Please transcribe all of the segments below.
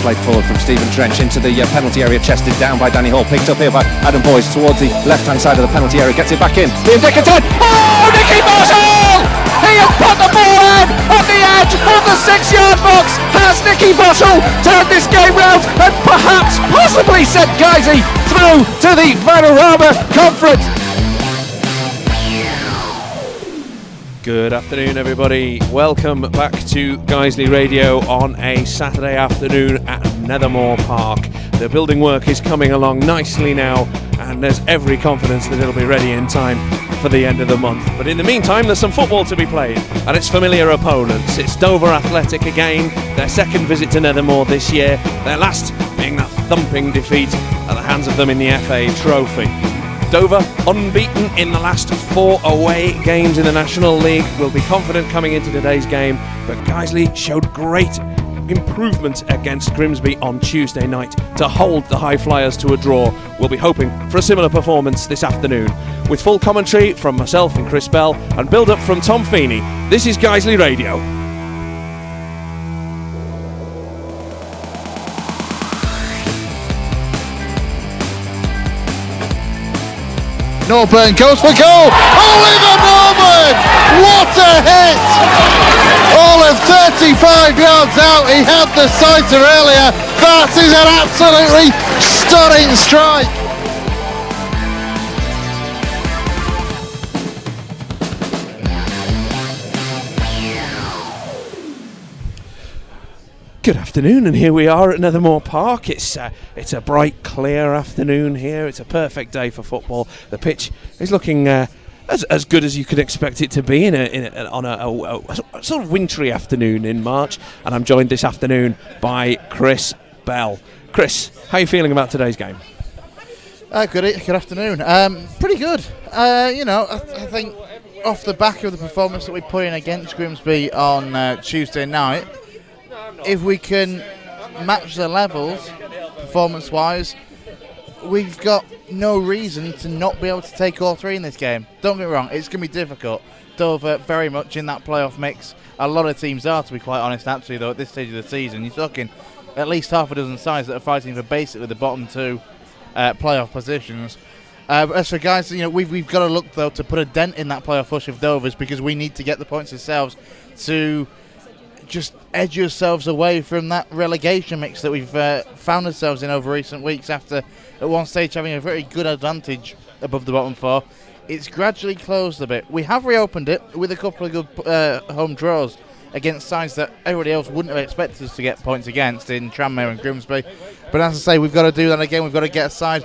played forward from Stephen Trench into the penalty area, chested down by Danny Hall, picked up here by Adam Boyce towards the left-hand side of the penalty area, gets it back in. The indicator. Oh, Nicky Bottle! He has put the ball in at the edge of the 6-yard box. Has Nicky Bottle turned this game round and perhaps possibly sent Guiseley through to the Vanarama Conference? Good afternoon, everybody. Welcome back to Guiseley Radio on a Saturday afternoon at Nethermore Park. The building work is coming along nicely now, and there's every confidence that it'll be ready in time for the end of the month. But in the meantime, there's some football to be played, and it's familiar opponents. It's Dover Athletic again, their second visit to Nethermore this year, their last being that thumping defeat at the hands of them in the FA Trophy. Dover, unbeaten in the last 4 away games in the National League, will be confident coming into today's game, but Guiseley showed great improvement against Grimsby on Tuesday night to hold the High Flyers to a draw. We'll be hoping for a similar performance this afternoon. With full commentary from myself and Chris Bell and build-up from Tom Feeney, this is Guiseley Radio. Norburn goes for goal. Oliver Norburn! What a hit! All of 35 yards out. He had the sighter earlier. That is an absolutely stunning strike. Good afternoon, and here we are at Nethermore Park. It's a bright, clear afternoon here. It's a perfect day for football. The pitch is looking as good as you could expect it to be on a sort of wintry afternoon in March. And I'm joined this afternoon by Chris Bell. Chris, how are you feeling about today's game? Good afternoon. Pretty good. I think off the back of the performance that we put in against Grimsby on Tuesday night, if we can match the levels performance-wise, we've got no reason to not be able to take all three in this game. Don't get me wrong, it's going to be difficult. Dover very much in that playoff mix. A lot of teams are, to be quite honest, actually, though, at this stage of the season. You're talking at least half a dozen sides that are fighting for basically the bottom two playoff positions. As for guys, we've got to look, though, to put a dent in that playoff push of Dover's, because we need to get the points ourselves to just edge ourselves away from that relegation mix that we've found ourselves in over recent weeks, after at one stage having a very good advantage above the bottom four. It's gradually closed a bit. We have reopened it with a couple of good home draws against sides that everybody else wouldn't have expected us to get points against in Tranmere and Grimsby. But as I say, we've got to do that again. We've got to get a side.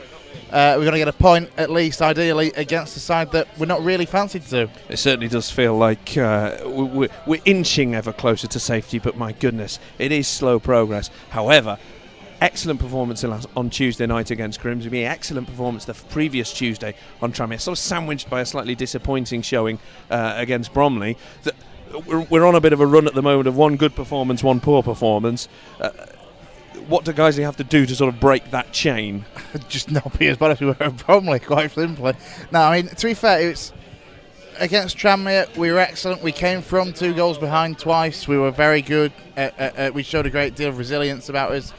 We've got to get a point, at least, ideally, against a side that we're not really fancied to. It certainly does feel like we're inching ever closer to safety, but my goodness, it is slow progress. However, excellent performance on Tuesday night against Grimsby, excellent performance the previous Tuesday on Tranmere, sort of sandwiched by a slightly disappointing showing against Bromley. We're on a bit of a run at the moment of one good performance, one poor performance. What do Guiseley have to do to sort of break that chain? Just not be as bad as we were at Bromley, quite simply. No, I mean, to be fair, it's against Tranmere, we were excellent. We came from 2 goals behind twice. We were very good. We showed a great deal of resilience about us.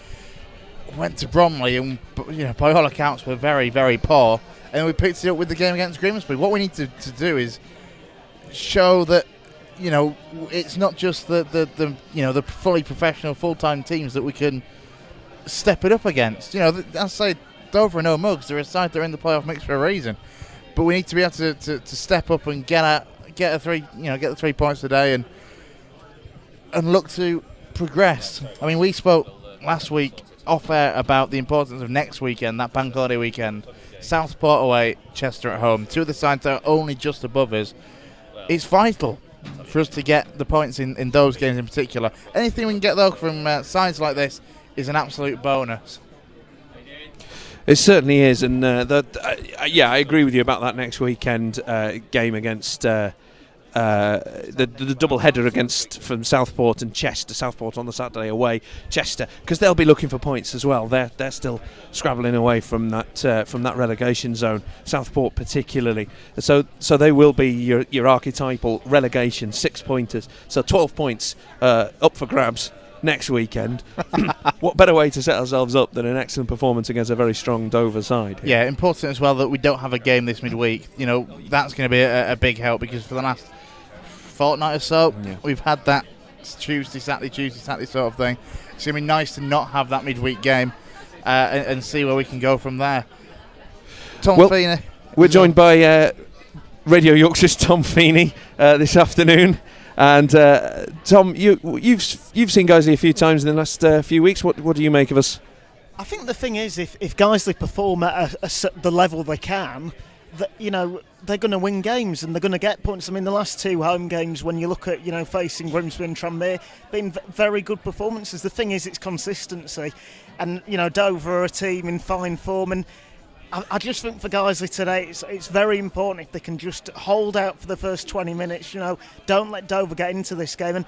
Went to Bromley and, by all accounts, were very, very poor. And we picked it up with the game against Grimsby. What we need to do is show that, it's not just the fully professional, full-time teams that we can step it up against. I say Dover and no mugs, they're a side that are in the playoff mix for a reason, but we need to be able to step up and get the 3 points today and look to progress. I mean, we spoke last week off air about the importance of next weekend, that bank holiday weekend. Southport away, Chester at home, 2 of the sides that are only just above us. It's vital for us to get the points in those games in particular. Anything we can get though from sides like this is an absolute bonus. It certainly is, and I agree with you about that next weekend game against the double header from Southport and Chester. Southport on the Saturday away, Chester, because they'll be looking for points as well. They're still scrabbling away from that relegation zone. Southport particularly. So they will be your archetypal relegation 6-pointers. So 12 points up for grabs next weekend. What better way to set ourselves up than an excellent performance against a very strong Dover side? Yeah, important as well that we don't have a game this midweek. You know, that's going to be a big help, because for the last fortnight or so, we've had that Tuesday, Saturday sort of thing. It's going to be nice to not have that midweek game and see where we can go from there. Tom Feeney. We're joined by Radio Yorkshire's Tom Feeney this afternoon. And Tom, you've seen Guiseley a few times in the last few weeks. What do you make of us? I think the thing is, if Guiseley perform at the level they can, that they're going to win games and they're going to get points. I mean, the last two home games, when you look at facing Grimsby and Tranmere, been very good performances. The thing is, it's consistency, and Dover are a team in fine form, and I just think for Guiseley today, it's very important if they can just hold out for the first 20 minutes. Don't let Dover get into this game. And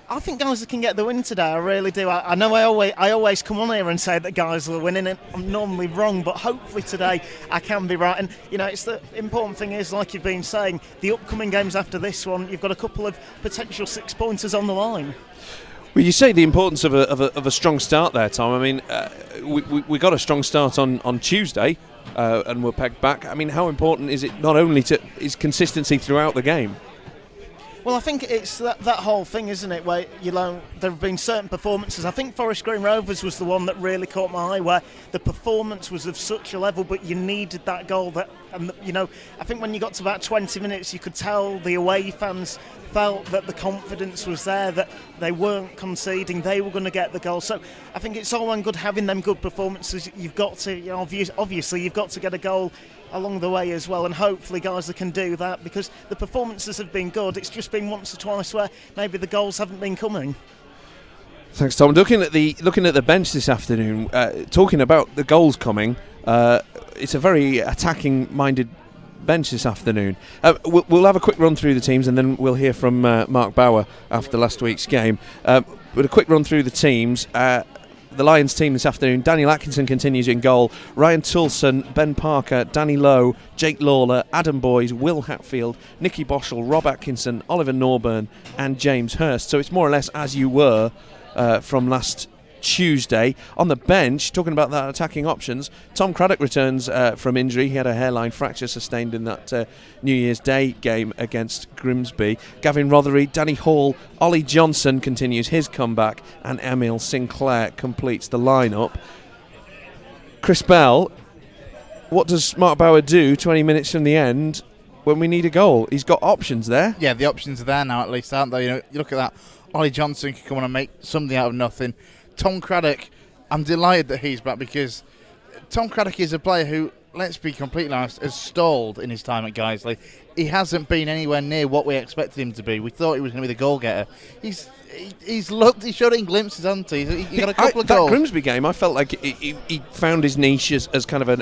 I think Guiseley can get the win today. I really do. I know I always come on here and say that Guiseley are winning, and I'm normally wrong, but hopefully today I can be right. And it's the important thing is, like you've been saying, the upcoming games after this one, you've got a couple of potential 6-pointers on the line. Well, you say the importance of a strong start there, Tom. I mean, we got a strong start on Tuesday. And we're pegged back. I mean, how important is it not only is consistency throughout the game? Well, I think it's that whole thing, isn't it, where there have been certain performances. I think Forest Green Rovers was the one that really caught my eye, where the performance was of such a level, but you needed that goal. I think when you got to about 20 minutes, you could tell the away fans felt that the confidence was there, that they weren't conceding, they were going to get the goal. So I think it's all well and good having them good performances. You've got to, obviously, you've got to get a goal along the way as well, and hopefully guys can do that, because the performances have been good. It's just been once or twice where maybe the goals haven't been coming. Thanks, Tom. Looking at the bench this afternoon, talking about the goals coming, it's a very attacking-minded bench this afternoon. We'll have a quick run through the teams, and then we'll hear from Mark Bauer after last week's game. With a quick run through the teams. The Lions team this afternoon: Daniel Atkinson continues in goal, Ryan Toulson, Ben Parker, Danny Lowe, Jake Lawler, Adam Boys, Will Hatfield, Nicky Boschel, Rob Atkinson, Oliver Norburn and James Hurst. So it's more or less as you were from last Tuesday. On the bench, talking about that attacking options, Tom Craddock returns from injury. He had a hairline fracture sustained in that New Year's Day game against Grimsby. Gavin Rothery, Danny Hall, Ollie Johnson continues his comeback, and Emil Sinclair completes the lineup. Chris Bell, what does Mark Bauer do 20 minutes from the end when we need a goal? He's got options there. Yeah, the options are there now, at least, aren't they? You look at that. Ollie Johnson can come on and make something out of nothing. Tom Craddock, I'm delighted that he's back, because Tom Craddock is a player who, let's be completely honest, has stalled in his time at Guiseley. He hasn't been anywhere near what we expected him to be. We thought he was going to be the goal-getter. He's showed it in glimpses, hasn't he? He got a couple of goals. That Grimsby game, I felt like he found his niche as kind of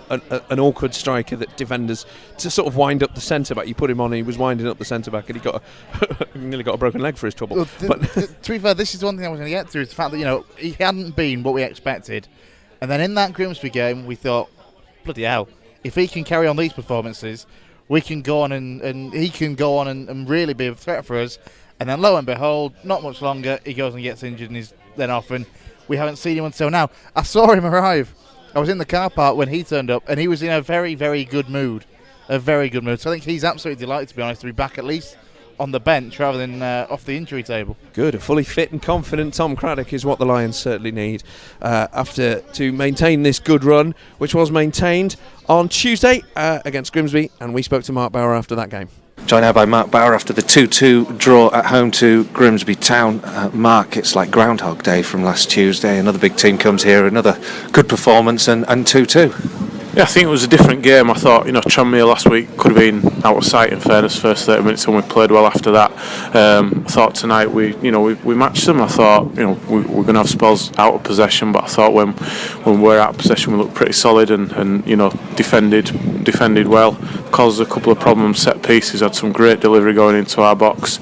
an awkward striker that defenders to sort of wind up the centre-back. You put him on, he was winding up the centre-back, and he nearly got a broken leg for his trouble. Well, to be fair, this is one thing I was going to get through, is the fact that he hadn't been what we expected. And then in that Grimsby game, we thought, bloody hell, if he can carry on these performances, we can go on and he can go on and really be a threat for us. And then lo and behold, not much longer, he goes and gets injured and he's then off, and we haven't seen him until now. I saw him arrive. I was in the car park when he turned up, and he was in a very, very good mood. A very good mood. So I think he's absolutely delighted, to be honest, to be back at least on the bench rather than off the injury table. Good. A fully fit and confident Tom Craddock is what the Lions certainly need to maintain this good run, which was maintained on Tuesday against Grimsby, and we spoke to Mark Bauer after that game. Joined now by Mark Bauer after the 2-2 draw at home to Grimsby Town. Mark, it's like Groundhog Day from last Tuesday. Another big team comes here, another good performance, and 2-2. Yeah, I think it was a different game. I thought, Tranmere last week could have been out of sight, in fairness, first 30 minutes, and we played well after that. I thought tonight we matched them. I thought, we're going to have spells out of possession, but I thought when we're out of possession, we looked pretty solid and defended well. Caused a couple of problems, set pieces, had some great delivery going into our box.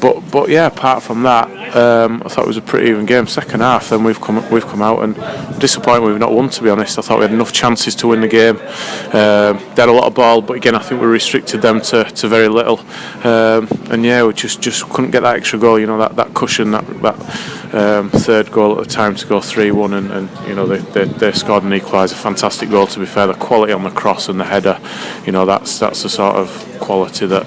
But yeah, apart from that, I thought it was a pretty even game. Second half, then we've come out and disappointed we've not won. To be honest, I thought we had enough chances to win the game. They had a lot of ball, but again, I think we restricted them to very little. And yeah, we just couldn't get that extra goal. You know, that cushion, that third goal at the time to go 3-1, and you know they scored an equaliser. Fantastic goal, to be fair. The quality on the cross and the header, you know, that's the sort of quality that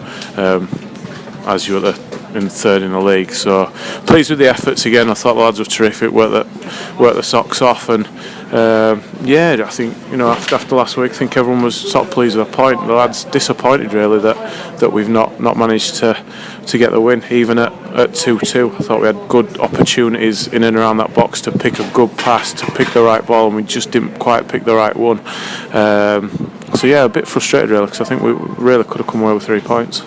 as you were in third in the league. So pleased with the efforts again. I thought the lads were terrific. Worked the socks off, and yeah, I think, you know, after last week, I think everyone was sort of pleased with a point. The lads disappointed really that we've not managed to get the win, even at 2-2. I thought we had good opportunities in and around that box to pick a good pass, to pick the right ball, and we just didn't quite pick the right one. So yeah, a bit frustrated really, because I think we really could have come away with 3 points.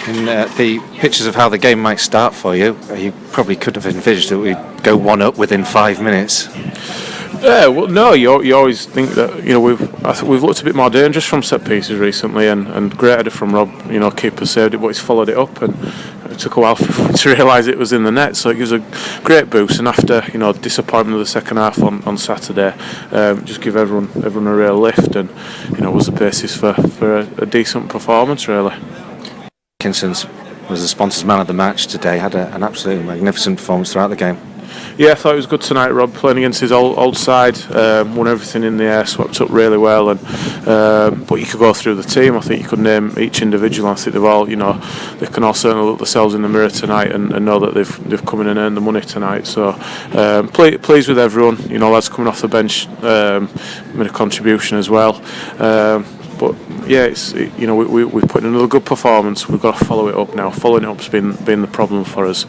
In the pictures of how the game might start for you, you probably could have envisaged that we'd go 1-up within 5 minutes. Yeah, well, no, you always think that, you know, we've looked a bit more dangerous from set pieces recently, and great header from Rob. You know, keeper saved it, but he's followed it up, and it took a while for to realise it was in the net. So it gives a great boost. And after, you know, disappointment of the second half on Saturday, just give everyone a real lift, and you know, was the basis for a decent performance really. Atkinson was the sponsors' man of the match today. Had an absolutely magnificent performance throughout the game. Yeah, I thought it was good tonight, Rob, playing against his old side, won everything in the air, swept up really well, and but you could go through the team. I think you could name each individual. I think they've all, you know, they can all certainly look themselves in the mirror tonight and know that they've come in and earned the money tonight. So pleased with everyone. You know, lads coming off the bench made a contribution as well. But yeah, you know, we put in another good performance. We've got to follow it up now. Following it up's been the problem for us.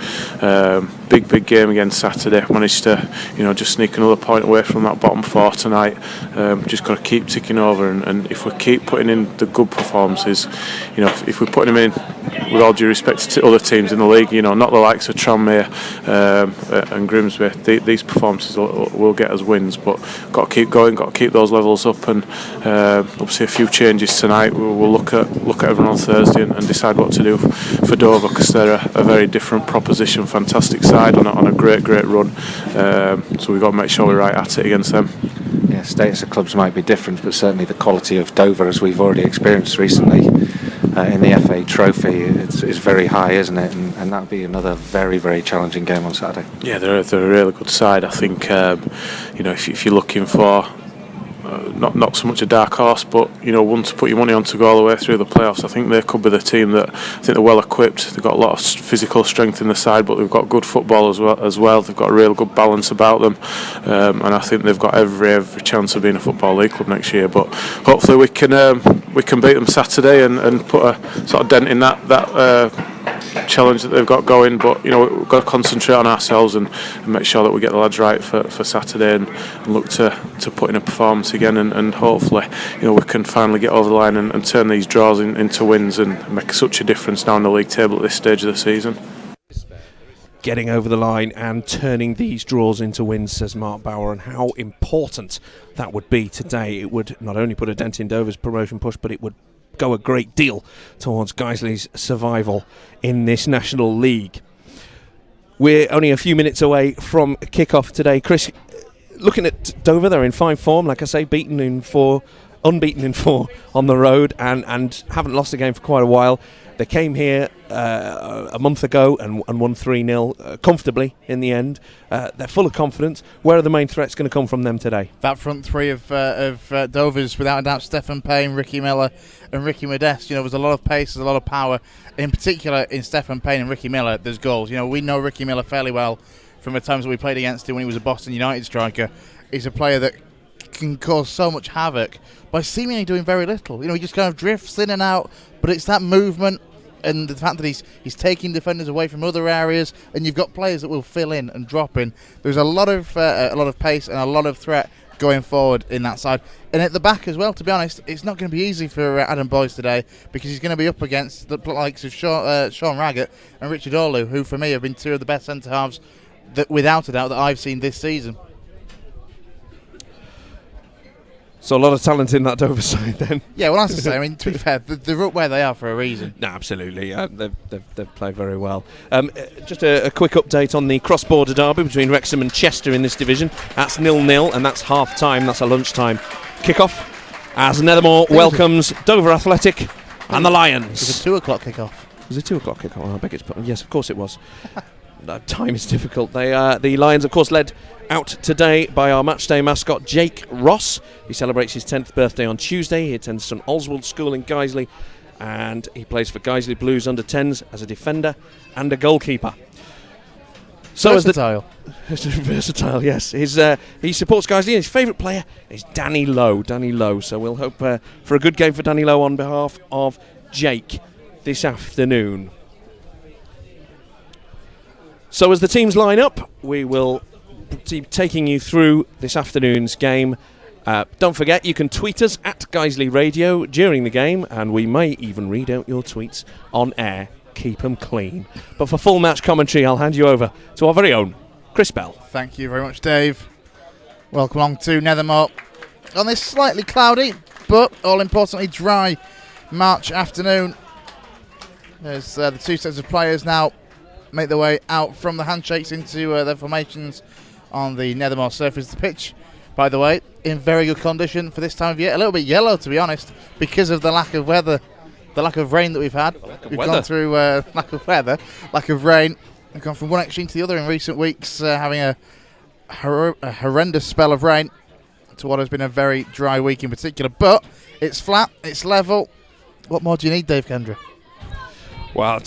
Big game again Saturday. Managed to, you know, just sneak another point away from that bottom four tonight. Just got to keep ticking over, and if we keep putting in the good performances, you know, if we're putting them in, with all due respect to other teams in the league, you know, not the likes of Tranmere and Grimsby, these performances will get us wins. But got to keep going, got to keep those levels up, and obviously a few changes tonight. We'll look at everyone on Thursday and decide what to do for Dover, because they're a very different proposition. Fantastic side on a great run. So we've got to make sure we're right at it against them. Yeah, status of clubs might be different, but certainly the quality of Dover, as we've already experienced recently in the FA Trophy, is very high, isn't it? And that'll be another very challenging game on Saturday. Yeah, they're a really good side. I think you know, if you're looking for not so much a dark horse, but you know, one to put your money on to go all the way through the playoffs, I think they could be the team that, I think they're well equipped. They've got a lot of physical strength in the side, but they've got good football as well. They've got a real good balance about them, and I think they've got every chance of being a football league club next year. But hopefully we can beat them Saturday and put a sort of dent in that challenge that they've got going. But you know, we've got to concentrate on ourselves and make sure that we get the lads right for Saturday, and look to put in a performance again, and hopefully, you know, we can finally get over the line and turn these draws into wins and make such a difference down the league table at this stage of the season. Getting over the line and turning these draws into wins, says Mark Bauer, and how important that would be today. It would not only put a dent in Dover's promotion push, but it would go a great deal towards Guiseley's survival in this National League. We're only a few minutes away from kick-off today. Chris, looking at Dover, they're in fine form, like I say, unbeaten in four on the road, and haven't lost a game for quite a while. They came here a month ago and won 3-0 comfortably in the end. They're full of confidence. Where are the main threats going to come from them today? That front three of Dover's, without a doubt, Stephen Payne, Ricky Miller and Ricky Modeste. You know, there's a lot of pace, there's a lot of power. In particular, in Stephen Payne and Ricky Miller, there's goals. You know, we know Ricky Miller fairly well from the times that we played against him when he was a Boston United striker. He's a player that can cause so much havoc by seemingly doing very little. You know, he just kind of drifts in and out, but it's that movement and the fact that he's taking defenders away from other areas, and you've got players that will fill in and drop in. There's a lot of pace and a lot of threat going forward in that side, and at the back as well. To be honest, it's not going to be easy for Adam Boyce today, because he's going to be up against the likes of Sean Raggett and Richard Orlu, who for me have been two of the best centre halves that, without a doubt, that I've seen this season. So a lot of talent in that Dover side then. Yeah, well, as I say, I mean, to be fair, they're up where they are for a reason. No, absolutely. They've played very well. Just a quick update on the cross-border derby between Wrexham and Chester in this division. That's 0-0, and that's half-time. That's a lunchtime kick-off as Nethermore welcomes Dover Athletic and the Lions. It was a 2 o'clock kick-off. Was it 2 o'clock kick-off? Oh, I beg its pardon. Yes, of course it was. Time is difficult. The Lions, of course, led out today by our matchday mascot Jake Ross. He celebrates his 10th birthday on Tuesday. He attends St Oswald School in Guiseley, and he plays for Guiseley Blues under 10s as a defender and a goalkeeper. So Versatile. Versatile, yes. He supports Guiseley. His favourite player is Danny Lowe. So we'll hope for a good game for Danny Lowe on behalf of Jake this afternoon. So as the teams line up, we will be taking you through this afternoon's game. Don't forget, you can tweet us at Guiseley Radio during the game, and we may even read out your tweets on air. Keep them clean. But for full match commentary, I'll hand you over to our very own Chris Bell. Thank you very much, Dave. Welcome along to Nethermore on this slightly cloudy, but all importantly dry March afternoon. There's the two sets of players now make their way out from the handshakes into their formations on the Nethermore surface. The pitch, by the way, in very good condition for this time of year. A little bit yellow, to be honest, because of the lack of weather, the lack of rain that we've had. We've gone through lack of weather, lack of rain. We've gone from one extreme to the other in recent weeks, having a horrendous spell of rain to what has been a very dry week in particular. But it's flat, it's level. What more do you need, Dave Kendra? Wow.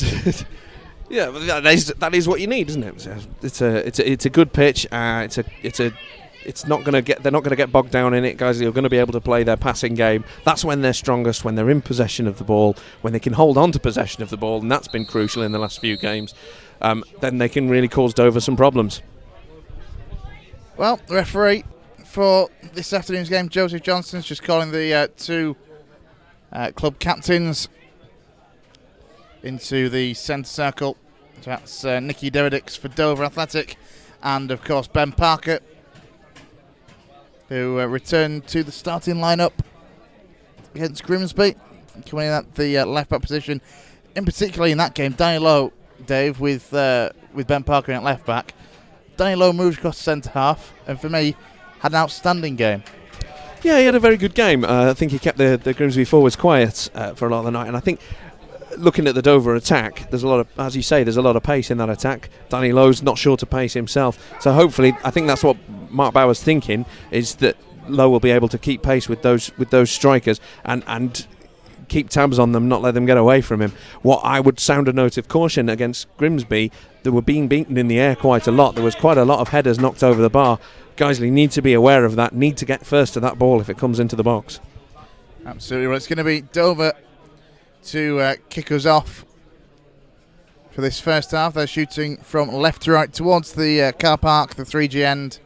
Yeah, that is what you need, isn't it? It's a good pitch. It's not going to get. They're not going to get bogged down in it, guys. They're going to be able to play their passing game. That's when they're strongest, when they're in possession of the ball, when they can hold on to possession of the ball, and that's been crucial in the last few games. Then they can really cause Dover some problems. Well, the referee for this afternoon's game, Joseph Johnson's just calling the two club captains into the centre circle. So that's Nicky Derridix for Dover Athletic, and of course Ben Parker, who returned to the starting lineup against Grimsby, coming in at the left back position. In particular in that game, Danny Lowe, Dave, with Ben Parker in at left back. Danny Lowe moved across the centre half, and for me, had an outstanding game. Yeah, he had a very good game. I think he kept the Grimsby forwards quiet for a lot of the night, and I think looking at the Dover attack, there's a lot of, as you say, there's a lot of pace in that attack. Danny Lowe's not sure to pace himself, so hopefully, I think that's what Mark Bauer's thinking, is that Lowe will be able to keep pace with those strikers and keep tabs on them, not let them get away from him. What I would sound a note of caution against Grimsby, they were being beaten in the air quite a lot. There was quite a lot of headers knocked over the bar. Guiseley need to be aware of that, need to get first to that ball if it comes into the box. Absolutely. Well, it's going to be Dover to kick us off for this first half. They're shooting from left to right towards the car park, the 3G end,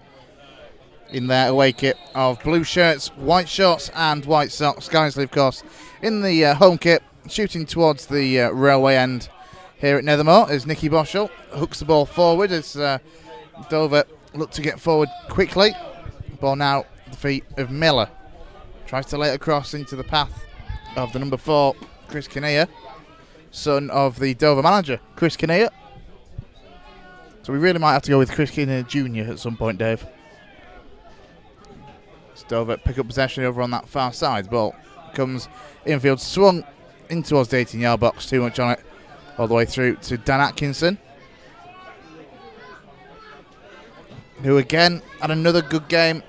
in their away kit of blue shirts, white shorts and white socks. Guiseley, of course, in the home kit, shooting towards the railway end here at Nethermore as Nicky Boschel hooks the ball forward as Dover look to get forward quickly. Ball now at the feet of Miller. Tries to lay it across into the path of the number 4, Chris Kinnear, son of the Dover manager, Chris Kinnear. So we really might have to go with Chris Kinnear Jr. at some point, Dave. It's Dover pick up possession over on that far side. The ball comes infield, swung in towards the 18-yard box, too much on it, all the way through to Dan Atkinson, who again had another good game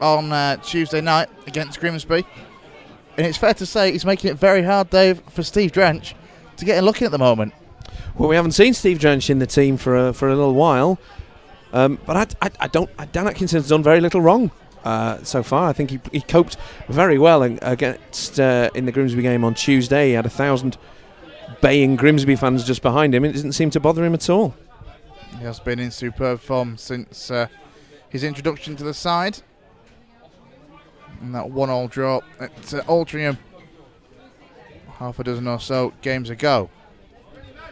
on Tuesday night against Grimsby. And it's fair to say he's making it very hard, Dave, for Steve Drench to get in looking at the moment. Well, we haven't seen Steve Drench in the team for a little while, but Dan Atkinson's done very little wrong so far. I think he coped very well against in the Grimsby game on Tuesday. He had 1,000 baying Grimsby fans just behind him. It didn't seem to bother him at all. He has been in superb form since his introduction to the side. And that 1-1 draw at Altrincham half a dozen or so games ago.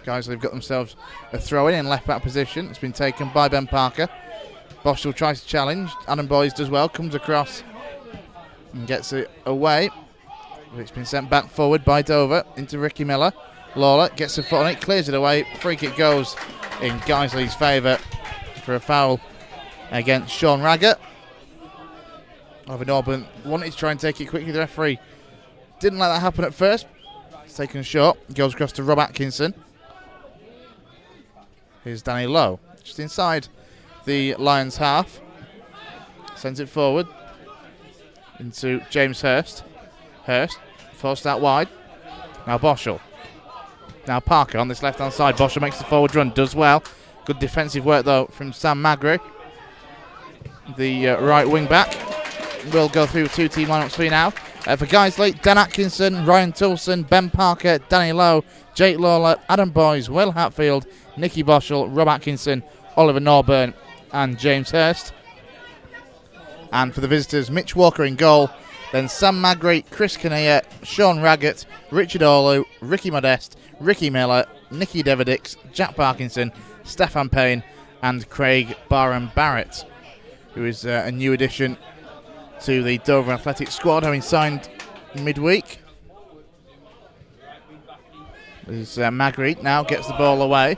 Guiseley have got themselves a throw-in in left-back position. It's been taken by Ben Parker. Boschel tries to challenge. Adam Boys does well, comes across and gets it away. It's been sent back forward by Dover into Ricky Miller. Lawler gets a foot on it, clears it away. Free kick goes in Guiseley's favour for a foul against Sean Raggett. Over Norburn wanted to try and take it quickly. The referee didn't let that happen at first. It's taken short. Goes across to Rob Atkinson. Here's Danny Lowe, just inside the Lions half. Sends it forward into James Hurst. Hurst forced out wide. Now Boschel. Now Parker on this left-hand side. Boschel makes the forward run, does well. Good defensive work though from Sam Magri. The right wing back will go through 2-team lineups for you now. For Guiseley, Dan Atkinson, Ryan Toulson, Ben Parker, Danny Lowe, Jake Lawler, Adam Boyes, Will Hatfield, Nicky Boschel, Rob Atkinson, Oliver Norburn and James Hurst. And for the visitors, Mitch Walker in goal, then Sam Magri, Chris Kinnear, Sean Raggett, Richard Orlu, Ricky Modeste, Ricky Miller, Nicky Devidix, Jack Parkinson, Stefan Payne and Craig Barham-Barrett, who is a new addition to the Dover Athletic squad, having signed midweek. As Magri now gets the ball away.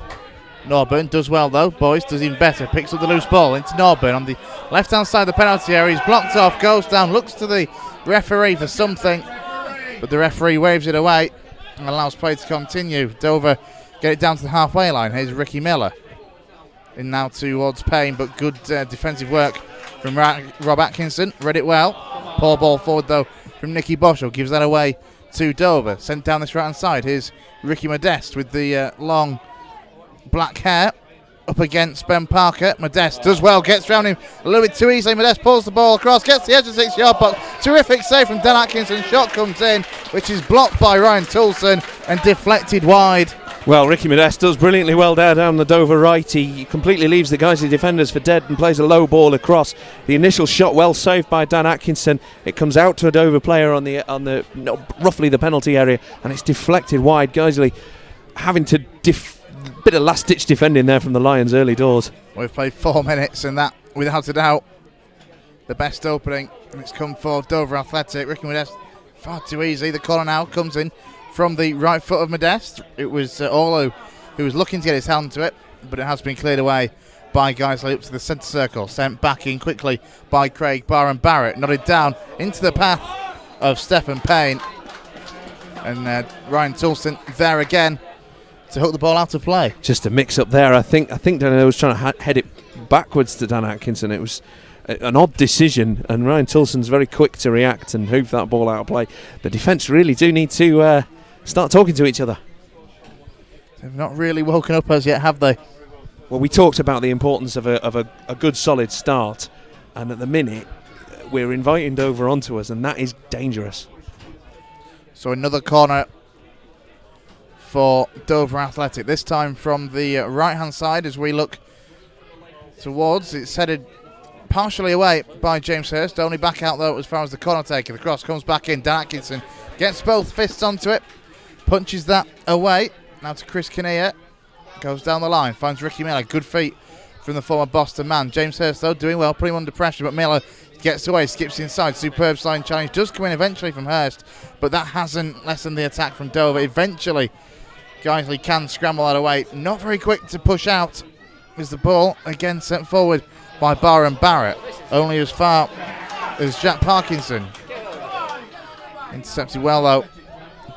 Norburn does well though. Boyes does even better. Picks up the loose ball into Norburn on the left-hand side of the penalty area. He's blocked off, goes down, looks to the referee for something, but the referee waves it away and allows play to continue. Dover get it down to the halfway line. Here's Ricky Miller. In now towards Payne, but good defensive work from Rob Atkinson. Read it well. Poor ball forward though from Nicky Boschel. Gives that away to Dover. Sent down this right hand side. Here's Ricky Modeste with the long black hair up against Ben Parker. Modeste does well, gets round him a little bit too easily. Modeste pulls the ball across, gets the edge of the 6-yard box. Terrific save from Dan Atkinson. Shot comes in, which is blocked by Ryan Toulson and deflected wide. Well, Ricky Modeste does brilliantly well there down the Dover right. He completely leaves the Guiseley defenders for dead and plays a low ball across. The initial shot well saved by Dan Atkinson. It comes out to a Dover player on the roughly the penalty area, and it's deflected wide. Guiseley having to bit of last-ditch defending there from the Lions early doors. We've played 4 minutes, and that, without a doubt, the best opening, and it's come for Dover Athletic. Ricky Modeste far too easy. The corner now comes in from the right foot of Modeste. It was Orlu who was looking to get his hand to it, but it has been cleared away by Guiseley up to the centre circle. Sent back in quickly by Craig Barham-Barrett. Nodded down into the path of Stephen Payne. And Ryan Toulson there again to hook the ball out of play. Just a mix-up there. I think Danny was trying to head it backwards to Dan Atkinson. It was an odd decision, and Ryan Toulson's very quick to react and hoof that ball out of play. The defence really do need to start talking to each other. They've not really woken up as yet, have they? Well, we talked about the importance of a good solid start, and at the minute we're inviting Dover onto us, and that is dangerous. So another corner for Dover Athletic, this time from the right hand side as we look towards. It's headed partially away by James Hurst, only back out though as far as the corner taker. The cross comes back in. Dan Atkinson gets both fists onto it, punches that away. Now to Chris Kinnear, goes down the line, finds Ricky Miller. Good feet from the former Boston man. James Hurst though doing well, putting him under pressure, but Miller gets away, skips inside. Superb sliding challenge does come in eventually from Hurst, but that hasn't lessened the attack from Dover. Eventually Guiseley can scramble that away. Not very quick to push out is the ball again sent forward by Barham-Barrett, only as far as Jack Parkinson. Intercepted well though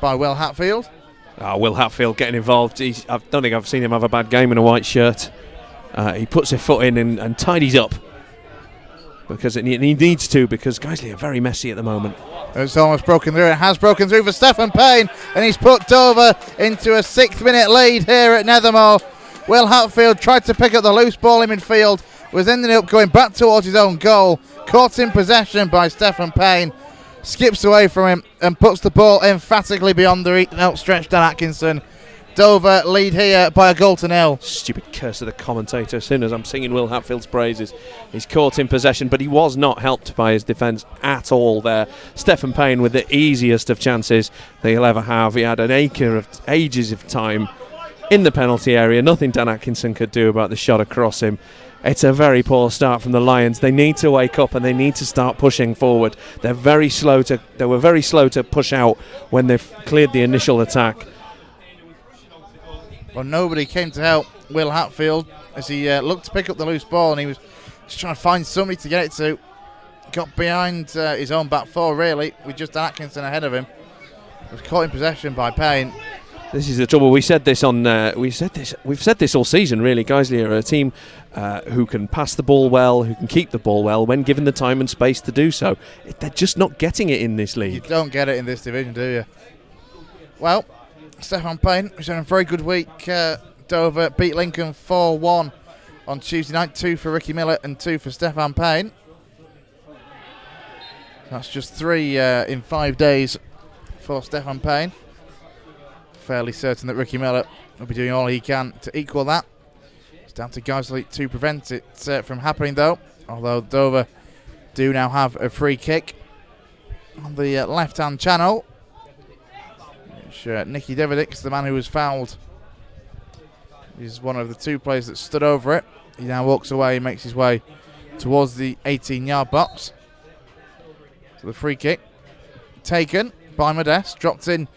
by Will Hatfield. Will Hatfield getting involved. I don't think I've seen him have a bad game in a white shirt. He puts a foot in and tidies up because he needs to, because Guiseley are very messy at the moment. It's almost broken through. It has broken through for Stephen Payne, and he's put Dover into a 6th-minute lead here at Nethermore. Will Hatfield tried to pick up the loose ball in midfield, was ending up going back towards his own goal. Caught in possession by Stephen Payne, skips away from him and puts the ball emphatically beyond the outstretched Dan Atkinson. Dover lead here by a 1-0. Stupid curse of the commentator. As soon as I'm singing Will Hatfield's praises, he's caught in possession, but he was not helped by his defence at all there. Stephen Payne with the easiest of chances that he'll ever have. He had an acre of ages of time in the penalty area. Nothing Dan Atkinson could do about the shot across him. It's a very poor start from the Lions. They need to wake up and they need to start pushing forward. They were very slow to push out when they've cleared the initial attack. Well, nobody came to help Will Hatfield as he looked to pick up the loose ball, and he was just trying to find somebody to get it to. Got behind his own back four, really, with just Atkinson ahead of him. Was caught in possession by Payne. This is the trouble. We've said this all season. Really, Guiseley are a team who can pass the ball well, who can keep the ball well when given the time and space to do so. They're just not getting it in this league. You don't get it in this division, do you? Well, Stefan Payne was having a very good week. Dover beat Lincoln 4-1 on Tuesday night. 2 for Ricky Miller and 2 for Stefan Payne. That's just 3 in 5 days for Stefan Payne. Fairly certain that Ricky Miller will be doing all he can to equal that. It's down to Guiseley to prevent it from happening, though. Although Dover do now have a free kick on the left-hand channel. Which Nicky Devidick's the man who was fouled. He's one of the 2 players that stood over it. He now walks away and makes his way towards the 18-yard box. So the free kick taken by Modeste, dropped in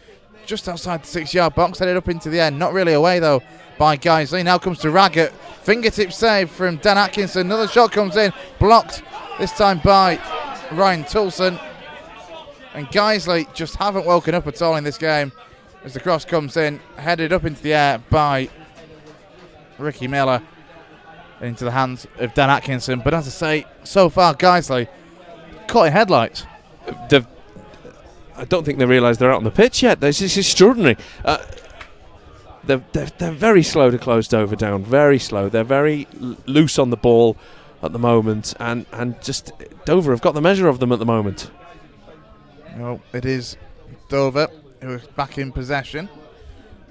just outside the 6-yard box, headed up into the end. Not really away, though, by Guiseley. Now comes to Raggett. Fingertip save from Dan Atkinson. Another shot comes in. Blocked, this time by Ryan Toulson. And Guiseley just haven't woken up at all in this game as the cross comes in, headed up into the air by Ricky Miller into the hands of Dan Atkinson. But as I say, so far Guiseley caught in headlights. I don't think they realise they're out on the pitch yet. This is extraordinary. They're very slow to close Dover down. Very slow. They're very loose on the ball at the moment, and just Dover have got the measure of them at the moment. Well, it is Dover who is back in possession.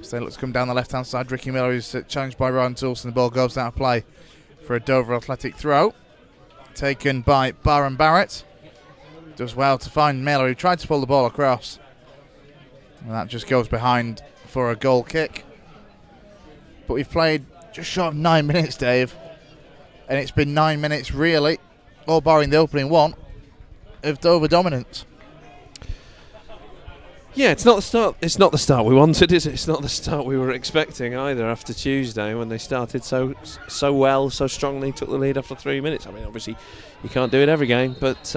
So let's come down the left-hand side. Ricky Miller is challenged by Ryan Toulson. The ball goes out of play for a Dover Athletic throw. Taken by Byron Barrett. Does well to find Miller, who tried to pull the ball across. And that just goes behind for a goal kick. But we've played just short of 9 minutes, Dave. And it's been 9 minutes, really, all barring the opening one, of Dover dominance. Yeah, it's not the start we wanted, is it? It's not the start we were expecting either after Tuesday when they started so well, so strongly, took the lead after 3 minutes. I mean, obviously, you can't do it every game, but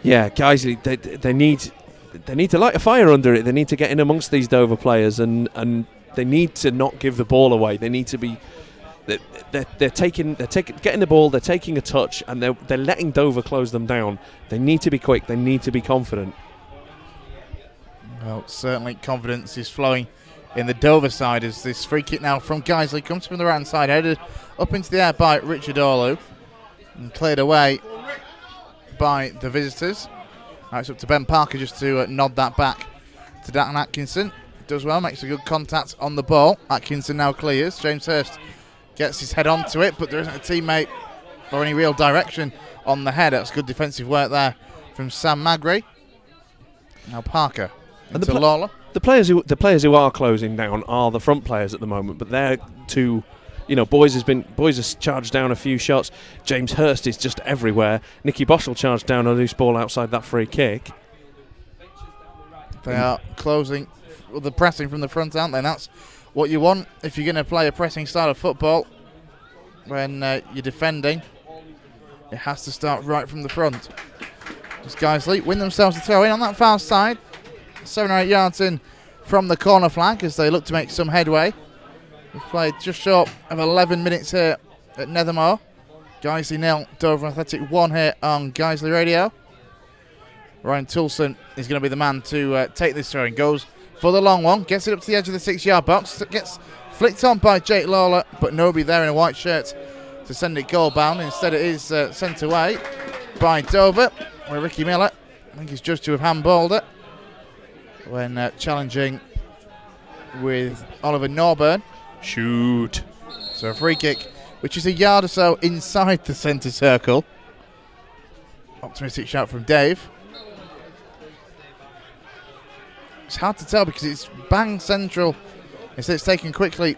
yeah, Guiseley, they need to light a fire under it. They need to get in amongst these Dover players, and they need to not give the ball away. They need to be. They're getting the ball. They're taking a touch, and they're letting Dover close them down. They need to be quick. They need to be confident. Well, certainly confidence is flowing in the Dover side as this free kick now from Guiseley comes from the right hand side, headed up into the air by Richard Orlu and cleared away by the visitors. Now it's up to Ben Parker just to nod that back to Dan Atkinson. Does well, makes a good contact on the ball. Atkinson now clears. James Hurst gets his head onto it, but there isn't a teammate or any real direction on the head. That's good defensive work there from Sam Magri. Now Parker into Lawler. The players who are closing down are the front players at the moment, but they're too. Boys has charged down a few shots. James Hurst is just everywhere. Nicky Boschel charged down a loose ball outside that free kick. They are closing the pressing from the front, aren't they? And that's what you want if you're going to play a pressing style of football. When you're defending, it has to start right from the front. As Guiseley win themselves a throw in on that far side. 7 or 8 yards in from the corner flag as they look to make some headway. We've played just short of 11 minutes here at Nethermore. Guiseley 0, Dover Athletic 1 here on Guiseley Radio. Ryan Toulson is going to be the man to take this throw and goes for the long one. Gets it up to the edge of the 6-yard box. Gets flicked on by Jake Lawler, but nobody there in a white shirt to send it goal bound. Instead it is sent away by Dover, where Ricky Miller, I think he's judged to have handballed it when challenging with Oliver Norburn. Shoot. So a free kick, which is a yard or so inside the centre circle. Optimistic shout from Dave. It's hard to tell because it's bang central. Instead it's taken quickly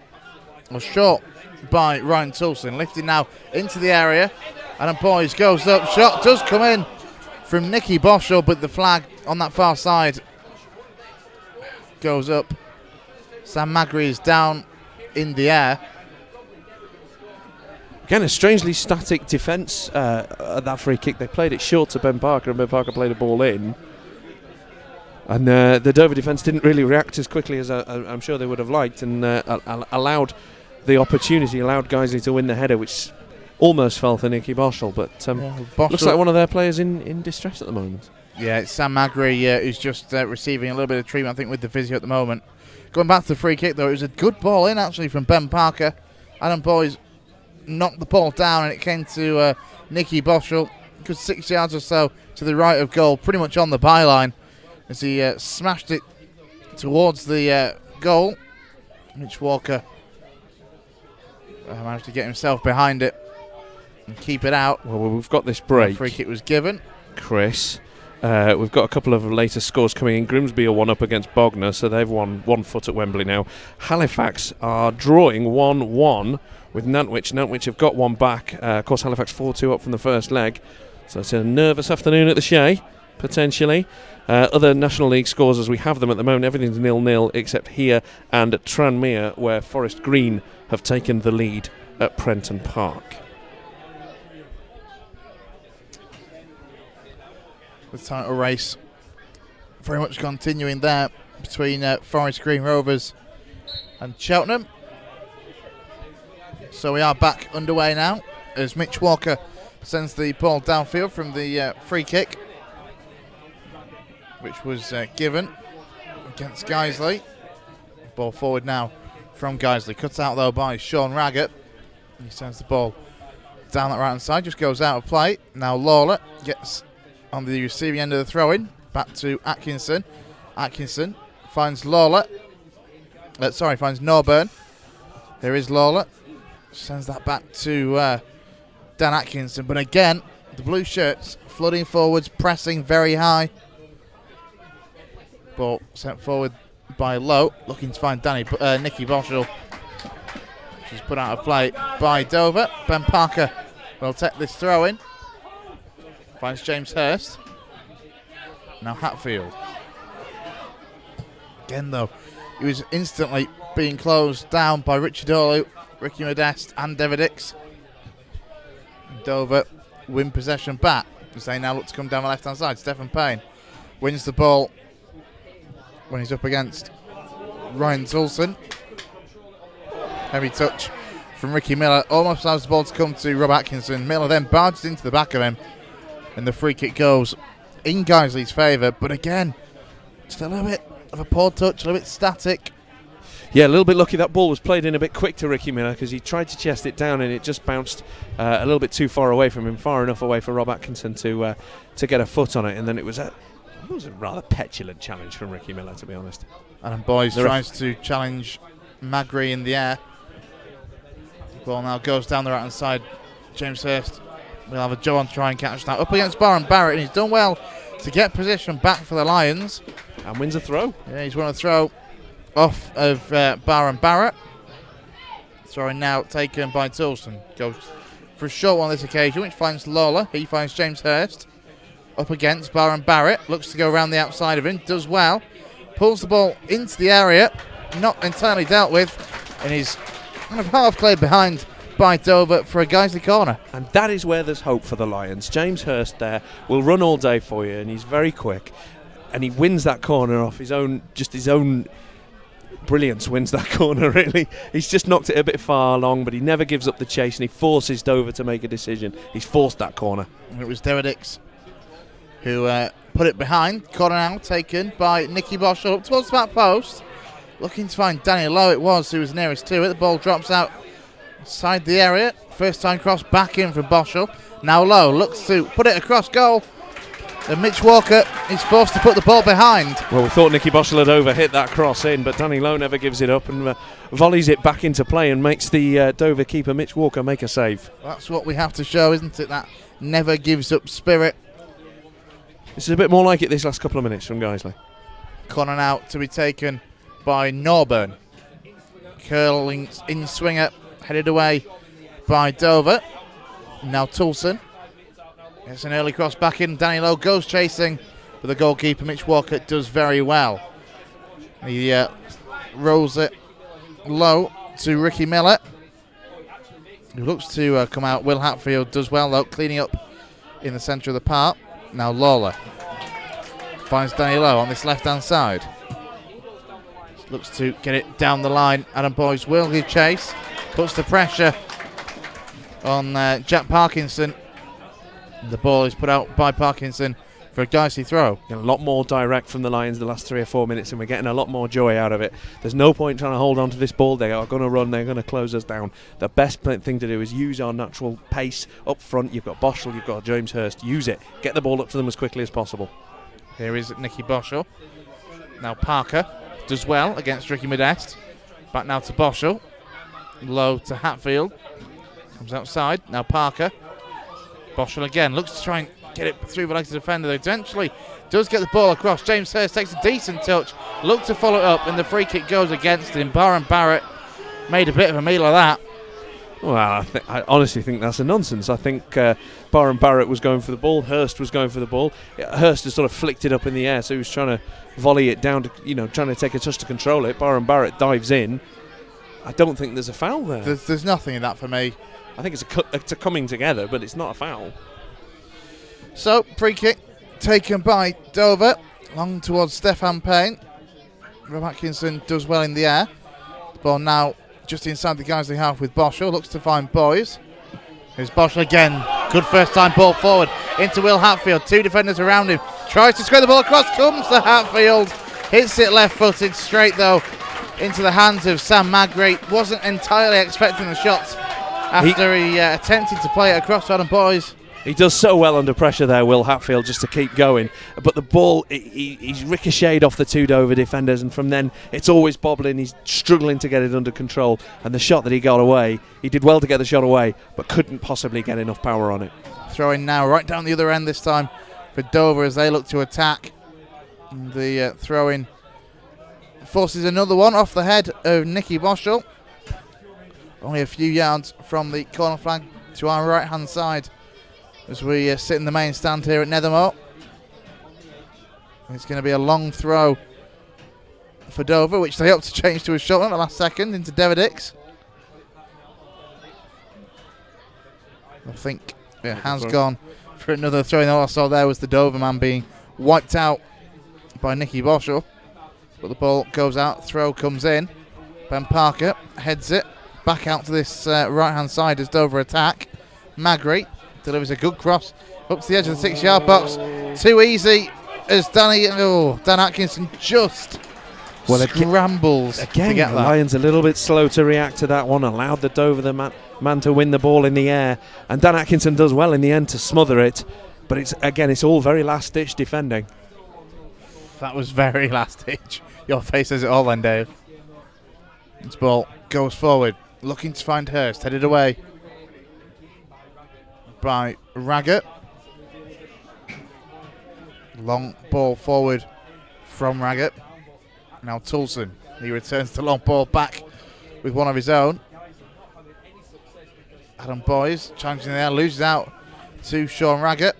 or short by Ryan Toulson. Lifted now into the area. Adam Boyes goes up. Shot does come in from Nicky Boschel, but the flag on that far side goes up. Sam Magri is down in the air. Again, a strangely static defence at that free kick. They played it short to Ben Parker, and Ben Parker played a ball in. And the Dover defence didn't really react as quickly as I'm sure they would have liked, and allowed the opportunity, allowed Guiseley to win the header, which almost fell to Nicky Boschel. But Boschel looks like one of their players in distress at the moment. Yeah, it's Sam Magri who's just receiving a little bit of treatment, I think, with the physio at the moment. Going back to the free kick, though, it was a good ball in, actually, from Ben Parker. Adam Boyes knocked the ball down, and it came to Nicky Boschel, just 6 yards or so to the right of goal, pretty much on the byline, as he smashed it towards the goal. Mitch Walker managed to get himself behind it and keep it out. Well, we've got this break. The free kick was given. Chris. We've got a couple of later scores coming in. Grimsby are 1-up against Bognor, so they've won 1 foot at Wembley now. Halifax are drawing 1-1 with Nantwich. Nantwich have got one back. Of course, Halifax 4-2 up from the first leg. So it's a nervous afternoon at the Shea, potentially. Other National League scores as we have them at the moment, everything's 0-0 except here and at Tranmere, where Forest Green have taken the lead at Prenton Park. The title race very much continuing there between Forest Green Rovers and Cheltenham. So we are back underway now as Mitch Walker sends the ball downfield from the free kick, which was given against Guiseley. Ball forward now from Guiseley. Cut out though by Sean Raggett. He sends the ball down that right hand side, just goes out of play. Now Lawler gets on the receiving end of the throw-in, back to Atkinson. Atkinson finds Lawler. Finds Norburn. There is Lawler. Sends that back to Dan Atkinson. But again, the blue shirts flooding forwards, pressing very high. Ball sent forward by Lowe, looking to find Nicky Boschel. She's put out of play by Dover. Ben Parker will take this throw-in. Finds James Hurst. Now Hatfield. Again, though, he was instantly being closed down by Richard Olu, Ricky Modeste, and David Dix. Dover win possession back as they now look to come down the left-hand side. Stephen Payne wins the ball when he's up against Ryan Toulson. Heavy touch from Ricky Miller. Almost allows the ball to come to Rob Atkinson. Miller then barges into the back of him, and the free kick goes in Guiseley's favour. But again, just a little bit of a poor touch, a little bit static. Yeah, a little bit lucky that ball was played in a bit quick to Ricky Miller, because he tried to chest it down and it just bounced a little bit too far away from him, far enough away for Rob Atkinson to get a foot on it, and then it was a rather petulant challenge from Ricky Miller, to be honest. Adam Boyes tries to challenge Magri in the air. The ball now goes down the right hand side. James Hurst will have a Joe on to try and catch that. Up against Baron Barrett, and he's done well to get position back for the Lions. And wins a throw. Yeah, he's won a throw off of Baron Barrett. Throwing now taken by Toulson. Goes for a short one on this occasion, which finds Lawler. He finds James Hurst. Up against Baron Barrett. Looks to go around the outside of him. Does well. Pulls the ball into the area. Not entirely dealt with. And he's kind of half cleared behind by Dover for a Guiseley corner. And that is where there's hope for the Lions. James Hurst there will run all day for you, and he's very quick. And he wins that corner off his own brilliance, wins that corner, really. He's just knocked it a bit far long, but he never gives up the chase, and he forces Dover to make a decision. He's forced that corner. And it was David Dix who put it behind. Corner now taken by Nicky Boschel up towards the back post. Looking to find Danny Lowe, it was who was nearest to it. The ball drops out inside the area. First time cross back in from Boschel. Now Lowe looks to put it across goal. And Mitch Walker is forced to put the ball behind. Well, we thought Nicky Boschel had overhit that cross in, but Danny Lowe never gives it up and volleys it back into play and makes the Dover keeper Mitch Walker make a save. That's what we have to show, isn't it? That never gives up spirit. This is a bit more like it this last couple of minutes from Guiseley. Corner now to be taken by Norburn. Curling in swinger headed away by Dover. Now Toulson. It's an early cross back in. Danny Lowe goes chasing, but the goalkeeper, Mitch Walker, does very well. He rolls it low to Ricky Miller, who looks to come out. Will Hatfield does well, though, cleaning up in the centre of the park. Now Lawler finds Danny Lowe on this left-hand side. Looks to get it down the line. Adam Boyce will give chase. Puts the pressure on Jack Parkinson. The ball is put out by Parkinson for a Guiseley throw. A lot more direct from the Lions the last 3 or 4 minutes, and we're getting a lot more joy out of it. There's no point trying to hold on to this ball. They are going to run. They're going to close us down. The best thing to do is use our natural pace up front. You've got Boschel, you've got James Hurst. Use it. Get the ball up to them as quickly as possible. Here is Nicky Boschel. Now Parker does well against Ricky Modeste. Back now to Boschel. Low to Hatfield. Comes outside. Now Parker. Boschel again looks to try and get it through the legs of the defender. Eventually does get the ball across. James Hurst takes a decent touch. Look to follow it up, and the free kick goes against him. Byron Barrett made a bit of a meal of that. Well, I honestly think that's a nonsense. I think Byron Barrett was going for the ball. Hurst was going for the ball. Hurst has sort of flicked it up in the air, so he was trying to volley it down to, trying to take a touch to control it. Byron Barrett dives in. I don't think there's a foul there. There's nothing in that for me. I think it's a coming together, but it's not a foul. So, free kick taken by Dover. Long towards Stefan Payne. Rob Atkinson does well in the air. The ball now just inside the Guiseley half with Boschel. Looks to find Boys. Here's Boschel again. Good first time ball forward into Will Hatfield. 2 defenders around him. Tries to square the ball across. Comes to Hatfield. Hits it left-footed straight, though, into the hands of Sam Magri. Wasn't entirely expecting the shot after he attempted to play it across to Adam Boys. He does so well under pressure there, Will Hatfield, just to keep going. But the ball, he's ricocheted off the 2 Dover defenders, and from then it's always bobbling. He's struggling to get it under control. And the shot that he got away, he did well to get the shot away, but couldn't possibly get enough power on it. Throwing now right down the other end this time for Dover as they look to attack. And the throw-in forces another one off the head of Nicky Boschel. Only a few yards from the corner flag to our right-hand side as we sit in the main stand here at Nethermoor. It's going to be a long throw for Dover, which they hope to change to a short one at the last second into Deverdix. I think it has gone for another throw. And all I saw there was the Dover man being wiped out by Nicky Boschel. But the ball goes out, throw comes in. Ben Parker heads it back out to this right-hand side as Dover attack. Magri delivers a good cross up to the edge of the 6-yard box. Too easy as Dan Atkinson just scrambles again, to get the that. Lions a little bit slow to react to that one. Allowed the Dover man to win the ball in the air, and Dan Atkinson does well in the end to smother it. But it's all very last-ditch defending. That was very last-ditch. Your face says it all then, Dave. This ball goes forward, looking to find Hurst, headed away by Raggett. Long ball forward from Raggett. Now Toulson. He returns the long ball back with one of his own. Adam Boys challenging there, loses out to Sean Raggett.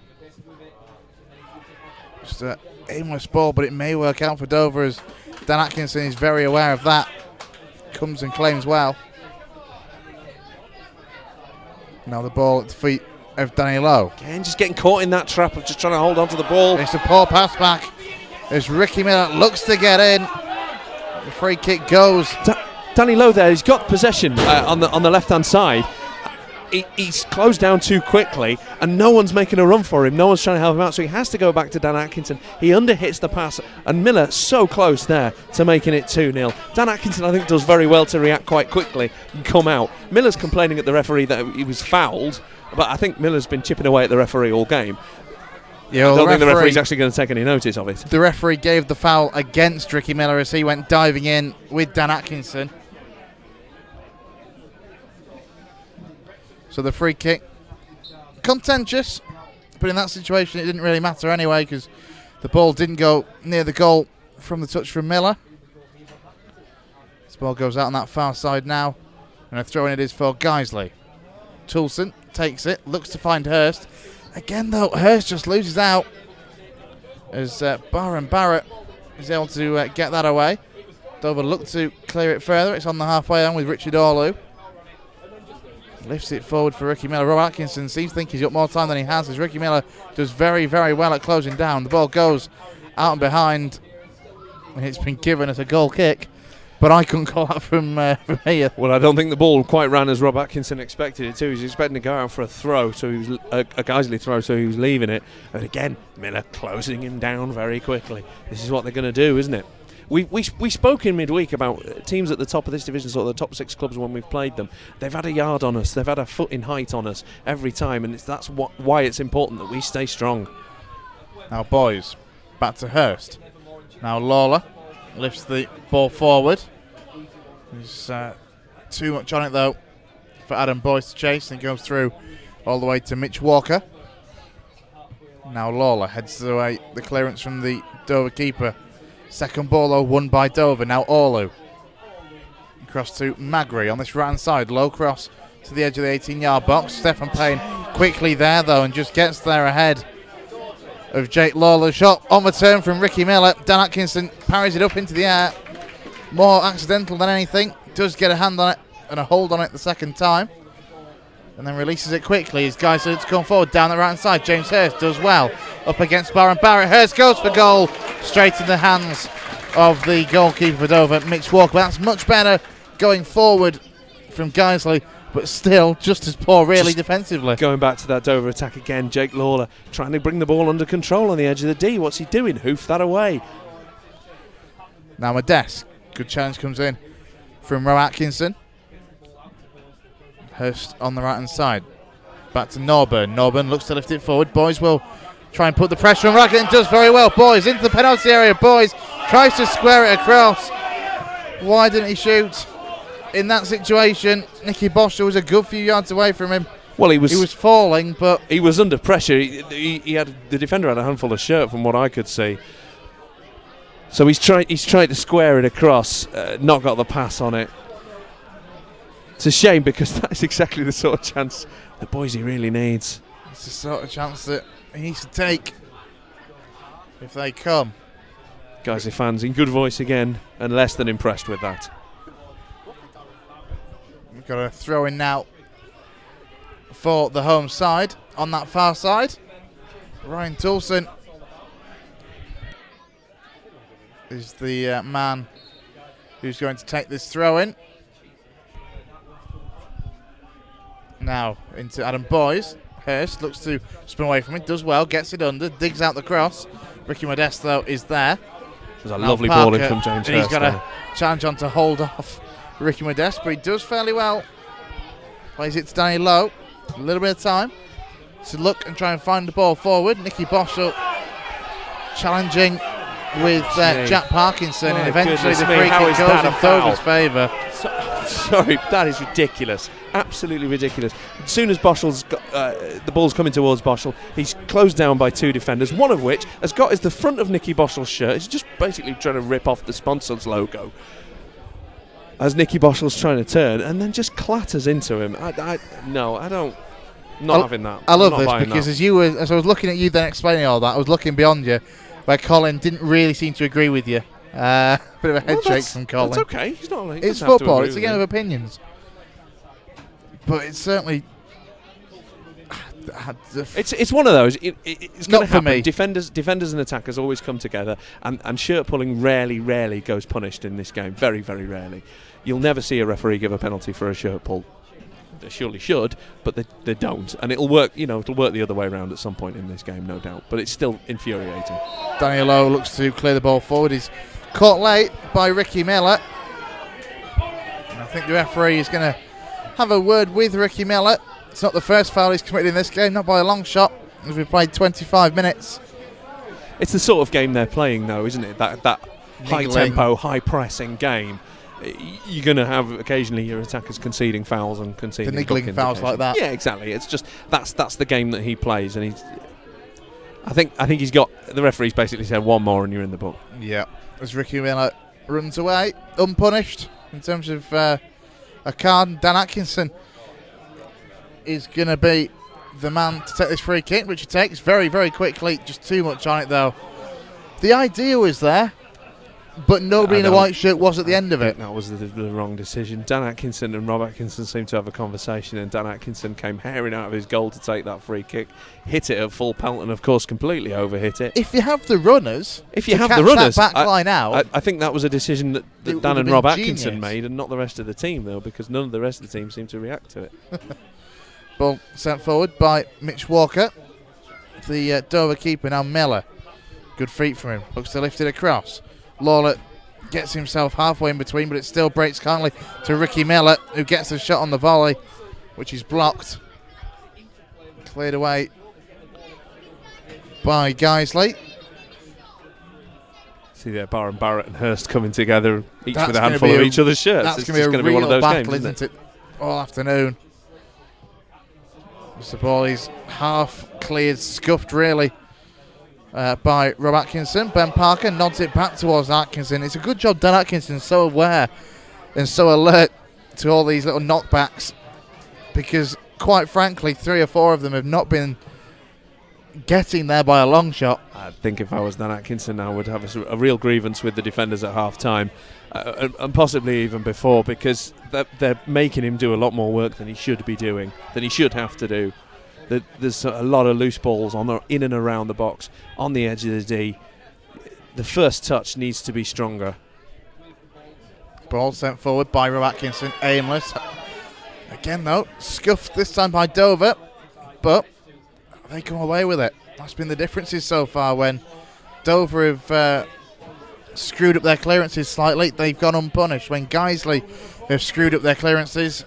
Just an aimless ball, but it may work out for Dover as Dan Atkinson is very aware of that. Comes and claims well. Now the ball at the feet of Danny Lowe. Again, just getting caught in that trap of just trying to hold on to the ball. It's a poor pass back as Ricky Miller looks to get in. The free kick goes. Danny Lowe there, he's got possession on the left-hand side. He's closed down too quickly, and no one's making a run for him. No one's trying to help him out, so he has to go back to Dan Atkinson. He underhits the pass, and Miller so close there to making it 2-0. Dan Atkinson, I think, does very well to react quite quickly and come out. Miller's complaining at the referee that he was fouled, but I think Miller's been chipping away at the referee all game. Yeah, I don't think the referee's actually going to take any notice of it. The referee gave the foul against Ricky Miller as he went diving in with Dan Atkinson. So the free kick, contentious, but in that situation it didn't really matter anyway because the ball didn't go near the goal from the touch from Miller. This ball goes out on that far side now And a throw in it is for Guiseley. Toulson takes it, looks to find Hurst. Again, though, Hurst just loses out as Byron Barrett is able to get that away. Dover look to clear it further. It's on the halfway line with Richard Orlu. Lifts it forward for Ricky Miller. Rob Atkinson seems to think he's got more time than he has, as Ricky Miller does very, very well at closing down. The ball goes out and behind, and it's been given as a goal kick, but I couldn't call that from here. Well, I don't think the ball quite ran as Rob Atkinson expected it to. He was expecting to go out for a throw, so he was a Guiseley throw, so he was leaving it. And again, Miller closing him down very quickly. This is what they're going to do, isn't it? We spoke in midweek about teams at the top of this division, sort of the top 6 clubs when we've played them. They've had a yard on us, they've had a foot in height on us every time, and that's why it's important that we stay strong. Now, boys, back to Hurst. Now Lawler lifts the ball forward. There's too much on it, though, for Adam Boyce to chase, and goes through all the way to Mitch Walker. Now Lawler heads away the clearance from the Dover keeper. Second ball, though, won by Dover. Now Orlu. Cross to Magri on this right-hand side. Low cross to the edge of the 18-yard box. Stefan Payne quickly there, though, and just gets there ahead of Jake Lawler. Shot on the turn from Ricky Miller. Dan Atkinson parries it up into the air. More accidental than anything. Does get a hand on it and a hold on it the second time. And then releases it quickly. His guys to come forward down the right-hand side. James Hurst does well. Up against Byron Barrett. Hurst goes for goal. Straight in the hands of the goalkeeper for Dover, Mitch Walker. That's much better going forward from Guiseley, but still just as poor, really, just defensively. Going back to that Dover attack again, Jake Lawler trying to bring the ball under control on the edge of the D. What's he doing? Hoof that away. Now Modeste. Good challenge comes in from Roe Atkinson. Hurst on the right-hand side. Back to Norburn. Norburn looks to lift it forward. Boys will try and put the pressure on Rackett and does very well. Boys into the penalty area. Boys tries to square it across. Why didn't he shoot in that situation? Nicky Bosch was a good few yards away from him. Well, he was falling, but he was under pressure. He had the defender had a handful of shirt from what I could see. So he's tried to square it across, not got the pass on it. It's a shame because that's exactly the sort of chance that Boise really needs. It's the sort of chance that he needs to take if they come. Guiseley fans in good voice again and less than impressed with that. We've got a throw in now for the home side on that far side. Ryan Toulson is the man who's going to take this throw in. Now into Adam Boyes. Hurst looks to spin away from it, does well, gets it under, digs out the cross. Ricky Modeste, though, is there. There's a lovely ball in from James Hurst. He's got a challenge on to hold off Ricky Modeste, but he does fairly well. Plays it to Danny Lowe. A little bit of time to look and try and find the ball forward. Nicky Boschel challenging with Jack Parkinson, and eventually the free kick goes in Dover's favour. Sorry, that is ridiculous. Absolutely ridiculous. As soon as Boschel's got, the ball's coming towards Boschel, he's closed down by 2 defenders, one of which has got is the front of Nicky Boschel's shirt. He's just basically trying to rip off the sponsor's logo as Nicky Boschel's trying to turn, and then just clatters into him. No, I don't. Not having that. I love this because as I was looking at you then explaining all that, I was looking beyond you, where Colin didn't really seem to agree with you. Bit of a head shake from Colin. That's okay. He's not like, it's football. It's a game of opinions. But it's certainly. It's one of those. It's not going to for happen. me. Defenders and attackers always come together, and shirt pulling rarely goes punished in this game. Very, very rarely. You'll never see a referee give a penalty for a shirt pull. They surely should, but they don't, and it'll work. It'll work the other way around at some point in this game, no doubt. But it's still infuriating. Daniel Lowe looks to clear the ball forward. He's caught late by Ricky Miller, and I think the referee is going to have a word with Ricky Miller. It's not the first foul he's committed in this game, not by a long shot, as we've played 25 minutes. It's the sort of game they're playing, though, isn't it? That high-tempo, high-pressing game. You're going to have occasionally your attackers conceding fouls and conceding the niggling fouls like that. Yeah, exactly. It's just that's the game that he plays, and I think he's got the referee's basically said one more and you're in the book. Yeah, as Ricky Miller runs away unpunished in terms of a card, and Dan Atkinson is going to be the man to take this free kick, which he takes very, very quickly. Just too much on it, though. The idea was there, but nobody in a white shirt was at the end of it. That was the wrong decision. Dan Atkinson and Rob Atkinson seemed to have a conversation, and Dan Atkinson came herring out of his goal to take that free kick, hit it at full pelt, and of course completely overhit it. If you have the runners, that back line out, I think that was a decision that Dan and Rob Atkinson made, and not the rest of the team, though, because none of the rest of the team seemed to react to it. Ball sent forward by Mitch Walker. The Dover keeper now Miller. Good feet from him. Looks to lift it across. Lawler gets himself halfway in between, but it still breaks kindly to Ricky Miller, who gets a shot on the volley, which is blocked. Cleared away by Guiseley. See there, Barron Barrett and Hurst coming together, each with a handful of each other's shirts. That's going to be a one of those battle, games, isn't it? All afternoon. The ball is half cleared, scuffed really by Rob Atkinson. Ben Parker nods it back towards Atkinson. It's a good job Dan Atkinson so aware and so alert to all these little knockbacks, because quite frankly 3 or 4 of them have not been getting there by a long shot. I think if I was Dan Atkinson, I would have a real grievance with the defenders at half time, and possibly even before, because they're making him do a lot more work than he should be doing, than he should have to do. There's a lot of loose balls in and around the box, on the edge of the D. The first touch needs to be stronger. Ball sent forward by Rob Atkinson, aimless. Again though, scuffed this time by Dover, but they come away with it. That's been the differences so far. When Dover have screwed up their clearances slightly, they've gone unpunished. When Guiseley have screwed up their clearances,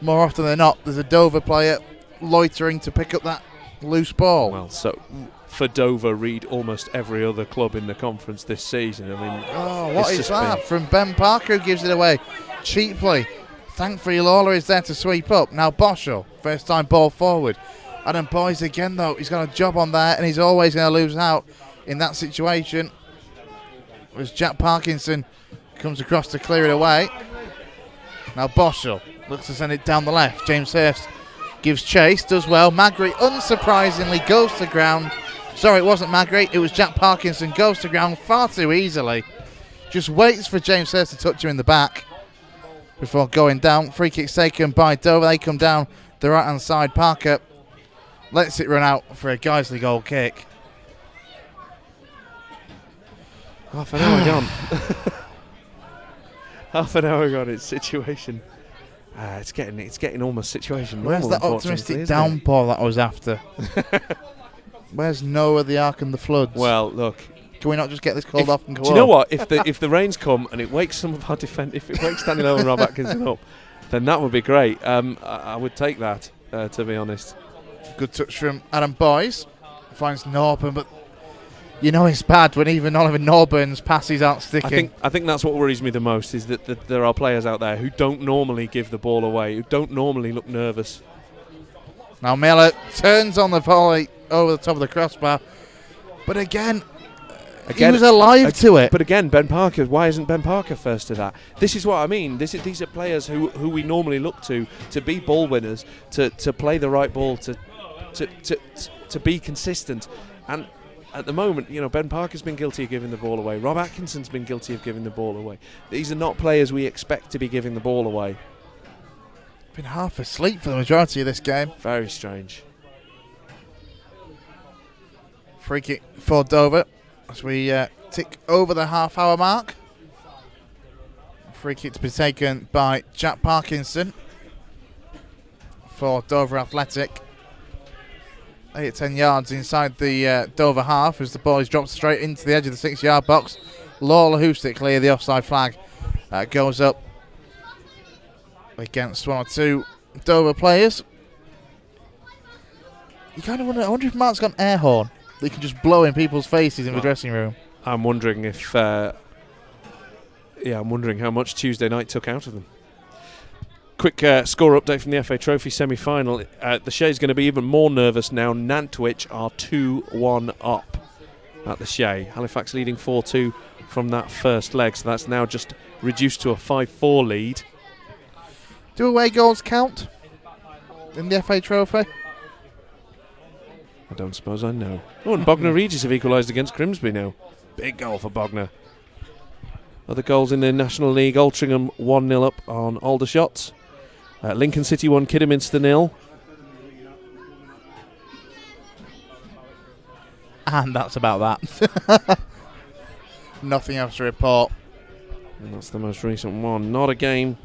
more often than not, there's a Dover player loitering to pick up that loose ball. Well, so for Dover, read almost every other club in the conference this season. I mean, what is that from Ben Parker, who gives it away cheaply? Thankfully, Lawler is there to sweep up. Now Boschel, first time ball forward. Adam Boyes again, though, he's got a job on there, and he's always going to lose out in that situation. As Jack Parkinson comes across to clear it away. Now Boschel looks to send it down the left. James Hurst gives chase, does well. Magri, unsurprisingly, goes to ground. Sorry, it wasn't Magri, it was Jack Parkinson. Goes to ground far too easily. Just waits for James Hurst to touch him in the back before going down. Free kick taken by Dover. They come down the right-hand side. Parker lets it run out for a Guiseley goal kick. Half an hour gone. Half an hour gone. It's situation. It's getting almost situation normal. Where's that optimistic downpour that I was after? Where's Noah, the Ark, and the floods? Well, look. Can we not just get this called off and go? Do you know what? If the rains come and it wakes some of our if it wakes Danny Lowe and Rob Atkinson up, then that would be great. I would take that, to be honest. Good touch from Adam Boyes. Finds Norburn, but you know it's bad when even Oliver Norburn's passes aren't sticking. I think that's what worries me the most, is that there are players out there who don't normally give the ball away, who don't normally look nervous. Now Miller turns on the volley over the top of the crossbar, but again he was alive to it. But again, Ben Parker, why isn't Ben Parker first to that? This is what I mean. These are players who we normally look to be ball winners, to play the right ball, to be consistent. And at the moment, you know, Ben Parker's been guilty of giving the ball away. Rob Atkinson's been guilty of giving the ball away. These are not players we expect to be giving the ball away. Been half asleep for the majority of this game. Very strange. Free kick for Dover as we tick over the half-hour mark. Free kick to be taken by Jack Parkinson for Dover Athletic. 8-10 yards inside the Dover half as the ball is dropped straight into the edge of the 6-yard box. Lawler hoofs it clear. The offside flag goes up against 1 or 2 Dover players. You kind of wonder. I wonder if Mark's got an air horn that can just blow in people's faces in the dressing room. I'm wondering if. I'm wondering how much Tuesday night took out of them. Quick score update from the FA Trophy semi-final. The Shea's going to be even more nervous now. Nantwich are 2-1 up at the Shea. Halifax leading 4-2 from that first leg, so that's now just reduced to a 5-4 lead. Do away goals count in the FA Trophy? I don't suppose I know. Oh, and Bognor Regis have equalised against Grimsby now. Big goal for Bognor. Other goals in the National League. Altrincham 1-0 up on Aldershot. Lincoln City 1, Kidderminster 0. And that's about that. Nothing else to report. And that's the most recent one. Not a game,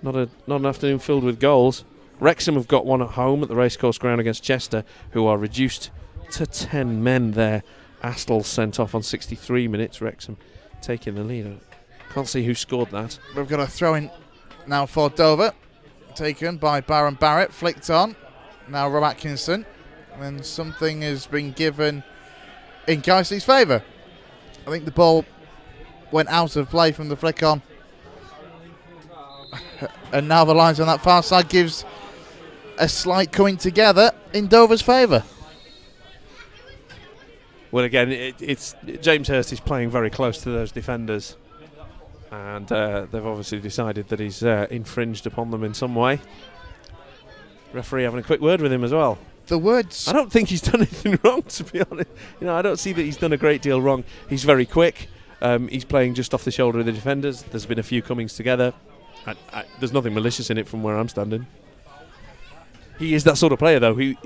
not an afternoon filled with goals. Wrexham have got one at home at the Racecourse Ground against Chester, who are reduced to 10 men there. Astle sent off on 63 minutes. Wrexham taking the lead. Can't see who scored that. We've got a throw-in now for Dover, taken by Baron Barrett, flicked on. Now Rob Atkinson. And something has been given in Guiseley's favour. I think the ball went out of play from the flick on. And now the lines on that far side gives a slight coming together in Dover's favour. Well, again, it's James Hurst is playing very close to those defenders. And they've obviously decided that he's infringed upon them in some way. Referee having a quick word with him as well. The words... I don't think he's done anything wrong, to be honest. I don't see that he's done a great deal wrong. He's very quick. He's playing just off the shoulder of the defenders. There's been a few comings together. There's nothing malicious in it from where I'm standing. He is that sort of player, though. He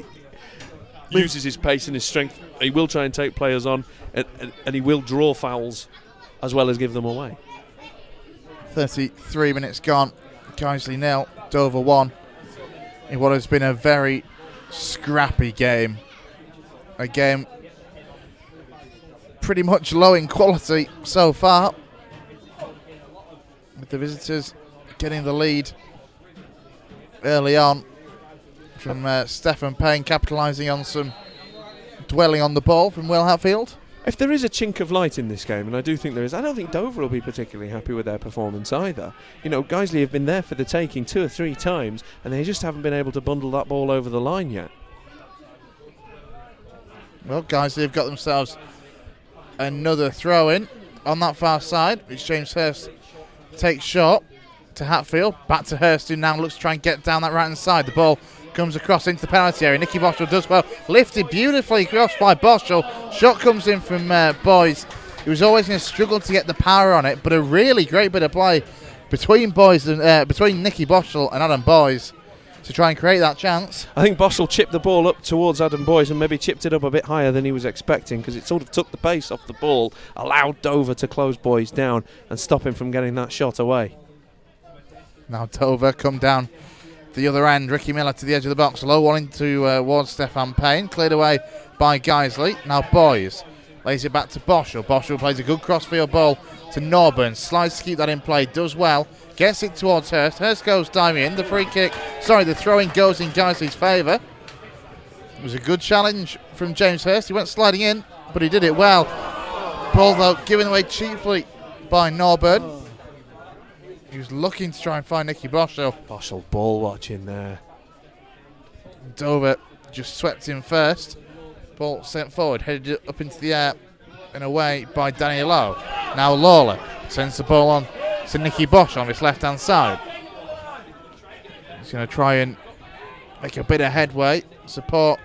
uses his pace and his strength. He will try and take players on, and he will draw fouls as well as give them away. 33 minutes gone. Guiseley 0, Dover 1. In what has been a very scrappy game. A game pretty much low in quality so far. With the visitors getting the lead early on from Stephen Payne, capitalising on some dwelling on the ball from Will Hatfield. If there is a chink of light in this game, and I do think there is, I don't think Dover will be particularly happy with their performance either. Guiseley have been there for the taking 2 or 3 times, and they just haven't been able to bundle that ball over the line yet. Well, Guiseley have got themselves another throw-in on that far side, which James Hurst takes short to Hatfield. Back to Hurst, who now looks to try and get down that right-hand side. The ball comes across into the penalty area. Nicky Boschel does well. Lifted beautifully across by Boschel. Shot comes in from Boys. He was always going to struggle to get the power on it, but a really great bit of play between Boys and between Nicky Boschel and Adam Boys to try and create that chance. I think Boschel chipped the ball up towards Adam Boys and maybe chipped it up a bit higher than he was expecting, because it sort of took the pace off the ball, allowed Dover to close Boys down and stop him from getting that shot away. Now Dover come down the other end. Ricky Miller to the edge of the box. Low one into towards Stefan Payne. Cleared away by Guiseley. Now Boys lays it back to Boschel. Boschel plays a good crossfield ball to Norburn. Slides to keep that in play. Does well. Gets it towards Hurst. Hurst goes diving in. The throw-in goes in Guiseley's favour. It was a good challenge from James Hurst. He went sliding in, but he did it well. Ball, though, given away cheaply by Norburn. He was looking to try and find Nicky Boschel. Boschel ball watching there. Dover just swept in first. Ball sent forward, headed it up into the air and away by Danny Lowe. Now Lawler sends the ball on to Nicky Boschel on his left-hand side. He's going to try and make a bit of headway. Support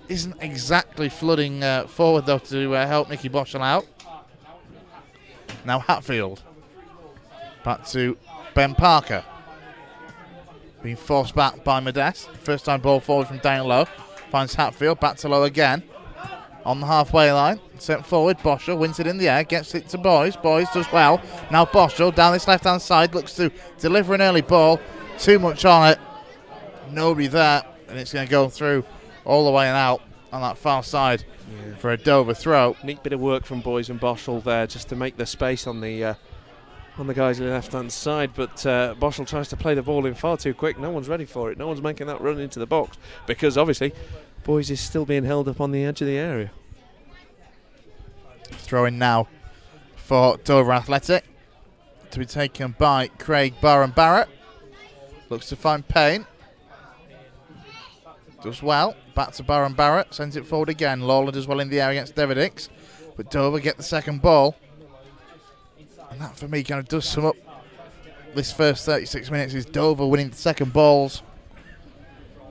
isn't exactly flooding forward, though, to help Nicky Boschel out. Now Hatfield. Back to Ben Parker. Being forced back by Modeste. First time ball forward from down low. Finds Hatfield. Back to Low again. On the halfway line. Sent forward. Boschel wins it in the air. Gets it to Boys. Boys does well. Now Boschel down this left hand side. Looks to deliver an early ball. Too much on it. Nobody there. And it's going to go through all the way and out on that far side for a Dover throw. Neat bit of work from Boys and Boschel there just to make the space on the guys on the left-hand side, but Boschel tries to play the ball in far too quick. No one's ready for it. No one's making that run into the box because obviously Boys is still being held up on the edge of the area. Throw in now for Dover Athletic to be taken by Craig Barron-Barrett. Looks to find Payne. Does well. Back to Barron-Barrett. Sends it forward again. Lawler does well in the air against Devidix, but Dover get the second ball. And that, for me, kind of does sum up this first 36 minutes is Dover winning the second balls.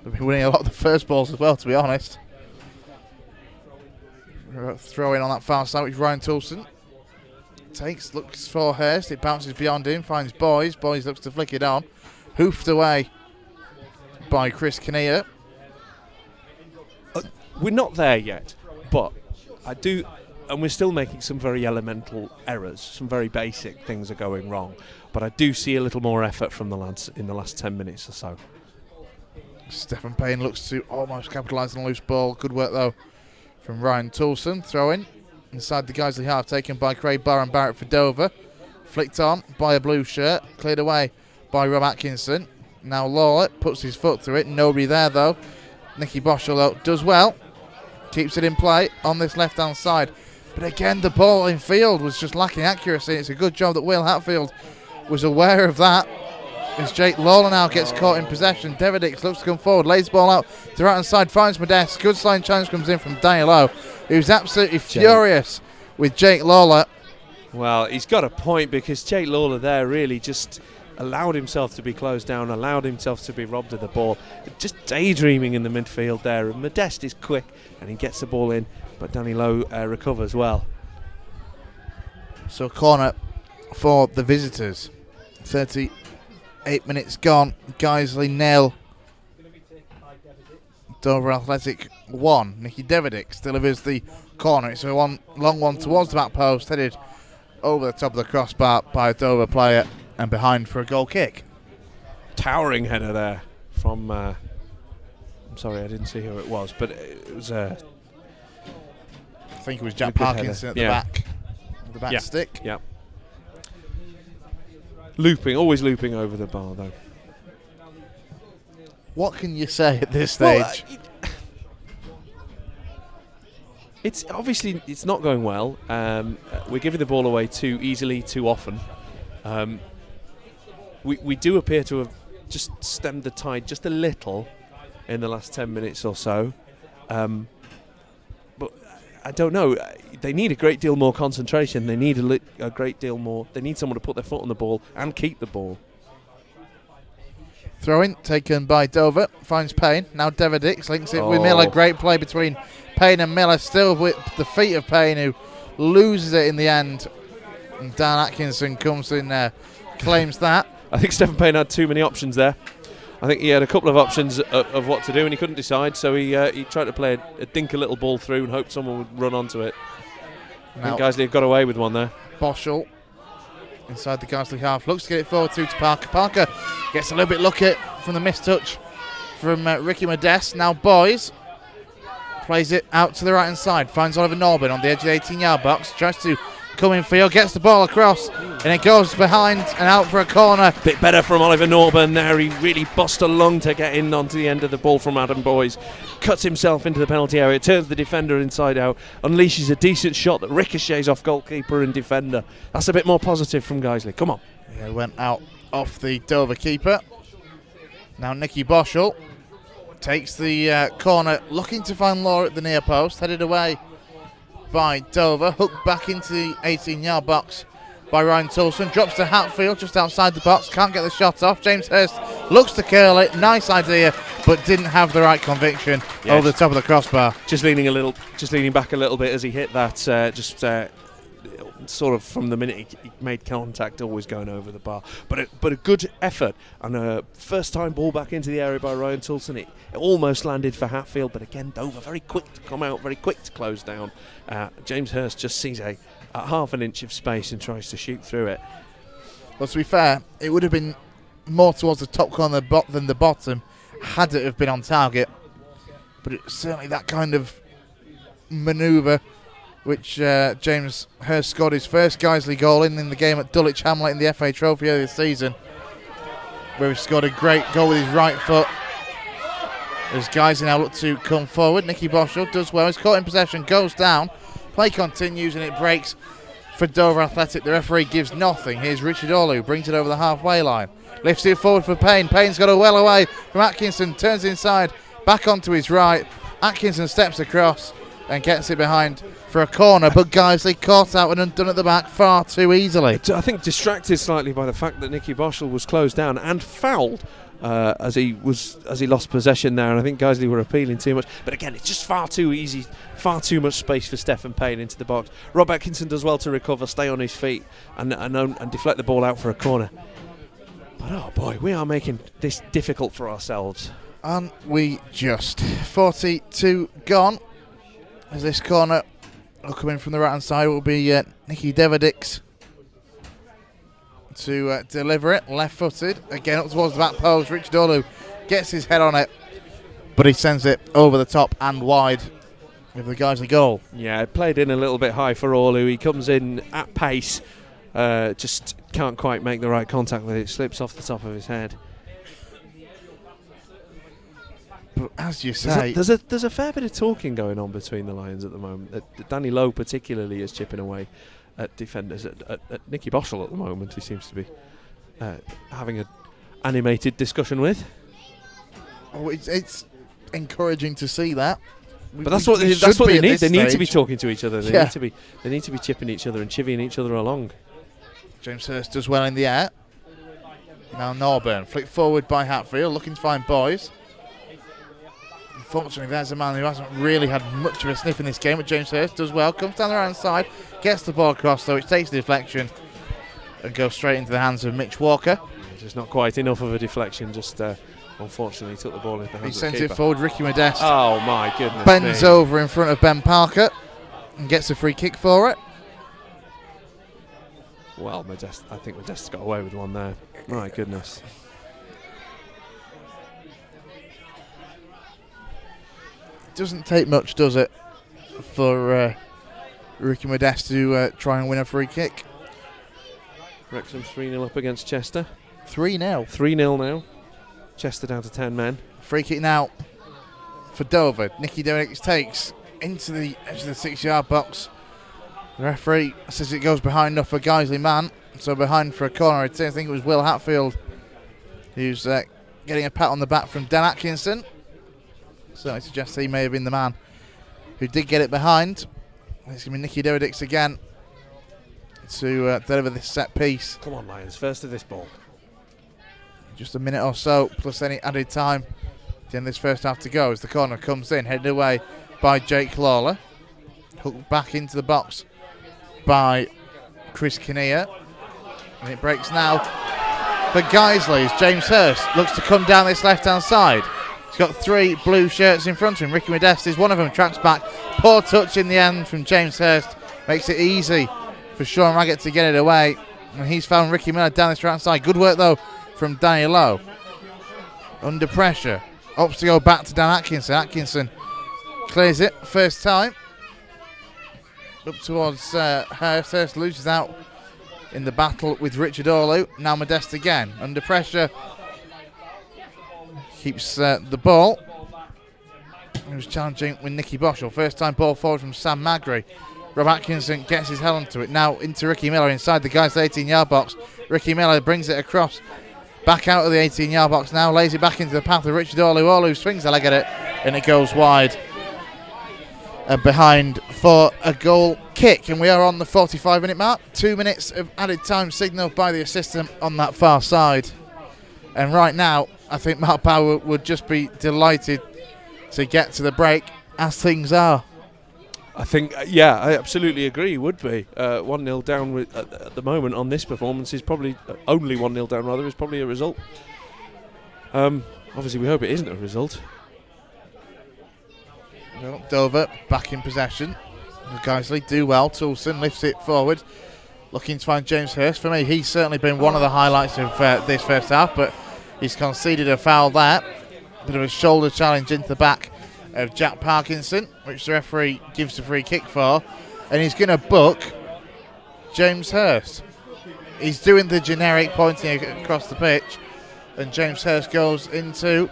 They've been winning a lot of the first balls as well, to be honest. Throw in on that far side, which Ryan Toulson takes, looks for Hurst. It bounces beyond him, finds Boys. Boys looks to flick it on. Hoofed away by Chris Kinnear. We're not there yet, but I do, and we're still making some very elemental errors. Some very basic things are going wrong, but I do see a little more effort from the lads in the last 10 minutes or so. Stephen Payne looks to almost capitalise on a loose ball. Good work though from Ryan Toulson. Throw in inside the Guiseley half, taken by Craig Barron Barrett for Dover. Flicked on by a blue shirt, cleared away by Rob Atkinson. Now Lawler puts his foot through it. Nobody there though. Nicky Boschel though does well. Keeps it in play on this left-hand side. But again, the ball in field was just lacking accuracy. It's a good job that Will Hatfield was aware of that. As Jake Lawler now gets caught in possession. Devedix looks to come forward, lays the ball out to the right-hand side, finds Modeste. Good sliding challenge comes in from Daniel O, who's absolutely furious with Jake Lawler. Well, he's got a point, because Jake Lawler there really just allowed himself to be closed down, allowed himself to be robbed of the ball, just daydreaming in the midfield there. And Modeste is quick and he gets the ball in, but Danny Lowe recovers well. So corner for the visitors. 38 minutes gone. Guiseley 0. Dover Athletic 1. Nicky Devedix delivers the corner. It's a long one towards the back post, headed over the top of the crossbar by a Dover player and behind for a goal kick. Towering header there from I'm sorry, I didn't see who it was, but it was I think it was Jack good Parkinson header. at the back stick. Yeah. Always looping over the bar though. What can you say at this stage? Well, it's obviously it's not going well. We're giving the ball away too easily, too often. We do appear to have just stemmed the tide just a little in the last 10 minutes or so. But I don't know. They need a great deal more concentration. They need a great deal more. They need someone to put their foot on the ball and keep the ball. Throw-in taken by Dover. Finds Payne. Now Devedix links it with Miller. Great play between Payne and Miller. Still with the feet of Payne, who loses it in the end. And Dan Atkinson comes in there, claims that. I think Stephen Payne had too many options there. I think he had a couple of options of what to do, and he couldn't decide, so he tried to play a dinky little ball through and hoped someone would run onto it. I think Guiseley have got away with one there. Boschel inside the Guiseley half, looks to get it forward to Parker. Parker gets a little bit lucky from the missed touch from Ricky Modeste. Now Boys plays it out to the right hand side, finds Oliver Norburn on the edge of the 18-yard box, tries to come in field, gets the ball across, and it goes behind and out for a corner. Bit better from Oliver Norburn there. He really bossed along to get in onto the end of the ball from Adam Boys. Cuts himself into the penalty area, turns the defender inside out, unleashes a decent shot that ricochets off goalkeeper and defender. That's a bit more positive from Guiseley. Come on. Yeah, went out off the Dover keeper. Now Nicky Boschel takes the corner, looking to find Law at the near post, headed away by Dover, hooked back into the 18-yard box by Ryan Toulson, drops to Hatfield just outside the box, can't get the shot off. James Hurst looks to curl it, nice idea, but didn't have the right conviction over the top of the crossbar. Just leaning back a little bit as he hit that, sort of from the minute he made contact, always going over the bar. But a good effort, and a first-time ball back into the area by Ryan Toulson. It almost landed for Hatfield, but again, Dover very quick to come out, very quick to close down. James Hurst just sees a half an inch of space and tries to shoot through it. Well, to be fair, it would have been more towards the top corner than the bottom had it have been on target. But it's certainly that kind of manoeuvre which James Hurst scored his first Guiseley goal in the game at Dulwich Hamlet in the FA Trophy earlier this season, where he scored a great goal with his right foot. As Guiseley now look to come forward, Nicky Boschel does well, he's caught in possession, goes down, play continues and it breaks for Dover Athletic. The referee gives nothing. Here's Richard Olu, brings it over the halfway line, lifts it forward for Payne. Payne's got a well away from Atkinson, turns inside, back onto his right. Atkinson steps across and gets it behind for a corner, but Guiseley caught out and undone at the back far too easily. I think distracted slightly by the fact that Nicky Boschel was closed down and fouled as he lost possession there, and I think Guiseley were appealing too much. But again, it's just far too easy, far too much space for Stephen Payne into the box. Rob Atkinson does well to recover, stay on his feet, and deflect the ball out for a corner. But oh boy, we are making this difficult for ourselves. And we just 42 gone. As this corner will come in from the right hand side, will be Nicky Deverdix to deliver it, left footed, again up towards the back post. Richard Olu gets his head on it, but he sends it over the top and wide with the Guiseley goal. Yeah, it played in a little bit high for Olu. He comes in at pace, just can't quite make the right contact with it, slips off the top of his head. But as you say, there's a fair bit of talking going on between the Lions at the moment. Danny Lowe particularly is chipping away at defenders. At Nicky Boschel at the moment, he seems to be having an animated discussion with. Oh, it's encouraging to see that. But that's what they need. They need to be stage. talking to each other. They Yeah. need to be chipping each other and chivying each other along. James Hurst does well in the air. Now Norburn, flicked forward by Hatfield, looking to find Boys. Unfortunately, there's a man who hasn't really had much of a sniff in this game, but James Hurst does well, comes down the right hand side, gets the ball across though, which takes the deflection and goes straight into the hands of Mitch Walker. Just not quite enough of a deflection, just unfortunately took the ball into the hands He of the sends keeper. it forward, Ricky Modeste Oh my goodness bends me. over in front of Ben Parker and gets a free kick for it. Well, I think Modeste's got away with one there. My goodness. Doesn't take much, does it, for Ricky Modeste to try and win a free kick. Wrexham 3-0 up against Chester. 3-0. 3-0 now. Chester down to 10 men. Free kick now for Dover. Nicky Deverdix takes into the edge of the 6-yard box. The referee says it goes behind enough for Guiseley man, so behind for a corner. I think it was Will Hatfield who's getting a pat on the back from Dan Atkinson. Certainly suggests he may have been the man who did get it behind. It's going to be Nicky Deverdix again to deliver this set piece. Come on, Lions, first to this ball. Just a minute or so, plus any added time at the end of this first half to go as the corner comes in, headed away by Jake Lawler. Hooked back into the box by Chris Kinnear. And it breaks now for Guiseley as James Hurst looks to come down this left-hand side. He's got 3 blue shirts in front of him. Ricky Modeste is one of them, tracks back. Poor touch in the end from James Hurst. Makes it easy for Sean Raggett to get it away. And he's found Ricky Miller down this right side. Good work, though, from Danny Lowe. Under pressure. Opts to go back to Dan Atkinson. Atkinson clears it. First time. Up towards Hurst. Hurst loses out in the battle with Richard Orlu. Now Modeste again. Under pressure. Keeps the ball. He was challenging with Nicky Boschel. First time ball forward from Sam Magri. Rob Atkinson gets his head onto it. Now into Ricky Miller inside the guy's 18-yard box. Ricky Miller brings it across. Back out of the 18-yard box now. Lays it back into the path of Richard Orlu. Orlu swings a leg at it and it goes wide. Behind for a goal kick. And we are on the 45-minute mark. 2 minutes of added time signalled by the assistant on that far side. And right now, I think Mark Power would just be delighted to get to the break as things are. I think, I absolutely agree, he would be. 1-0 down at the moment on this performance is probably, only 1-0 down rather, is probably a result. Obviously we hope it isn't a result. Well, Dover back in possession. Guiseley do well. Toulson lifts it forward. Looking to find James Hurst. For me, he's certainly been one of the highlights of this first half, but he's conceded a foul there. Bit of a shoulder challenge into the back of Jack Parkinson, which the referee gives the free kick for. And he's going to book James Hurst. He's doing the generic pointing across the pitch. And James Hurst goes into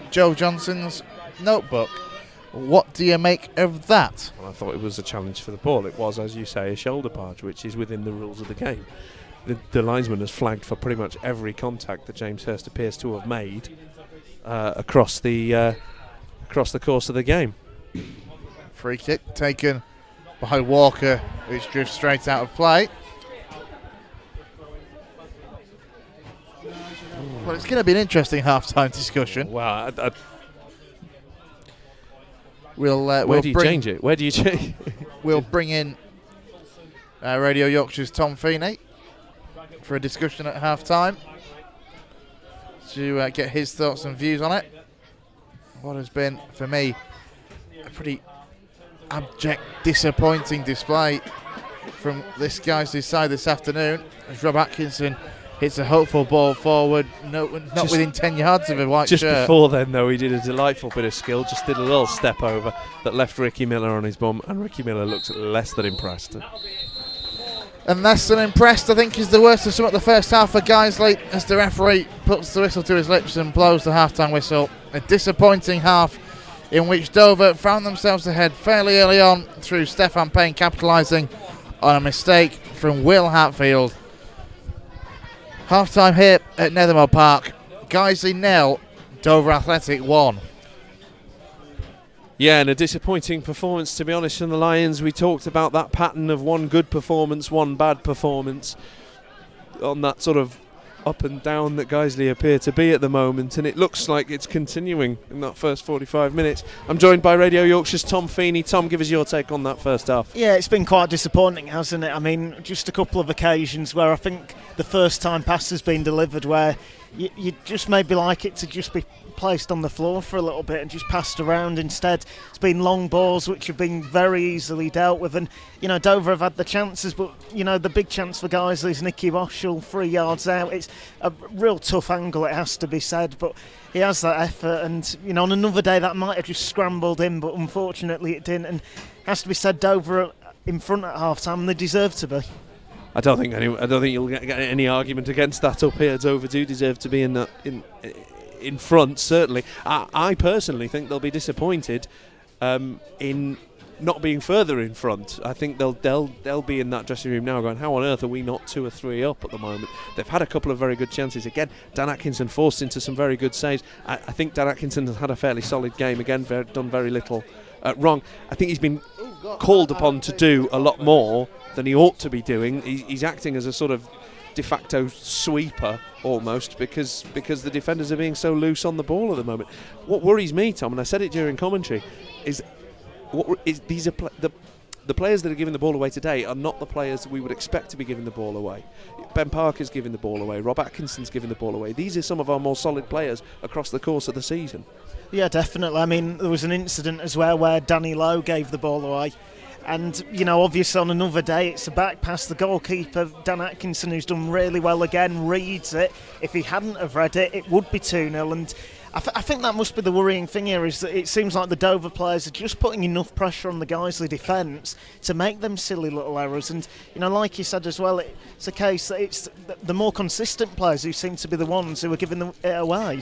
Joe Johnson's notebook. What do you make of that? Well, I thought it was a challenge for the ball. It was, as you say, a shoulder barge, which is within the rules of the game. The linesman has flagged for pretty much every contact that James Hurst appears to have made across the course of the game. Free kick taken by Walker, which drifts straight out of play. Well, it's going to be an interesting half-time discussion. Wow. Where do you change it? Where do you change? We'll bring in Radio Yorkshire's Tom Feeney for a discussion at half-time to get his thoughts and views on it. What has been, for me, a pretty abject, disappointing display from this Guiseley side this afternoon as Rob Atkinson hits a hopeful ball forward, not within 10 yards of a white shirt. Just before then, though, he did a delightful bit of skill, just did a little step over that left Ricky Miller on his bum, and Ricky Miller looks less than impressed. And less than impressed, I think, is the worst of some of the first half for Guiseley as the referee puts the whistle to his lips and blows the half-time whistle. A disappointing half in which Dover found themselves ahead fairly early on through Stefan Payne capitalising on a mistake from Will Hatfield. Half-time here at Nethermore Park. Guiseley 0, Dover Athletic 1. Yeah, and a disappointing performance, to be honest, from the Lions. We talked about that pattern of one good performance, one bad performance on that sort of up and down that Guiseley appear to be at the moment, and it looks like it's continuing in that first 45 minutes. I'm joined by Radio Yorkshire's Tom Feeney. Tom, give us your take on that first half. Yeah, it's been quite disappointing, hasn't it? I mean, just a couple of occasions where I think the first time pass has been delivered where you just maybe like it to just be placed on the floor for a little bit and just passed around. Instead, it's been long balls which have been very easily dealt with, and Dover have had the chances, but the big chance for Guiseley is Nicky Boschel 3 yards out. It's a real tough angle, it has to be said, but he has that effort, and on another day that might have just scrambled in, but unfortunately it didn't. And it has to be said, Dover are in front at half time and they deserve to be. I don't think you'll get any argument against that up here. Dover do deserve to be in front, certainly. I personally think they'll be disappointed in not being further in front. I think they'll be in that dressing room now going, how on earth are we not 2 or 3 up at the moment? They've had a couple of very good chances. Again, Dan Atkinson forced into some very good saves. I think Dan Atkinson has had a fairly solid game. Again, done very little wrong. I think he's been called upon to do a lot more than he ought to be doing. He's acting as a sort of de facto sweeper almost because the defenders are being so loose on the ball at the moment. What worries me, Tom, and I said it during commentary, is the players that are giving the ball away today are not the players that we would expect to be giving the ball away. Ben Parker's giving the ball away, Rob Atkinson's giving the ball away. These are some of our more solid players across the course of the season. Yeah, definitely. I mean, there was an incident as well where Danny Lowe gave the ball away. And, obviously on another day, it's a back pass. The goalkeeper, Dan Atkinson, who's done really well again, reads it. If he hadn't have read it, it would be 2-0. And I think that must be the worrying thing here, is that it seems like the Dover players are just putting enough pressure on the Guiseley defence to make them silly little errors. And, like you said as well, it's a case that it's the more consistent players who seem to be the ones who are giving it away.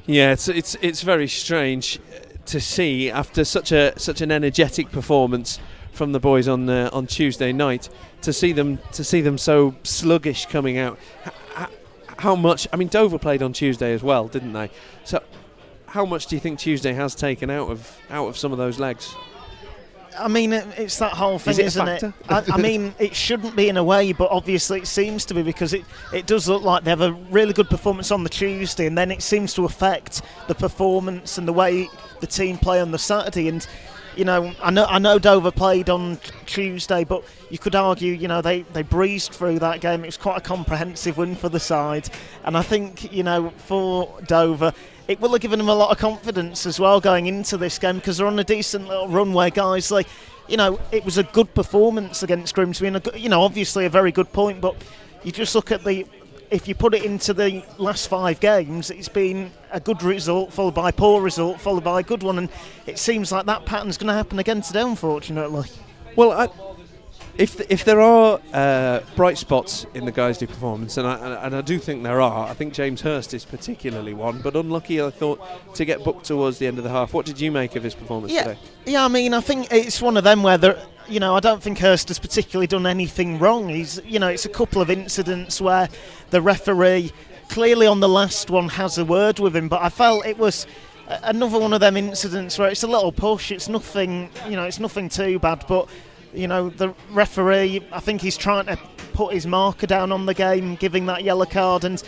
Yeah, it's very strange to see after such an energetic performance from the boys on Tuesday night, to see them so sluggish coming out. How much? I mean, Dover played on Tuesday as well, didn't they? So, how much do you think Tuesday has taken out of some of those legs? I mean, it's that whole thing, isn't it? I mean, it shouldn't be in a way, but obviously it seems to be, because it does look like they have a really good performance on the Tuesday, and then it seems to affect the performance and the way the team play on the Saturday. And I know Dover played on Tuesday, but you could argue, they breezed through that game. It was quite a comprehensive win for the side, and I think for Dover, it will have given them a lot of confidence as well going into this game, because they're on a decent little run where Guiseley, it was a good performance against Grimsby, and obviously a very good point, but you just look at if you put it into the last 5 games, it's been a good result followed by a poor result followed by a good one, and it seems like that pattern's going to happen again today, unfortunately. Well, if there are bright spots in the Guiseley performance, and I do think there are, I think James Hurst is particularly one, but unlucky, I thought, to get booked towards the end of the half. What did you make of his performance today? Yeah, I mean, I think it's one of them where I don't think Hurst has particularly done anything wrong. It's a couple of incidents where the referee clearly on the last one has a word with him, but I felt it was another one of them incidents where it's a little push. It's nothing, it's nothing too bad. But the referee, I think he's trying to put his marker down on the game, giving that yellow card. And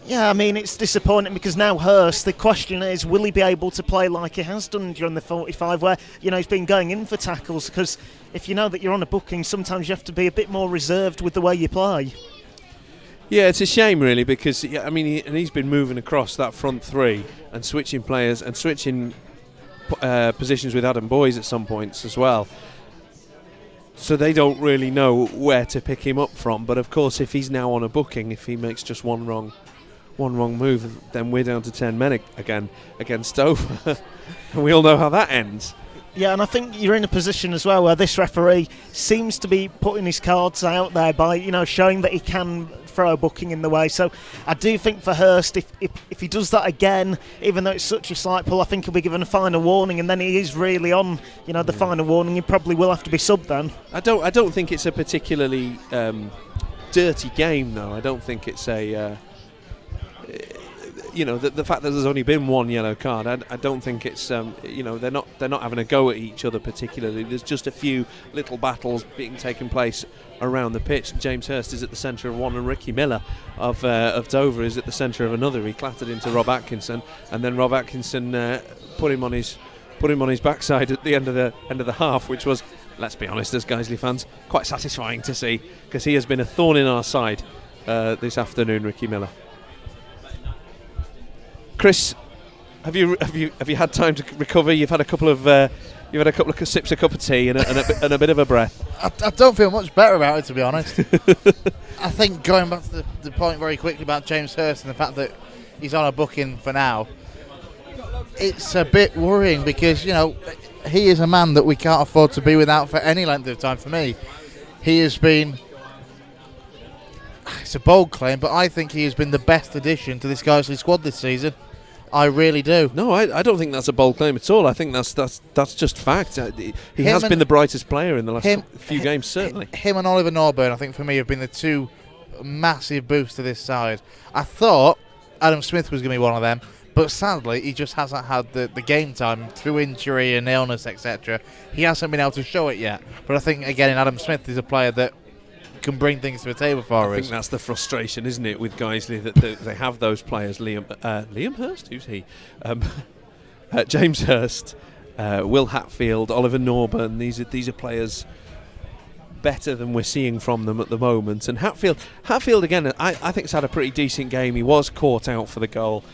yeah, I mean, it's disappointing because now Hurst, the question is, will he be able to play like he has done during the 45, where he's been going in for tackles? Because if you know that you're on a booking, sometimes you have to be a bit more reserved with the way you play. Yeah, it's a shame really, because he's been moving across that front three and switching players and switching positions with Adam Boyes at some points as well. So they don't really know where to pick him up from. But of course, if he's now on a booking, if he makes just one wrong move, then we're down to 10 men again against Dover. And we all know how that ends. Yeah, and I think you're in a position as well where this referee seems to be putting his cards out there by, showing that he can throw a booking in the way. So I do think for Hurst, if he does that again, even though it's such a slight pull, I think he'll be given a final warning, and then he is really on, the final warning. He probably will have to be subbed then. I don't think it's a particularly dirty game, though. I don't think it's a... the fact that there's only been one yellow card, I don't think it's they're not having a go at each other particularly. There's just a few little battles taking place around the pitch. James Hurst is at the centre of one, and Ricky Miller of Dover is at the centre of another. He clattered into Rob Atkinson, and then Rob Atkinson put him on his backside at the end of the half, which was, let's be honest, as Guiseley fans, quite satisfying to see, because he has been a thorn in our side this afternoon, Ricky Miller. Chris, have you had time to recover? You've had a couple of sips of cup of tea and a bit of a breath. I don't feel much better about it, to be honest. I think going back to the point very quickly about James Hurst and the fact that he's on a booking for now, it's a bit worrying because he is a man that we can't afford to be without for any length of time. For me, he has been. It's a bold claim, but I think he has been the best addition to this Guiseley squad this season. I really do. No, I don't think that's a bold claim at all. I think that's just fact. He has been the brightest player in the last few games, certainly. Him and Oliver Norburn, I think, for me, have been the two massive boosts to this side. I thought Adam Smith was going to be one of them, but sadly, he just hasn't had the game time through injury and illness, etc. He hasn't been able to show it yet. But I think, again, Adam Smith is a player that can bring things to the table for us. I think that's the frustration, isn't it, with Guiseley, that they have those players. Liam Hurst? Who's he? James Hurst, Will Hatfield, Oliver Norburn. These are players better than we're seeing from them at the moment. And Hatfield again, I think has had a pretty decent game. He was caught out for the goal.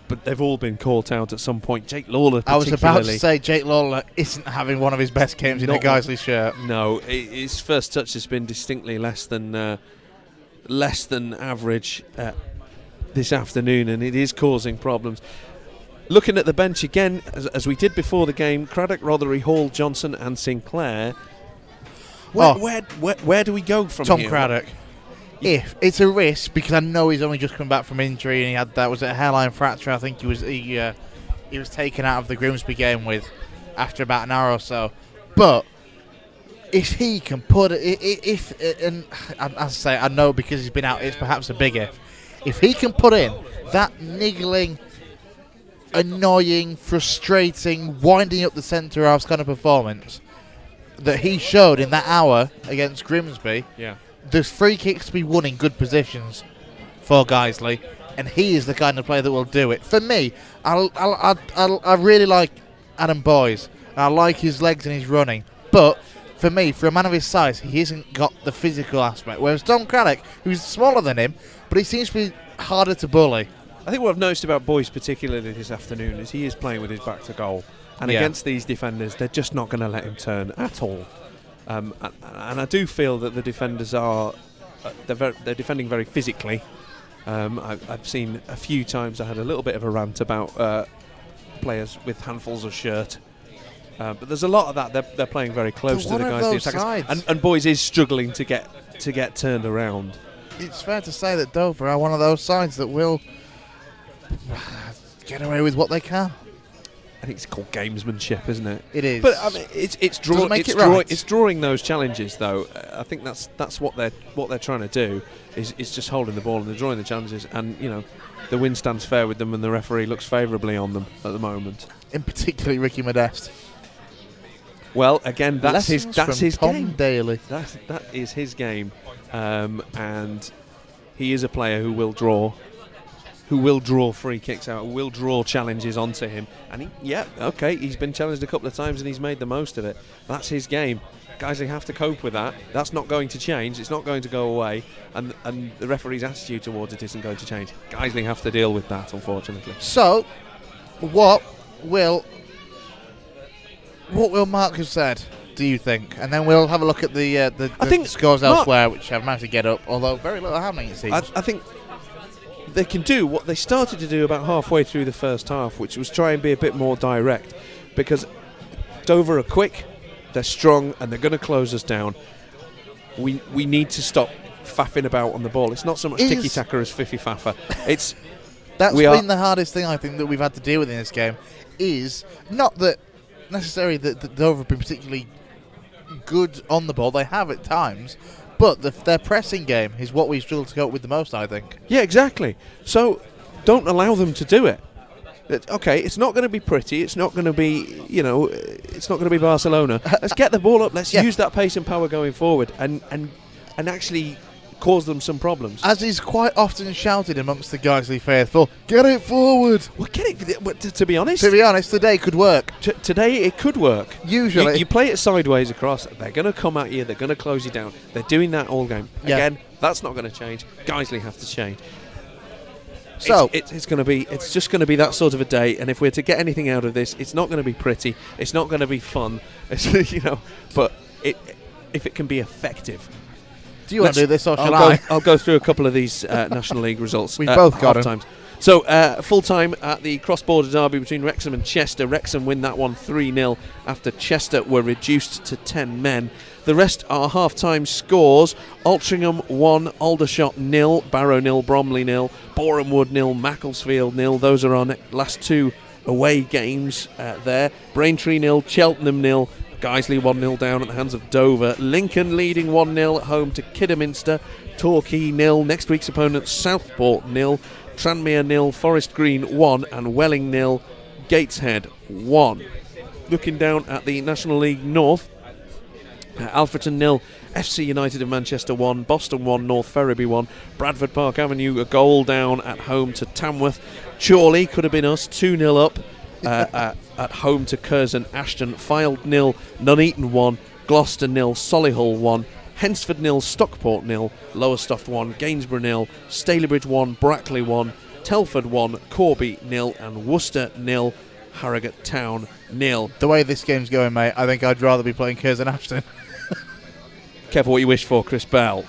But they've all been caught out at some point. Jake Lawler particularly. I was about to say Jake Lawler isn't having one of his best games in a Guiseley shirt. No, his first touch has been distinctly less than average this afternoon, and it is causing problems. Looking at the bench again, as we did before the game, Craddock, Rothery, Hall, Johnson and Sinclair. Where do we go from Tom here? Craddock. If it's a risk, because I know he's only just come back from injury and he had that, was it a hairline fracture? I think he was taken out of the Grimsby game with after about an hour or so. But if he can put it, and as I say, I know because he's been out, it's perhaps a big if. If he can put in that niggling, annoying, frustrating, winding up the centre half kind of performance that he showed in that hour against Grimsby. Yeah. There's free kicks to be won in good positions for Guiseley, and he is the kind of player that will do it. For me, I really like Adam Boyes. I like his legs and his running, but for me, for a man of his size, he hasn't got the physical aspect. Whereas Tom Craddock, who's smaller than him, but he seems to be harder to bully. I think what I've noticed about Boyes particularly this afternoon is he is playing with his back to goal, and against these defenders, they're just not going to let him turn at all. And I do feel that the defenders are they're defending very physically. I've seen a few times. I had a little bit of a rant about players with handfuls of shirt, but there's a lot of that. They're playing very close to the guys. The attackers, and Boyes is struggling to get turned around. It's fair to say that Dover are one of those sides that will get away with what they can. I think it's called gamesmanship, isn't it? It is. But I mean, it's drawing those challenges, though. I think that's what they're trying to do is just holding the ball and they're drawing the challenges, and the win stands fair with them, and the referee looks favourably on them at the moment. In particular, Ricky Modeste. Well, again, that's Lessons his from Tom game. Daly. That is his game, and he is a player who will draw free kicks out, who will draw challenges onto him. And he's been challenged a couple of times and he's made the most of it. That's his game. Guys, they have to cope with that. That's not going to change. It's not going to go away. And the referee's attitude towards it isn't going to change. Guys, they have to deal with that, unfortunately. So, what will Mark have said, do you think? And then we'll have a look at the scores elsewhere, which I've managed to get up, although very little happening, it seems. I think they can do what they started to do about halfway through the first half, which was try and be a bit more direct, because Dover are quick, they're strong, and they're going to close us down. We need to stop faffing about on the ball. It's not so much tiki-taka as fiffy-faffa. That's been the hardest thing I think that we've had to deal with in this game, is not that necessarily that Dover have been particularly good on the ball. They have at times, but their pressing game is what we struggle to cope with the most, I think. Yeah, exactly. So don't allow them to do it. Okay, it's not going to be pretty. It's not going to be, it's not going to be Barcelona. Let's get the ball up. Let's use that pace and power going forward, and actually cause them some problems. As is quite often shouted amongst the Guiseley faithful, get it forward. Well, to be honest. To be honest, today could work. Today it could work. Usually. You play it sideways across, they're going to come at you, they're going to close you down. They're doing that all game. Yeah. Again, that's not going to change. Guiseley have to change. So it's just going to be that sort of a day, and if we're to get anything out of this, it's not going to be pretty, it's not going to be fun, but if it can be effective. Do you want to do this or shall I? I'll go through a couple of these National League results. We've both got them. So, full time at the cross-border derby between Wrexham and Chester. Wrexham win that one 3-0 after Chester were reduced to 10 men. The rest are half-time scores. Altrincham 1, Aldershot 0, Barrow 0, Bromley 0, Borehamwood 0, Macclesfield 0. Those are our last two away games there. Braintree 0, Cheltenham 0. Guiseley 1-0 down at the hands of Dover. Lincoln leading 1-0 at home to Kidderminster. Torquay 0. Next week's opponent Southport 0. Tranmere 0. Forest Green 1. And Welling 0. Gateshead 1. Looking down at the National League North, Alfreton 0. FC United of Manchester 1. Boston 1. North Ferriby 1. Bradford Park Avenue a goal down at home to Tamworth. Chorley could have been us 2-0 up. At home to Curzon Ashton. Fylde 0, Nuneaton 1, Gloucester 0, Solihull 1, Hensford 0, Stockport 0, Lowestoft 1, Gainsborough 0, Stalybridge 1, Brackley 1, Telford 1, Corby 0, and Worcester 0, Harrogate Town 0. The way this game's going, mate, I think I'd rather be playing Curzon Ashton. Careful what you wish for, Chris Bell.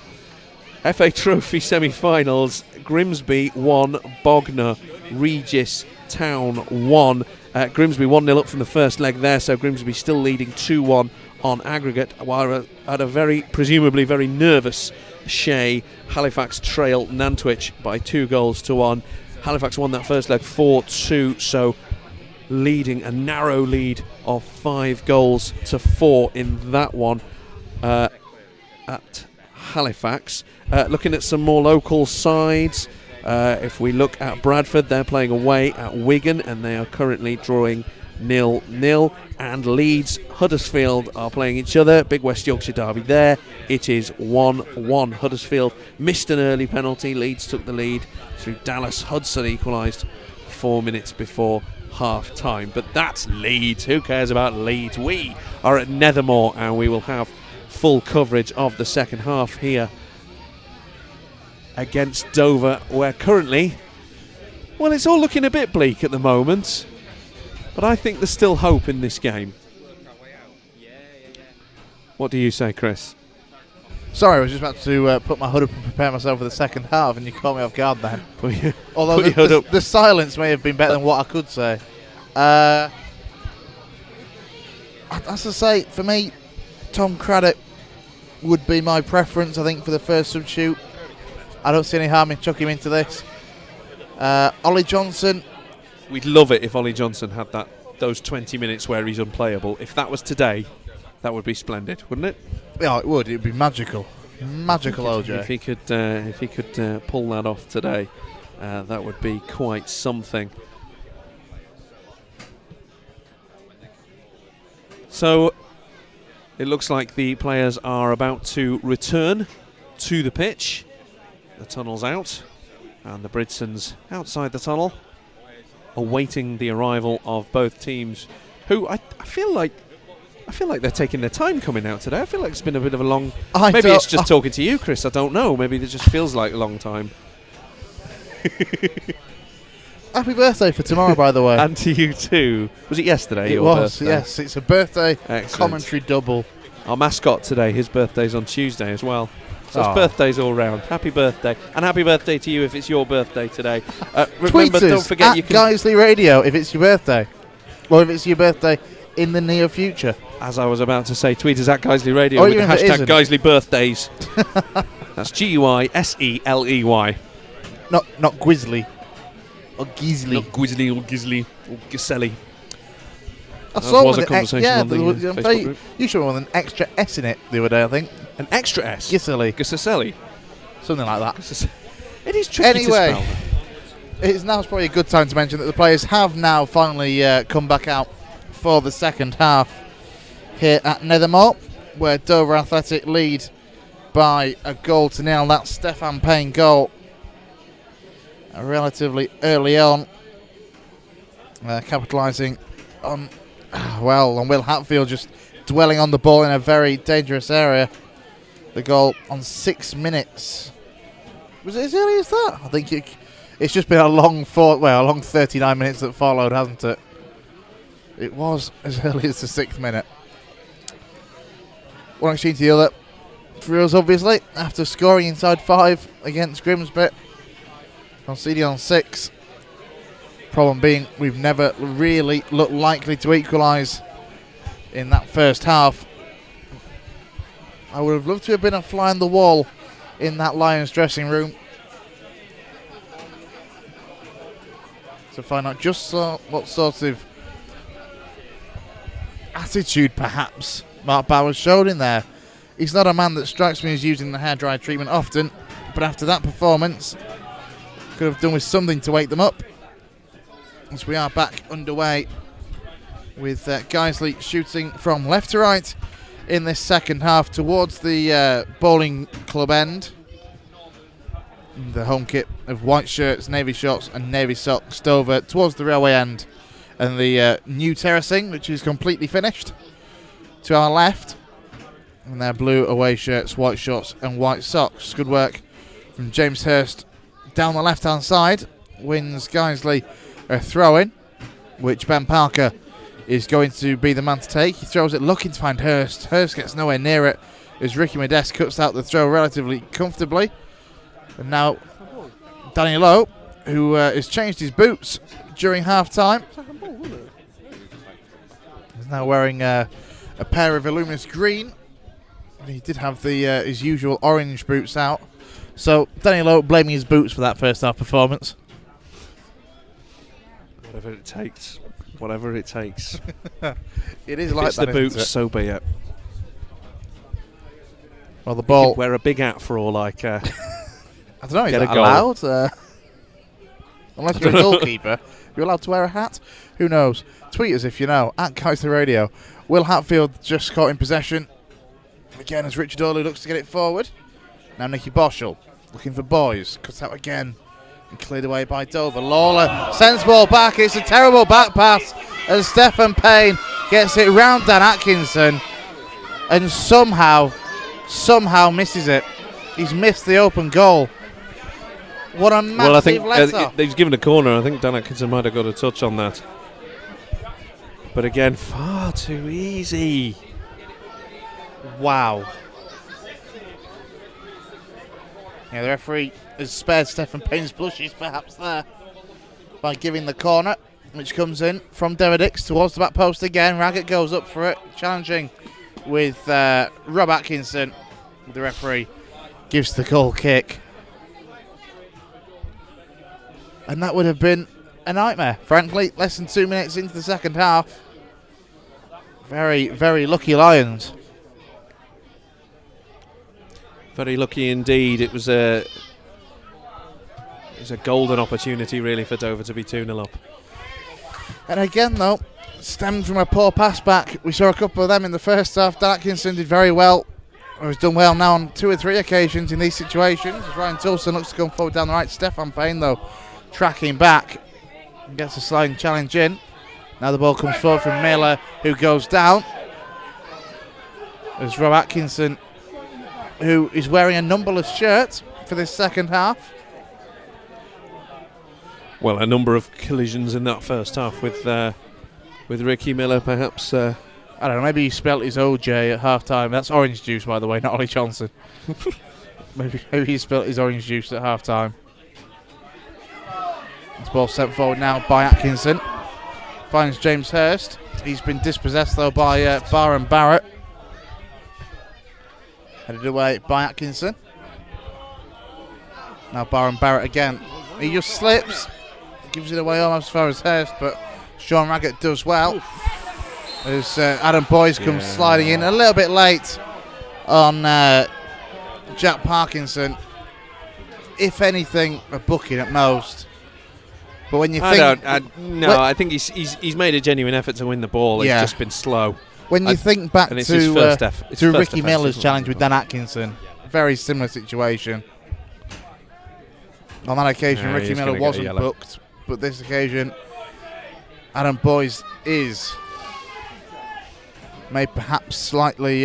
FA Trophy semi-finals, Grimsby 1, Bognor, Regis Town 1. Grimsby 1-0 up from the first leg there, so Grimsby still leading 2-1 on aggregate, while at a presumably very nervous Shea, Halifax trail Nantwich by 2-1. Halifax won that first leg 4-2, so leading a narrow lead of 5-4 in that one at Halifax. Looking at some more local sides, if we look at Bradford, they're playing away at Wigan and they are currently drawing 0-0. And Leeds, Huddersfield are playing each other. Big West Yorkshire derby there. It is 1-1. Huddersfield missed an early penalty. Leeds took the lead through Dallas. Hudson equalised 4 minutes before half time. But that's Leeds. Who cares about Leeds? We are at Nethermore and we will have full coverage of the second half here against Dover, where currently, well, it's all looking a bit bleak at the moment, but I think there's still hope in this game. What do you say, Chris? Sorry, I was just about to put my hood up and prepare myself for the second half, and you caught me off guard then. Although the silence may have been better than what I could say. As I say, for me, Tom Craddock would be my preference, I think, for the first substitute. I don't see any harm in chucking him into this. Ollie Johnson. We'd love it if Ollie Johnson had that those 20 minutes where he's unplayable. If that was today, that would be splendid, wouldn't it? Yeah, it would. It would be magical. Magical, OJ. If he could pull that off today, that would be quite something. So it looks like the players are about to return to the pitch. The tunnel's out, and the Bridsons outside the tunnel, awaiting the arrival of both teams, who I feel like they're taking their time coming out today. I feel like it's been a bit of a long... Maybe it's just talking to you, Chris. I don't know. Maybe it just feels like a long time. Happy birthday for tomorrow, by the way. And to you too. Was it yesterday? It was, yes. It's a birthday commentary double. Our mascot today, his birthday's on Tuesday as well. So it's birthdays all round. Happy birthday. And happy birthday to you if it's your birthday today. Remember, don't forget you can... Guiseley Radio if it's your birthday. Or if it's your birthday in the near future. As I was about to say, tweet us at Guiseley Radio with the hashtag Guiseley Birthdays. That's Guiseley. Not Guiseley. Or Guiseley. Not Guiseley or Guiseley or Guiseley. I saw was a conversation on the Facebook group. You showed one with an extra S in it the other day, I think. An extra S? Guiseley. Something like that. It is tricky to spell. It's now probably a good time to mention that the players have now finally come back out for the second half here at Nethermoor, where Dover Athletic lead by a 1-0. That's Stefan Payne goal relatively early on, capitalising on Will Hatfield just dwelling on the ball in a very dangerous area. The goal on 6 minutes. Was it as early as that? I think it's just been a long 39 minutes that followed, hasn't it? It was as early as the 6th minute. One exchange to the other for us, obviously, after scoring inside 5 against Grimsby. Conceding on 6. Problem being, we've never really looked likely to equalise in that first half. I would have loved to have been a fly on the wall in that Lions dressing room to find out just what sort of attitude perhaps Mark Bowers showed in there. He's not a man that strikes me as using the hairdryer treatment often, but after that performance could have done with something to wake them up. As we are back underway with Guiseley shooting from left to right in this second half towards the bowling club end. The home kit of white shirts, navy shorts and navy socks over towards the railway end, and the new terracing, which is completely finished, to our left, and their blue away shirts, white shorts and white socks. Good work from James Hurst down the left hand side. Wins Guiseley a throw-in, which Ben Parker is going to be the man to take. He throws it looking to find Hurst. Hurst gets nowhere near it as Ricky Modeste cuts out the throw relatively comfortably. And now Danny Lowe, who has changed his boots during half-time, is now wearing a pair of Illuminous green. He did have his usual orange boots out. So Danny Lowe blaming his boots for that first half performance. Whatever it takes. Whatever it takes. It is if like it's that, the boots, so be it. Well, the ball... wear a big hat for all I care. I don't know, is that allowed? Unless you're a goalkeeper, you're allowed to wear a hat? Who knows? Tweet us if you know, at Guiseley Radio. Will Hatfield just caught in possession. Again, as Richard Orley looks to get it forward. Now Nicky Boschel looking for Boys. Cuts out again and cleared away by Dover. Lawler sends ball back. It's a terrible back pass as Stefan Payne gets it round Dan Atkinson and somehow misses it. He's missed the open goal. What a massive I think letter. he's given a corner. I think Dan Atkinson might have got a touch on that. But again, far too easy. Wow. Yeah, the referee has spared Stefan Payne's blushes perhaps there by giving the corner, which comes in from Derridix towards the back post again. Raggett goes up for it, challenging with Rob Atkinson. The referee gives the goal kick. And that would have been a nightmare, frankly. Less than 2 minutes into the second half. Very, very lucky Lions. Very lucky indeed. It was a golden opportunity, really, for Dover to be 2-0 up. And again, though, stemmed from a poor pass back. We saw a couple of them in the first half. Dan Atkinson did very well. He's done well now on 2 or 3 occasions in these situations. As Ryan Tilson looks to come forward down the right. Stefan Payne, though, tracking back. Gets a sliding challenge in. Now the ball comes forward from Miller, who goes down. There's Rob Atkinson, who is wearing a numberless shirt for this second half. Well, a number of collisions in that first half with Ricky Miller, perhaps. I don't know, maybe he spelt his OJ at half time. That's orange juice, by the way, not Ollie Johnson. maybe he spelt his orange juice at half time. This ball sent forward now by Atkinson. Finds James Hurst. He's been dispossessed, though, by Byron Barrett. Headed away by Atkinson. Now Byron Barrett again. He just slips. Gives it away almost as far as Hurst, but Sean Raggett does well. As Adam Boyes comes sliding in a little bit late on Jack Parkinson. If anything, a booking at most. But when you think... I think he's made a genuine effort to win the ball. It's just been slow. When you think back to Ricky Miller's challenge with Dan Atkinson, very similar situation. On that occasion, Ricky Miller wasn't booked, but this occasion, Adam Boyes is. May perhaps slightly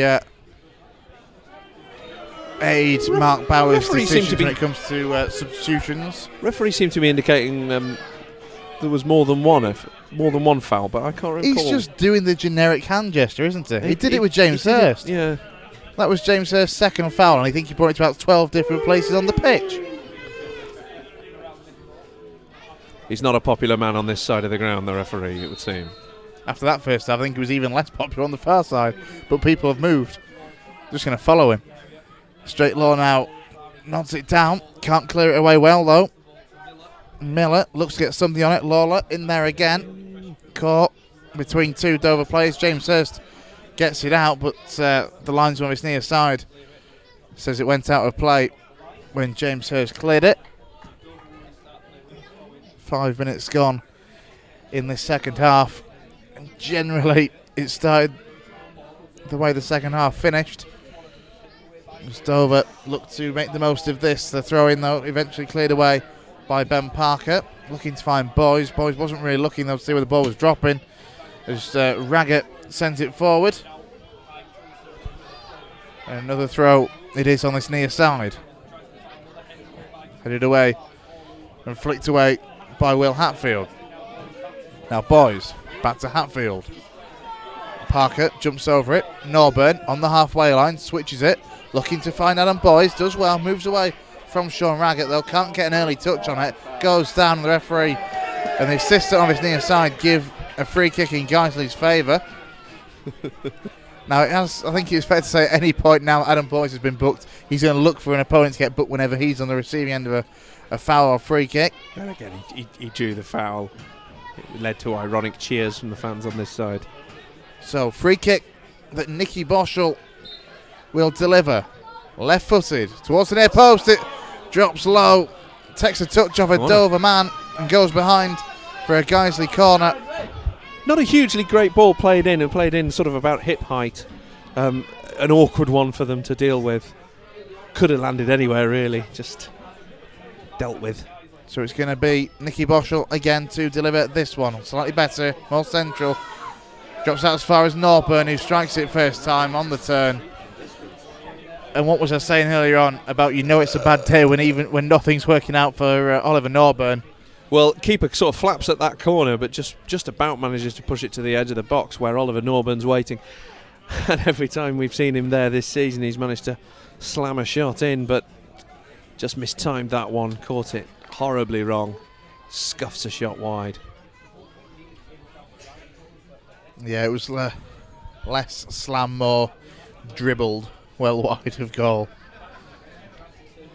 aid Mark Bauer's decisions when it comes to substitutions. Referee seemed to be indicating there was more than one foul, but I can't recall. He's just doing the generic hand gesture, isn't he? He did it with James Hurst. Yeah. That was James Hurst's second foul, and I think he brought it to about 12 different places on the pitch. He's not a popular man on this side of the ground, the referee, it would seem. After that first half, I think he was even less popular on the far side, but people have moved. Just going to follow him. Straight law now, nods it down, can't clear it away well though. Miller looks to get something on it. Lawler in there again, caught between 2 Dover players. James Hurst gets it out, but the linesman on his near side says it went out of play when James Hurst cleared it. 5 minutes gone in this second half. And generally, it started the way the second half finished. Dover looked to make the most of this. The throw-in, though, eventually cleared away by Ben Parker. Looking to find Boyes. Boyes wasn't really looking, though, to see where the ball was dropping. As Raggett sends it forward. And another throw it is on this near side. Headed away and flicked away by Will Hatfield. Now Boyes back to Hatfield. Parker jumps over it. Norburn on the halfway line, switches it, looking to find Adam Boyes. Does well, moves away from Sean Raggett though. Can't get an early touch on it. Goes down. The referee and the assistant on his near side give a free kick in Guiseley's favour. Now, I think it's fair to say at any point now Adam Boyes has been booked, he's going to look for an opponent to get booked whenever he's on the receiving end of a foul or free kick. And again, he drew the foul. It led to ironic cheers from the fans on this side. So, free kick that Nicky Boschel will deliver. Left-footed towards the near post. It drops low, takes a touch off a Dover man and goes behind for a Guiseley corner. Not a hugely great ball played in sort of about hip height. An awkward one for them to deal with. Could have landed anywhere, really. Just dealt with. So it's going to be Nicky Boschel again to deliver this one. Slightly better, more central. Drops out as far as Norburn, who strikes it first time on the turn. And what was I saying earlier on about it's a bad day when nothing's working out for Oliver Norburn? Well, keeper sort of flaps at that corner, but just about manages to push it to the edge of the box where Oliver Norburn's waiting. And every time we've seen him there this season, he's managed to slam a shot in, but just mistimed that one, caught it horribly wrong, scuffs a shot wide. Yeah, it was less slam, more dribbled well wide of goal.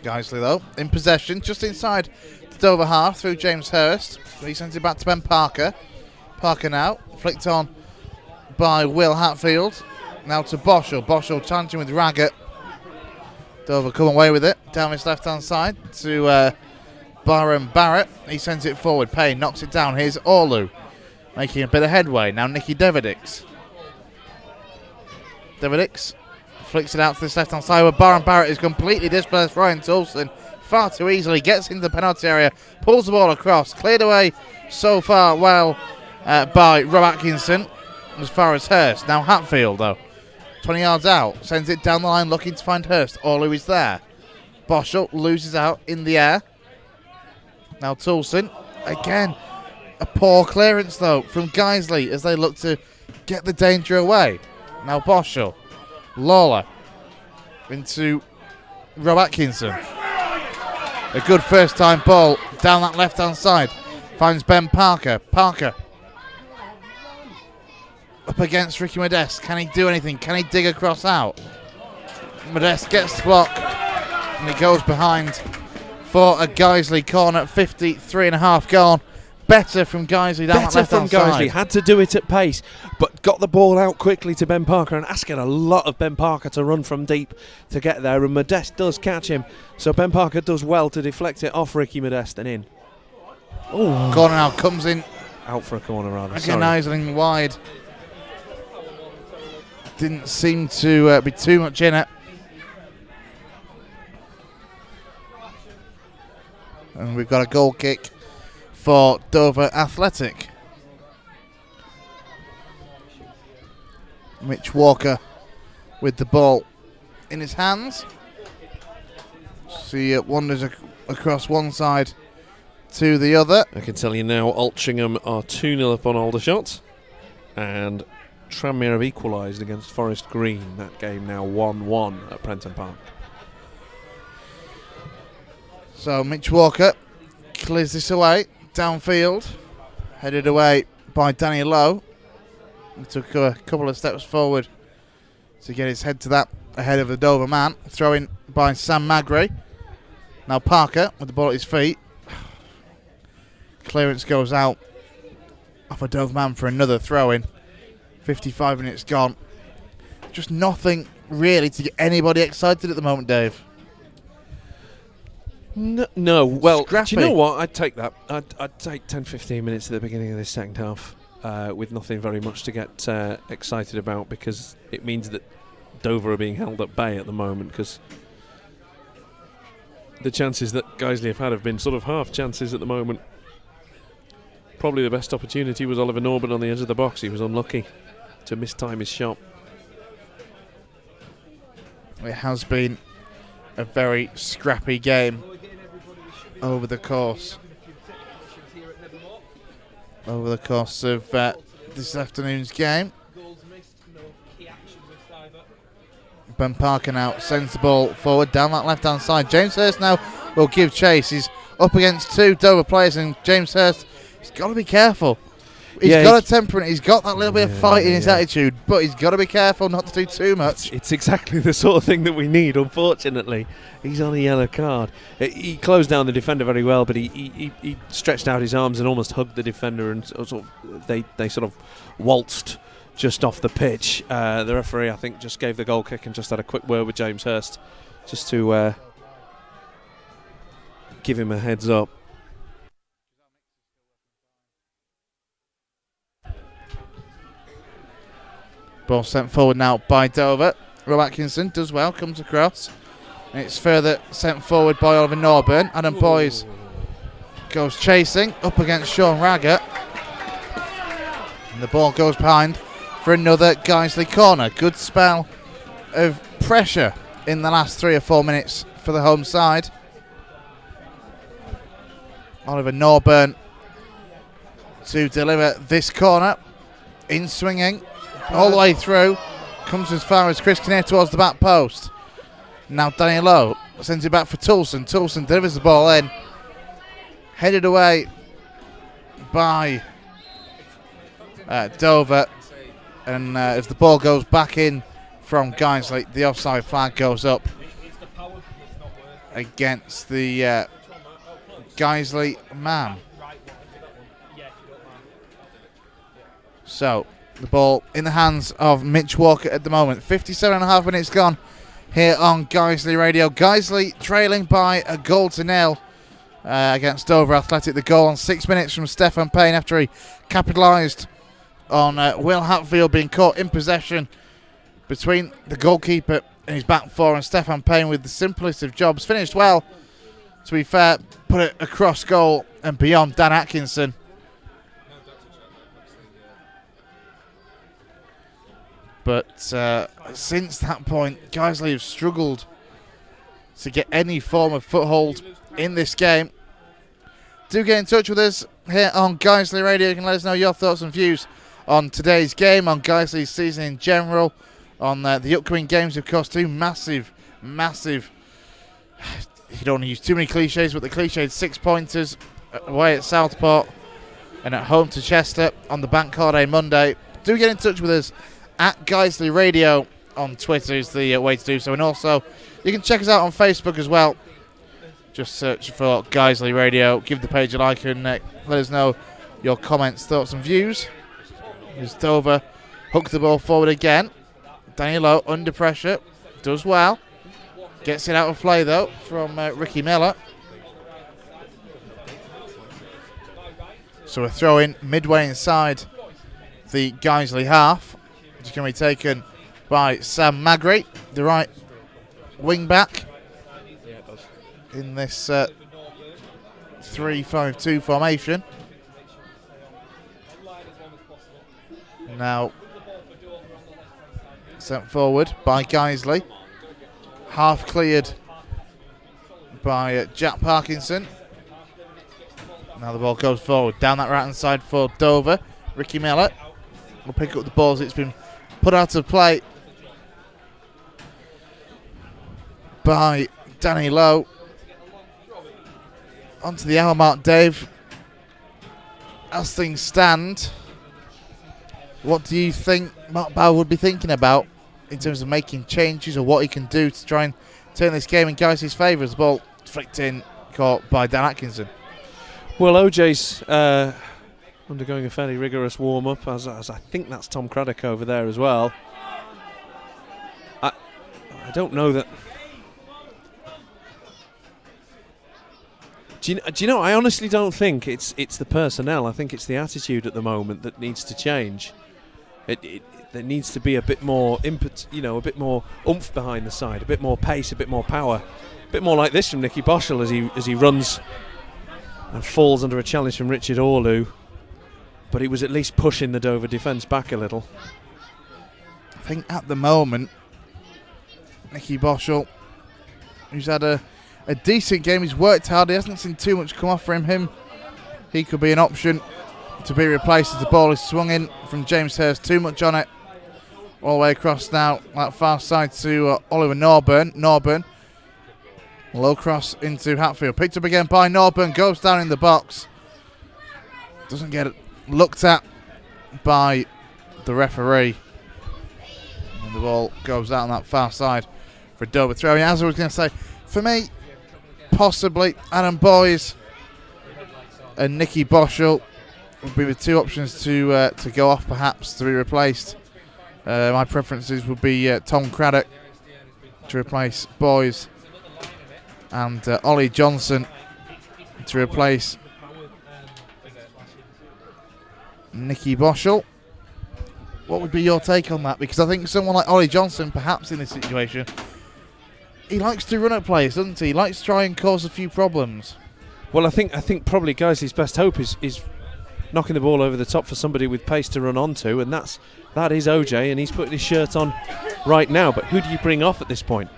Guiseley, though, in possession, just inside Dover half through James Hurst. He sends it back to Ben Parker. Parker now, flicked on by Will Hatfield. Now to Boschel. Boschel challenging with Raggett. Dover come away with it. Down his left-hand side to Byron Barrett. He sends it forward. Payne knocks it down. Here's Orlu making a bit of headway. Now Nicky Devedix. Devedix flicks it out to this left-hand side where Byron Barrett is completely displaced. Ryan Toulson far too easily gets into the penalty area, pulls the ball across, cleared away so far well by Rob Atkinson as far as Hurst. Now Hatfield though, 20 yards out, sends it down the line looking to find Hurst. Orlu is there. Boschel loses out in the air. Now Toulson, again, a poor clearance though from Guiseley as they look to get the danger away. Now Boschel, Lawler into Rob Atkinson. A good first time ball down that left hand side. Finds Ben Parker. Parker up against Ricky Modeste. Can he do anything? Can he dig across out? Modeste gets the block and he goes behind for a Guiseley corner. 53.5 gone. Better from Guiseley down that left hand side. Better from Guiseley. Had to do it at pace, but got the ball out quickly to Ben Parker and asking a lot of Ben Parker to run from deep to get there. And Modeste does catch him, so Ben Parker does well to deflect it off Ricky Modeste and in. Oh, corner now comes in. Out for a corner rather. Again, Isling wide. Didn't seem to be too much in it. And we've got a goal kick for Dover Athletic. Mitch Walker with the ball in his hands. So he wanders across one side to the other. I can tell you now, Altrincham are 2-0 up on Aldershot, and Tranmere have equalised against Forest Green. That game now 1-1 at Prenton Park. So Mitch Walker clears this away downfield, headed away by Danny Lowe. He took a couple of steps forward to get his head to that ahead of the Dover man. Throw in by Sam Magri. Now Parker with the ball at his feet. Clearance goes out off a Dover man for another throw in. 55 minutes gone. Just nothing really to get anybody excited at the moment, Dave. No. Well, Scrappy. Do you know what? I'd take that. I'd take 10-15 minutes at the beginning of this second half with nothing very much to get excited about, because it means that Dover are being held at bay at the moment, because the chances that Guiseley have been sort of half chances at the moment. Probably the best opportunity was Oliver Norburn on the edge of the box. He was unlucky to mistime his shot. It has been a very scrappy game over the course of this afternoon's game. Ben Parker now sends the ball forward down that left hand side. James Hurst now will give chase. He's up against two Dover players, and James Hurst, he's got to be careful. He's got a temperament, he's got that little bit of fight in his attitude, but he's got to be careful not to do too much. It's exactly the sort of thing that we need, unfortunately. He's on a yellow card. He closed down the defender very well, but he stretched out his arms and almost hugged the defender, and they sort of waltzed just off the pitch. The referee, I think, just gave the goal kick and just had a quick word with James Hurst just to give him a heads up. Ball sent forward now by Dover. Rob Atkinson does well, comes across. And it's further sent forward by Oliver Norburn. Adam Boyes goes chasing up against Sean Raggett. And the ball goes behind for another Guiseley corner. Good spell of pressure in the last 3 or 4 minutes for the home side. Oliver Norburn to deliver this corner. In swinging. All the way through, comes as far as Chris Kinnear towards the back post. Now Danny Lowe sends it back for Toulson. Toulson delivers the ball in. Headed away by Dover. And as the ball goes back in from Guiseley, the offside flag goes up against the Guiseley man. So, the ball in the hands of Mitch Walker at the moment. 57.5 minutes gone here on Guiseley Radio. Guiseley trailing by a goal to nil against Dover Athletic. The goal on 6 minutes from Stefan Payne after he capitalised on Will Hatfield being caught in possession between the goalkeeper and his back four, and Stefan Payne with the simplest of jobs. Finished well, to be fair, put it across goal and beyond Dan Atkinson. But since that point, Guiseley have struggled to get any form of foothold in this game. Do get in touch with us here on Guiseley Radio. You can let us know your thoughts and views on today's game, on Guiseley's season in general, on the upcoming games, of course. Two massive, you don't want to use too many cliches, but the cliched 6-pointers away at Southport and at home to Chester on the bank holiday Monday. Do get in touch with us at Guiseley Radio on Twitter is the way to do so. And also, you can check us out on Facebook as well. Just search for Guiseley Radio. Give the page a like and let us know your comments, thoughts and views. Here's Dover. Hook the ball forward again. Danny Lowe under pressure. Does well. Gets it out of play though from Ricky Miller. So a throw in midway inside the Guiseley half. Which can be taken by Sam Magri, the right wing back. In this 3-5-2 formation. Now sent forward by Guiseley. Half cleared by Jack Parkinson. Now the ball goes forward down that right hand side for Dover. Ricky Miller will pick up the ball as it's been put out of play by Danny Lowe. Onto the hour mark, Dave. As things stand, what do you think Mark Bauer would be thinking about in terms of making changes or what he can do to try and turn this game in Guiseley's favour? As the ball flicked in, caught by Dan Atkinson. Well, OJ's undergoing a fairly rigorous warm-up, as I think that's Tom Craddock over there as well. I don't know that... Do you know, I honestly don't think it's the personnel. I think it's the attitude at the moment that needs to change. There needs to be a bit more input, a bit more oomph behind the side, a bit more pace, a bit more power. A bit more like this from Nicky Boschel as he runs and falls under a challenge from Richard Orlu. But he was at least pushing the Dover defence back a little. I think at the moment, Nicky Boschel, who's had a decent game, he's worked hard, he hasn't seen too much come off for him. He could be an option to be replaced as the ball is swung in from James Hurst. Too much on it. All the way across now, that far side to Oliver Norburn. Low cross into Hatfield. Picked up again by Norburn, goes down in the box. Doesn't get looked at by the referee. And the ball goes out on that far side for Dover throwing. As I was going to say, for me, possibly Adam Boyes and Nicky Boschel would be the two options to go off, perhaps to be replaced. My preferences would be Tom Craddock to replace Boyes and Ollie Johnson to replace Nicky Boschel. What would be your take on that? Because I think someone like Ollie Johnson, perhaps in this situation, he likes to run at players, doesn't he? He likes to try and cause a few problems. Well, I think probably Guiseley's best hope is knocking the ball over the top for somebody with pace to run onto, and that is OJ, and he's putting his shirt on right now. But who do you bring off at this point?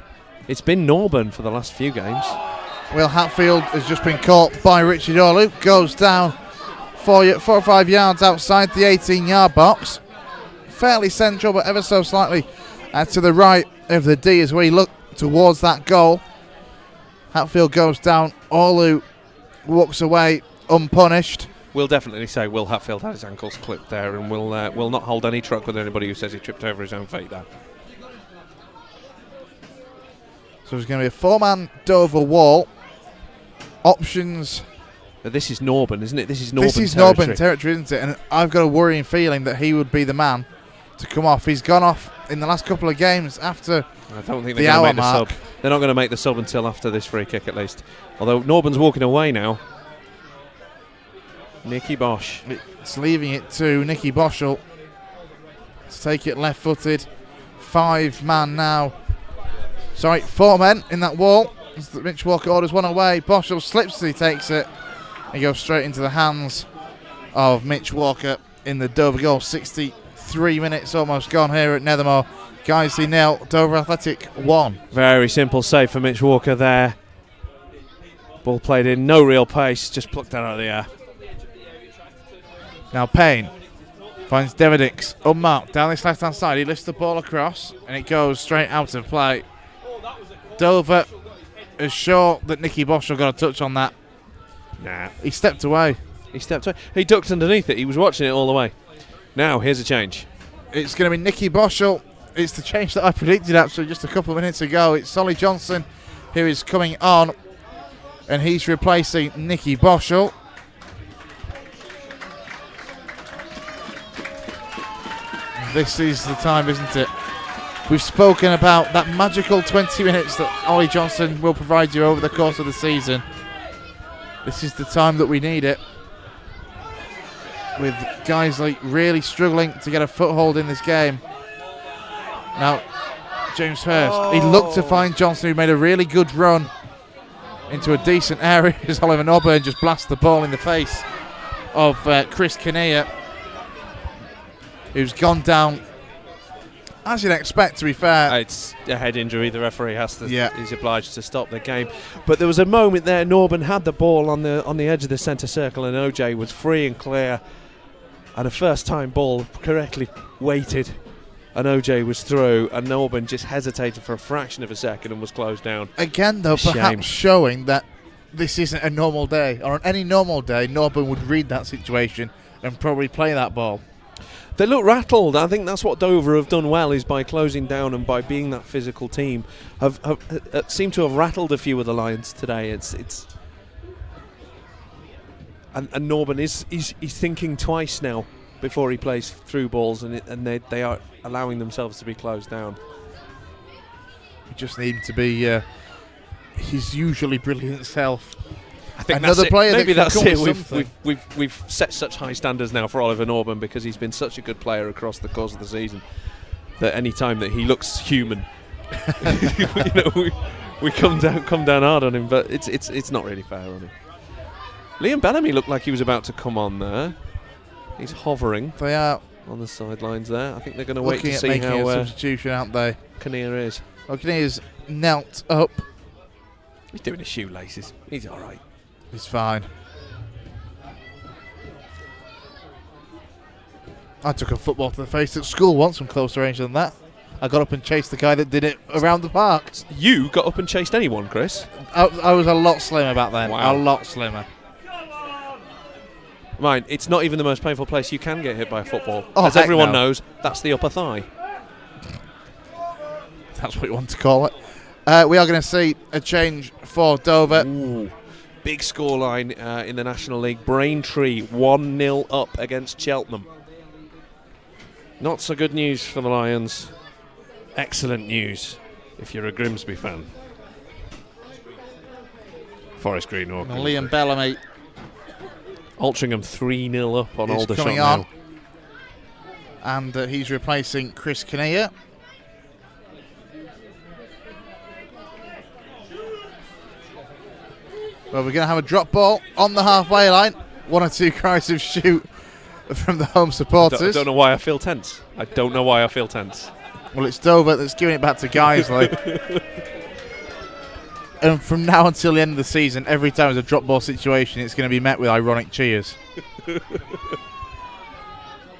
It's been Norburn for the last few games. Well, Hatfield has just been caught by Richard Orlu. Goes down 4 or 5 yards outside the 18-yard box. Fairly central, but ever so slightly to the right of the D as we look towards that goal. Hatfield goes down. Orlu walks away unpunished. We'll definitely say Will Hatfield had his ankles clipped there, and will not hold any truck with anybody who says he tripped over his own feet there. So there's going to be a 4-man Dover wall. Options But this is Norburn, isn't it? This is Norburn territory, isn't it? And I've got a worrying feeling that he would be the man to come off. He's gone off in the last couple of games after I don't think the they're going to hour make the mark. sub. They're not going to make the sub until after this free kick, at least. Although Norburn's walking away now. Nicky Bosch. It's leaving it to Nicky Boschel to take it left-footed. 5 man now. Sorry, 4 men in that wall. As Mitch Walker orders one away. Boschel slips as he takes it. He goes straight into the hands of Mitch Walker in the Dover goal. 63 minutes almost gone here at Nethermore. Guiseley 0, Dover Athletic 1. Very simple save for Mitch Walker there. Ball played in, no real pace, just plucked that out of the air. Now Payne finds Devedix unmarked down this left-hand side. He lifts the ball across and it goes straight out of play. Dover is sure that Nicky Boschel got a touch on that. Nah. He stepped away. He ducked underneath it. He was watching it all the way. Now, here's a change. It's going to be Nicky Boschel. It's the change that I predicted actually just a couple of minutes ago. It's Solly Johnson who is coming on and he's replacing Nicky Boschel. This is the time, isn't it? We've spoken about that magical 20 minutes that Ollie Johnson will provide you over the course of the season. This is the time that we need it. With Guiseley really struggling to get a foothold in this game. Now, James Hurst, he looked to find Johnson, who made a really good run into a decent area as Oliver Norburn just blasts the ball in the face of Chris Kinnear, who's gone down, as you'd expect, to be fair. It's a head injury. The referee has to. Yeah. He's obliged to stop the game. But there was a moment there. Norburn had the ball on the edge of the centre circle, and OJ was free and clear. And a first-time ball correctly weighted, and OJ was through, and Norburn just hesitated for a fraction of a second and was closed down. Again, though, perhaps showing that this isn't a normal day. Or on any normal day, Norburn would read that situation and probably play that ball. They look rattled. I think that's what Dover have done well, is by closing down and by being that physical team, have seemed to have rattled a few of the Lions today. And Norburn is thinking twice now before he plays through balls, and they are allowing themselves to be closed down. We just need him to be his usually brilliant self. I think another player maybe that that's can it. come with something. We've set such high standards now for Oliver Norburn, because he's been such a good player across the course of the season, that any time that he looks human, we come down hard on him. But it's not really fair on him. Liam Bellamy looked like he was about to come on there. He's hovering. They are on the sidelines there. I think they're going to wait to see making how a substitution, aren't they? Kinnear is. Well, Kinnear's knelt up. He's doing his shoelaces. He's all right. He's fine. I took a football to the face at school once from closer range than that. I got up and chased the guy that did it around the park. You got up and chased anyone, Chris? I was a lot slimmer back then. Wow. A lot slimmer. Right, it's not even the most painful place you can get hit by a football. Oh, as everyone no. knows, that's the upper thigh. That's what you want to call it. We are going to see a change for Dover. Ooh. Big scoreline in the National League. Braintree 1-0 up against Cheltenham. Not so good news for the Lions. Excellent news if you're a Grimsby fan. Forest Green or Grimsby. Liam Bellamy. Altrincham 3-0 up on Aldershot coming now. on. And he's replacing Chris Kinnear. Well, we're going to have a drop ball on the halfway line. 1 or 2 cries of shoot from the home supporters. I don't know why I feel tense. Well, it's Dover that's giving it back to Guiseley. And from now until the end of the season, every time there's a drop ball situation, it's going to be met with ironic cheers.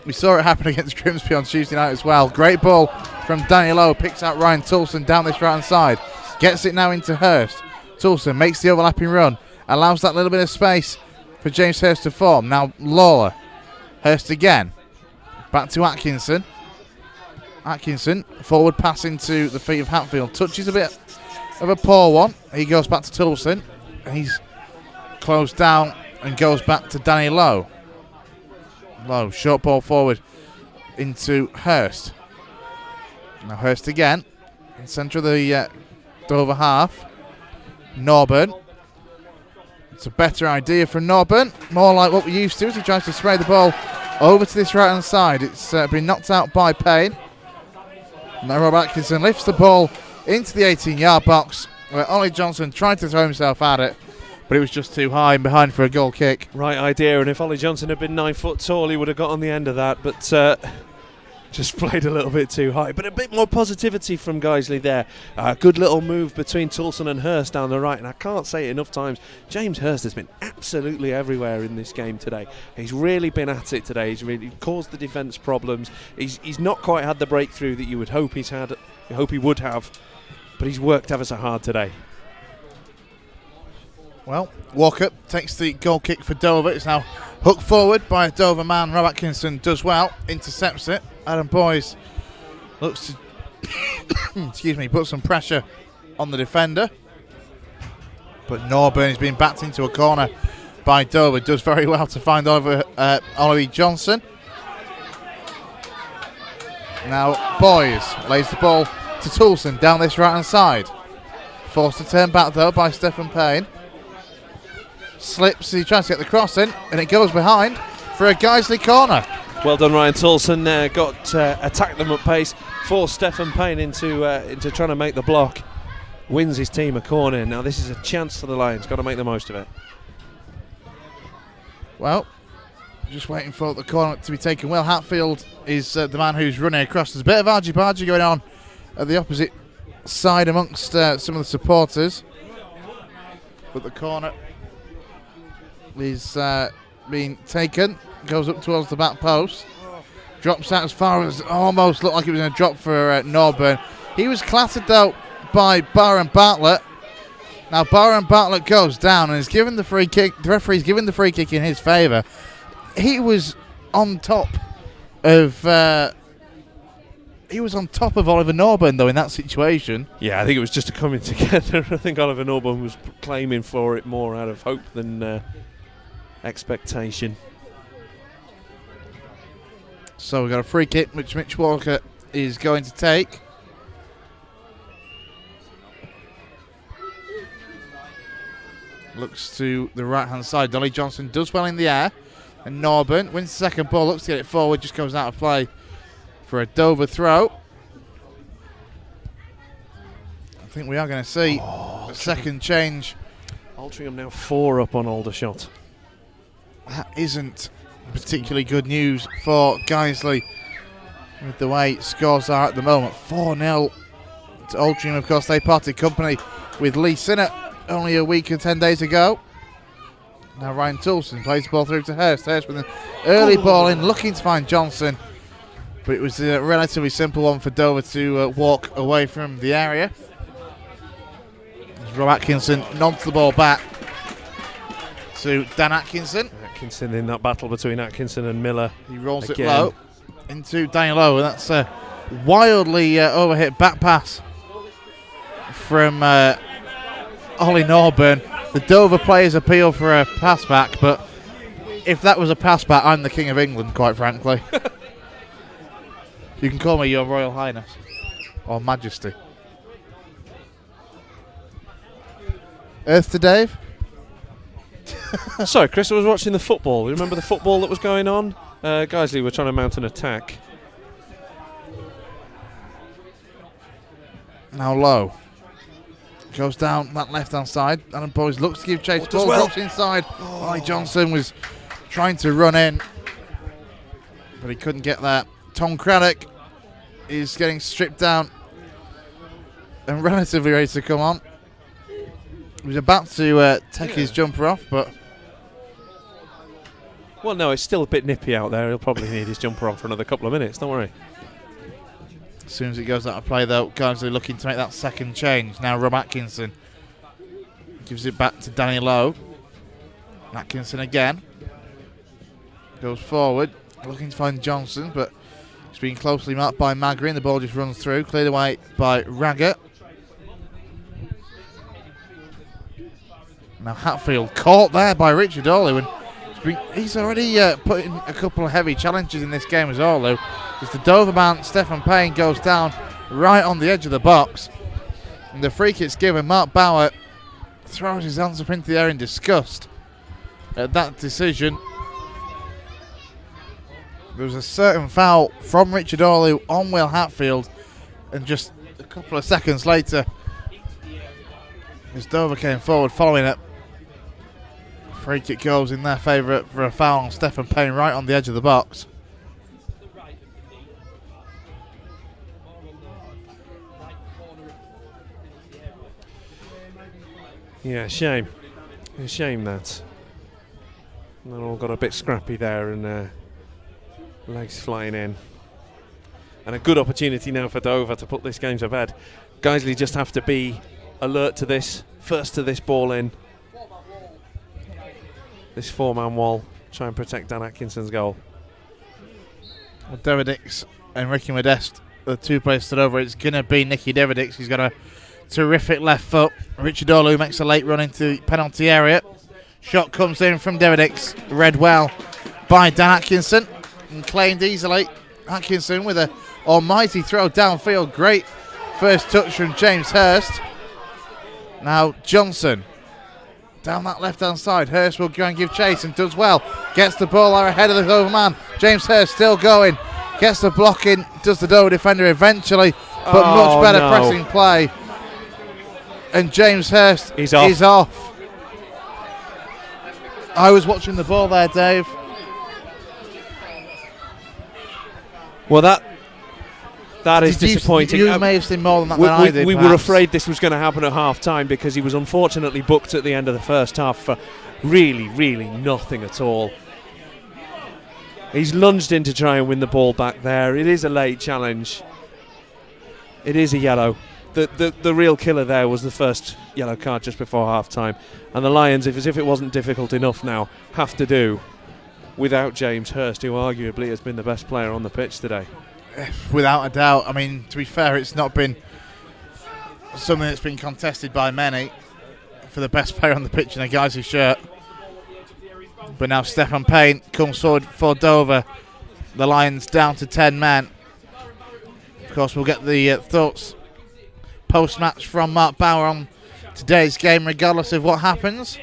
We saw it happen against Grimsby on Tuesday night as well. Great ball from Danny Lowe. Picks out Ryan Toulson down this right-hand side. Gets it now into Hurst. Toulson makes the overlapping run. Allows that little bit of space for James Hurst to form. Now Lawler. Hurst again. Back to Atkinson. Atkinson. Forward pass into the feet of Hatfield. Touches a bit of a poor one. He goes back to Toulson. He's closed down and goes back to Danny Lowe. Lowe, short ball forward into Hurst. Now Hurst again, in centre of the Dover half. Norburn. It's a better idea from Norburn, more like what we used to as he tries to spray the ball over to this right hand side. It's been knocked out by Payne. Now Rob Atkinson lifts the ball into the 18-yard box, where Ollie Johnson tried to throw himself at it, but it was just too high and behind for a goal kick. Right idea, and if Ollie Johnson had been 9 foot tall, he would have got on the end of that, but just played a little bit too high. But a bit more positivity from Guiseley there. Good little move between Toulson and Hurst down the right, and I can't say it enough times, James Hurst has been absolutely everywhere in this game today. He's really been at it today. He's really caused the defence problems. He's not quite had the breakthrough that you would hope he would have, but he's worked ever so hard today. Well, Walker takes the goal kick for Dover. It's now hooked forward by a Dover man. Rob Atkinson does well, intercepts it. Adam Boyes looks to put some pressure on the defender. But Norburn is being backed into a corner by Dover. Does very well to find Ollie Johnson. Now Boyes lays the ball to Toulson down this right hand side. Forced to turn back though by Stephen Payne. Slips, he tries to get the cross in, and it goes behind for a Guiseley corner. Well done, Ryan Toulson. Attacked them at pace, forced Stephen Payne into trying to make the block. Wins his team a corner. Now this is a chance for the Lions. Got to make the most of it. Well, just waiting for the corner to be taken. Will Hatfield is the man who's running across. There's a bit of argy-bargy going on at the opposite side amongst some of the supporters. But the corner is being taken, goes up towards the back post, drops out as far as almost looked like it was going to drop for Norburn. He was clattered though by Byron Bartlett. Now Byron Bartlett goes down and is given the free kick. The referee's given the free kick in his favour. He was on top of Oliver Norburn though in that situation. Yeah, I think it was just a coming together. I think Oliver Norburn was claiming for it more out of hope than expectation. So we've got a free kick which Mitch Walker is going to take. Looks to the right hand side. Ollie Johnson does well in the air, and Norburn wins the second ball, looks to get it forward, just goes out of play for a Dover throw. I think we are going to see a second change. Altrincham now 4 up on Aldershot. That isn't particularly good news for Guiseley with the way scores are at the moment. 4-0 to Altrincham. Of course, they parted company with Lee Sinnott only a week and 10 days ago. Now Ryan Toulson plays the ball through to Hurst. Hurst with an early ball in, looking to find Johnson. But it was a relatively simple one for Dover to walk away from the area. As Rob Atkinson nods the ball back to Dan Atkinson. Atkinson in that battle between Atkinson and Miller. He rolls again. it low into Daniel Lowe, and that's a wildly overhit back pass from Ollie Norburn. The Dover players appeal for a pass back, but if that was a pass back, I'm the King of England, quite frankly. You can call me Your Royal Highness or Majesty. Earth to Dave. Sorry, Chris, I was watching the football. You remember the football that was going on? Guiseley were trying to mount an attack. Now Lowe goes down that left-hand side. Adam Boyes looks to give chase. Ball drops inside. Ollie Johnson was trying to run in, but he couldn't get there. Tom Craddock is getting stripped down and relatively ready to come on. He was about to take his jumper off, but... Well, no, it's still a bit nippy out there. He'll probably need his jumper on for another couple of minutes, don't worry. As soon as it goes out of play, though, Guiseley looking to make that second change. Now Rob Atkinson gives it back to Danny Lowe. Atkinson again. Goes forward, looking to find Johnson, but he's being closely marked by Magri, and the ball just runs through. Cleared away by Raggett. Now Hatfield caught there by Richard Orlew, and he's already put in a couple of heavy challenges in this game as Orlew. As the Doverman, Stefan Payne, goes down right on the edge of the box. And the free kick's given. Mark Bauer throws his hands up into the air in disgust at that decision. There was a certain foul from Richard Orlew on Will Hatfield, and just a couple of seconds later, as Dover came forward following it, free kick goes in their favour for a foul on Stefan Payne right on the edge of the box. Yeah, shame. A shame that. They all got a bit scrappy there, and legs flying in. And a good opportunity now for Dover to put this game to bed. Guiseley just have to be alert to this, first to this ball in. This four-man wall, try and protect Dan Atkinson's goal. Well, Devedix and Ricky Modeste, the two players stood over. It's going to be Nicky Devedix. He's got a terrific left foot. Richard Orlew makes a late run into the penalty area. Shot comes in from Devedix, read well by Dan Atkinson and claimed easily. Atkinson with a almighty throw downfield. Great first touch from James Hurst. Now Johnson down that left-hand side. Hurst will go and give chase and does well. Gets the ball out ahead of the Dover man. James Hurst still going. Gets the block in. Does the Dover defender eventually. But much better pressing play. And James Hurst is off. I was watching the ball there, Dave. Well, that is disappointing. You may have seen more than that than I did. We were afraid this was going to happen at half-time because he was unfortunately booked at the end of the first half for really, really nothing at all. He's lunged in to try and win the ball back there. It is a late challenge. It is a yellow. The real killer there was the first yellow card just before half-time. And the Lions, as if it wasn't difficult enough now, have to do without James Hurst, who arguably has been the best player on the pitch today. Without a doubt. I mean, to be fair, it's not been something that's been contested by many for the best player on the pitch in a Guiseley shirt. But now Stefan Payne comes forward for Dover. The Lions down to 10 men. Of course, we'll get the thoughts post-match from Mark Bauer on today's game, regardless of what happens.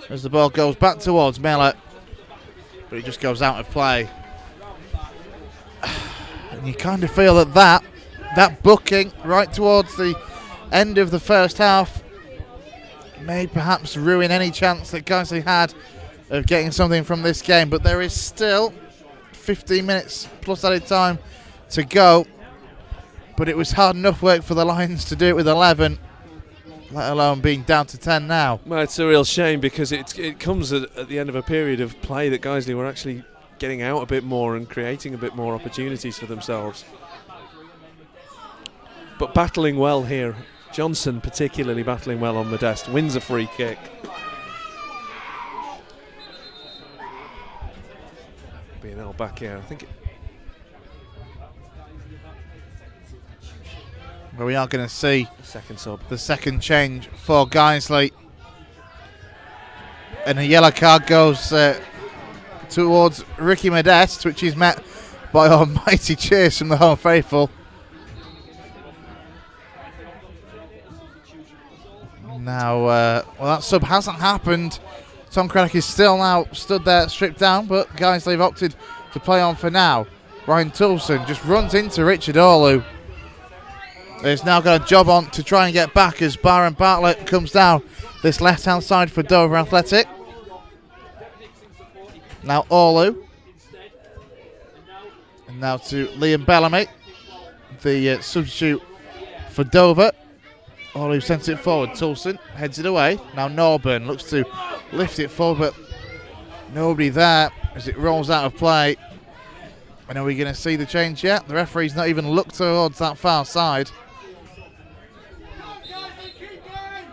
As the ball goes back towards Miller, but it just goes out of play. And you kind of feel that booking right towards the end of the first half may perhaps ruin any chance that Guiseley had of getting something from this game. But there is still 15 minutes plus added time to go. But it was hard enough work for the Lions to do it with 11, let alone being down to 10 now. Well, it's a real shame because it comes at the end of a period of play that Guiseley were actually getting out a bit more and creating a bit more opportunities for themselves. But battling well here. Johnson particularly battling well on Modeste. Wins a free kick. B&L back here. I think But we are going to see second sub. The second change for Guiseley. And a yellow card goes towards Ricky Modeste, which is met by almighty cheers from the home faithful. Now, well, that sub hasn't happened. Tom Craddock is still now stood there stripped down, but Guiseley have opted to play on for now. Ryan Toulson just runs into Richard Orlew. He's now got a job on to try and get back as Byron Bartlett comes down this left-hand side for Dover Athletic. Now Orlew. And now to Liam Bellamy, the substitute for Dover. Orlew sends it forward. Toulson heads it away. Now Norburn looks to lift it forward, but nobody there as it rolls out of play. And are we going to see the change yet? The referee's not even looked towards that far side.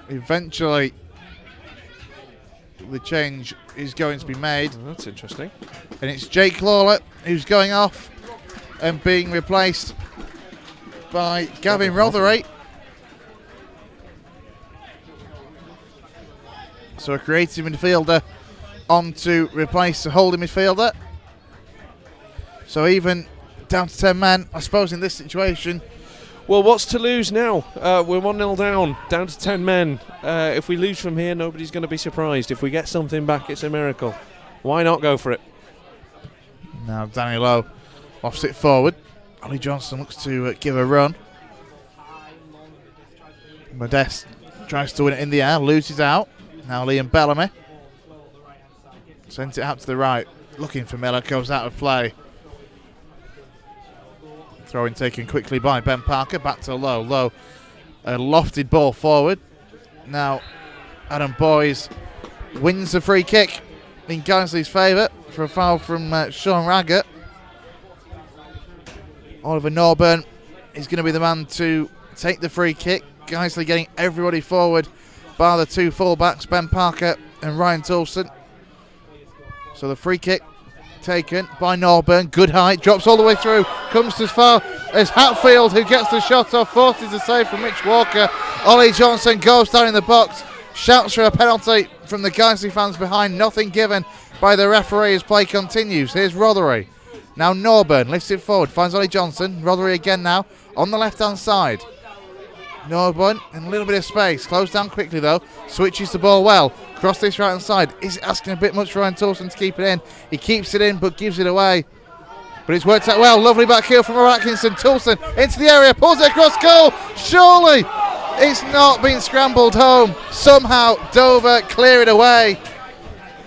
Eventually, the change is going to be made. Oh, that's interesting. And it's Jake Lawler who's going off and being replaced by Gavin Rothery. So a creative midfielder on to replace the holding midfielder. So even down to 10 men, I suppose in this situation. Well, what's to lose now? We're 1-0 down to 10 men. If we lose from here, nobody's going to be surprised. If we get something back, it's a miracle. Why not go for it? Now Danny Lowe lofts it forward. Ollie Johnson looks to give a run. Modeste tries to win it in the air, loses out. Now Liam Bellamy sends it out to the right, looking for Miller, goes out of play. Throw-in taken quickly by Ben Parker, back to Lowe. Lowe, a lofted ball forward. Now Adam Boys wins the free kick in Guiseley's favour for a foul from Sean Raggett. Oliver Norburn is going to be the man to take the free kick. Guiseley getting everybody forward by the two fullbacks, Ben Parker and Ryan Toulson. So the free kick taken by Norburn, good height, drops all the way through, comes as far as Hatfield, who gets the shot off, forces the save from Mitch Walker. Ollie Johnson goes down in the box, shouts for a penalty from the Guiseley fans behind, nothing given by the referee as play continues. Here's Rothery. Now Norburn lifts it forward, finds Ollie Johnson. Rothery again now on the left-hand side. Norburn in a little bit of space, closed down quickly though, switches the ball well, across this right-hand side. Is it asking a bit much for Ryan Toulson to keep it in? He keeps it in but gives it away. But it's worked out well, lovely back heel from Atkinson. Toulson into the area, pulls it across goal. Surely it's not been scrambled home. Somehow Dover clear it away.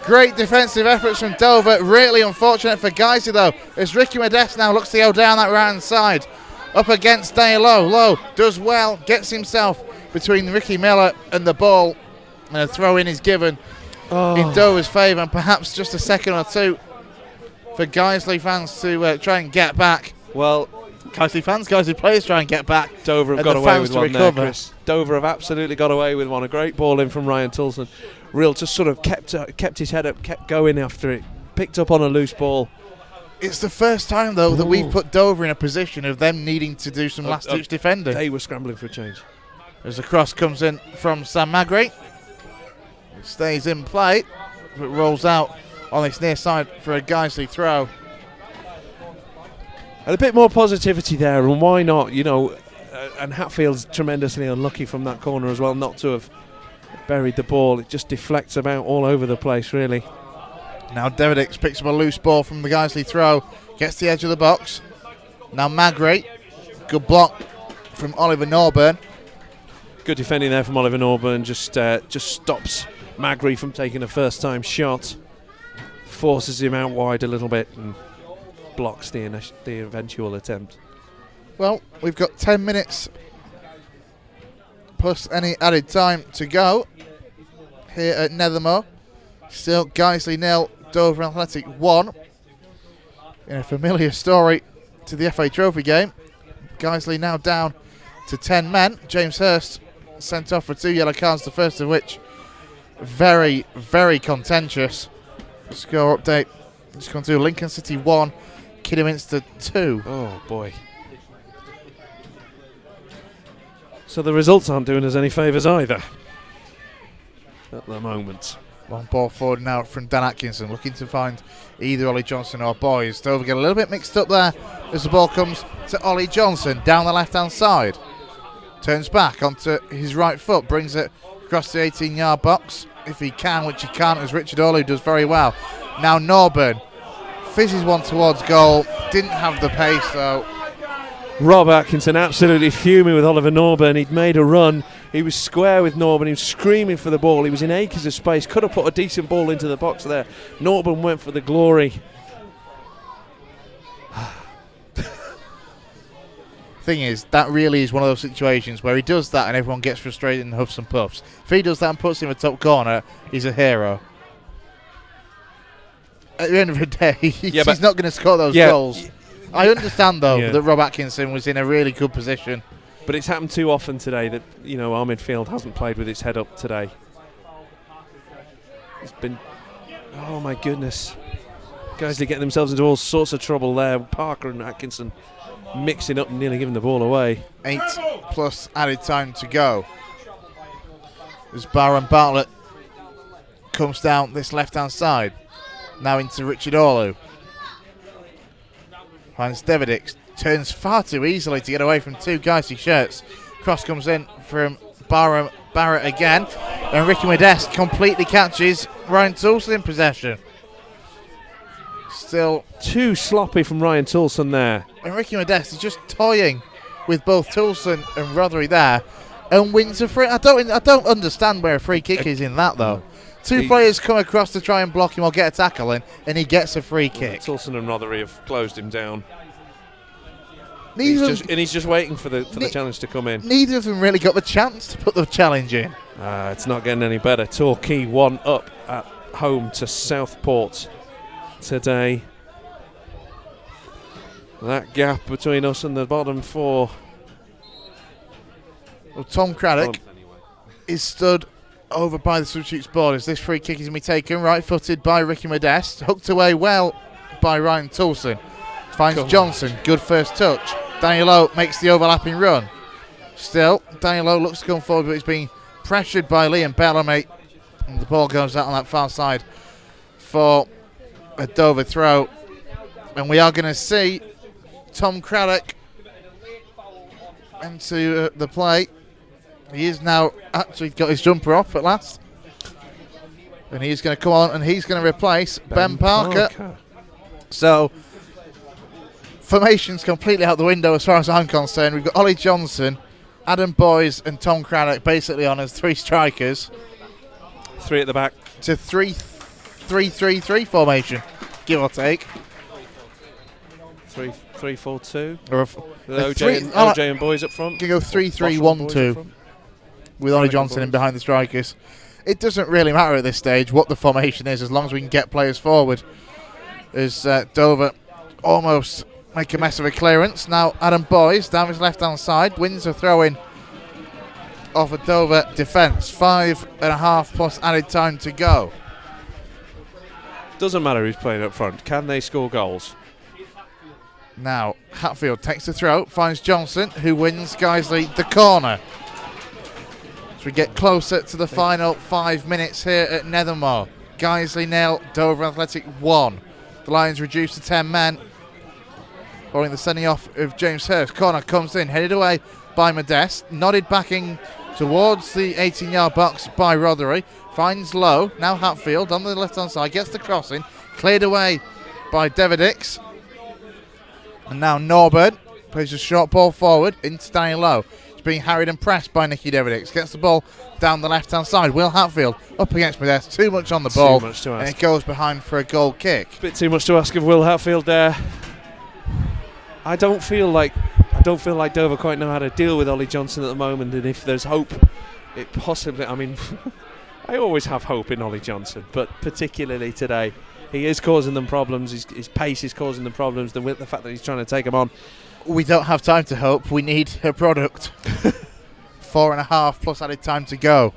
Great defensive efforts from Dover. Really unfortunate for Guiseley though, as Ricky Modeste now looks to go down that right hand side. Up against Danny Lowe. Lowe does well, gets himself between Ricky Miller and the ball. And a throw in is given in Dover's favour, and perhaps just a second or two for Guiseley fans to try and get back. Well, Guiseley fans, Guiseley players try and get back. Dover have got away with one there, Chris. Dover have absolutely got away with one. A great ball in from Ryan Toulson. Real just sort of kept his head up, kept going after it, picked up on a loose ball. It's the first time though that we've put Dover in a position of them needing to do some last-ditch defending. They were scrambling for a change. As the cross comes in from Sam Magri, it stays in play, but rolls out on this near side for a Guiseley throw. And a bit more positivity there, and why not? You know, and Hatfield's tremendously unlucky from that corner as well, not to have buried the ball. It just deflects about all over the place, really. Now Devidix picks up a loose ball from the Guiseley throw, gets the edge of the box. Now Magri, good block from Oliver Norburn. Good defending there from Oliver Norburn, just stops Magri from taking a first-time shot, forces him out wide a little bit and blocks the eventual attempt. Well, we've got 10 minutes plus any added time to go here at Nethermoor. Still Guiseley 0, Dover Athletic 1. In a familiar story to the FA Trophy game, Guiseley now down to 10 men. James Hurst sent off for 2 yellow cards, the first of which very, very contentious. Score update, just gone to Lincoln City 1, Kidderminster 2. Oh boy. So the results aren't doing us any favours either at the moment. Long ball forward now from Dan Atkinson, looking to find either Ollie Johnson or Boys. Dover get a little bit mixed up there as the ball comes to Ollie Johnson down the left-hand side. Turns back onto his right foot, brings it across the 18-yard box, if he can, which he can't, as Richard Orley does very well. Now Norburn fizzes one towards goal, didn't have the pace though. Rob Atkinson absolutely fuming with Oliver Norburn. He'd made a run. He was square with Norburn. He was screaming for the ball. He was in acres of space. Could have put a decent ball into the box there. Norburn went for the glory. Thing is, that really is one of those situations where he does that and everyone gets frustrated and huffs and puffs. If he does that and puts him in the top corner, he's a hero. At the end of the day, he's not going to score those goals. I understand, though, that Rob Atkinson was in a really good position. But it's happened too often today that, you know, our midfield hasn't played with its head up today. It's been... Oh, my goodness. Guys are getting themselves into all sorts of trouble there. Parker and Atkinson mixing up and nearly giving the ball away. 8 plus added time to go. As Baron Bartlett comes down this left-hand side. Now into Richard Orlu. Finds Davidix. Turns far too easily to get away from two Guiseley shirts. Cross comes in from Barrett again. And Ricky Modeste completely catches Ryan Toulson in possession. Still too sloppy from Ryan Toulson there. And Ricky Modeste is just toying with both Toulson and Rothery there, and wins a free. I don't understand where a free kick is in that though. Two players come across to try and block him or get a tackle in, and he gets a free kick. Toulson and Rothery have closed him down. He's just waiting for the challenge to come in. Neither of them really got the chance to put the challenge in. It's not getting any better. Torquay 1 up at home to Southport today. That gap between us and the bottom four. Well, Tom Craddock is stood over by the substitutes board as this free kick is going to be taken, right-footed by Ricky Modeste, hooked away well by Ryan Toulson. Finds Johnson, good first touch. Daniel O makes the overlapping run. Still, Daniel O looks to come forward, but he's being pressured by Liam Bellamy. And the ball goes out on that far side for a Dover throw. And we are going to see Tom Craddock into the play. He is now actually got his jumper off at last. And he's going to come on and he's going to replace Ben Parker. So, formation's completely out the window as far as I'm concerned. We've got Ollie Johnson, Adam Boyes and Tom Craddock basically on as three strikers. Three at the back. It's a 3-3-3 formation, give or take. 3-4-2. With OJ and Boyes up front. You can go 3-3-1-2 with Ollie Johnson in behind the strikers. It doesn't really matter at this stage what the formation is as long as we can get players forward. As Dover almost make a mess of a clearance. Now Adam Boyes down his left-hand side wins a throw-in off a Dover defence. 5.5 plus added time to go. Doesn't matter who's playing up front. Can they score goals? Now Hatfield takes the throw, finds Johnson, who wins Guiseley the corner. As we get closer to the final 5 minutes here at Nethermore. Guiseley 0, Dover Athletic 1. The Lions reduced to 10 men. Following the sending off of James Hurst. Corner comes in, headed away by Modeste. Nodded backing towards the 18-yard box by Rothery. Finds Lowe. Now Hatfield on the left-hand side. Gets the crossing. Cleared away by Davidix. And now Norbert plays a short ball forward into Danny Lowe. He's being harried and pressed by Nicky Davidix. Gets the ball down the left-hand side. Will Hatfield up against Modeste. Too much on the ball. Too much to ask. And it goes behind for a goal kick. Bit too much to ask of Will Hatfield there. I don't feel like Dover quite know how to deal with Ollie Johnson at the moment, and if there's hope, it possibly. I mean, I always have hope in Ollie Johnson, but particularly today, he is causing them problems. His pace is causing them problems. The fact that he's trying to take them on. We don't have time to hope. We need a product. 4.5 plus added time to go.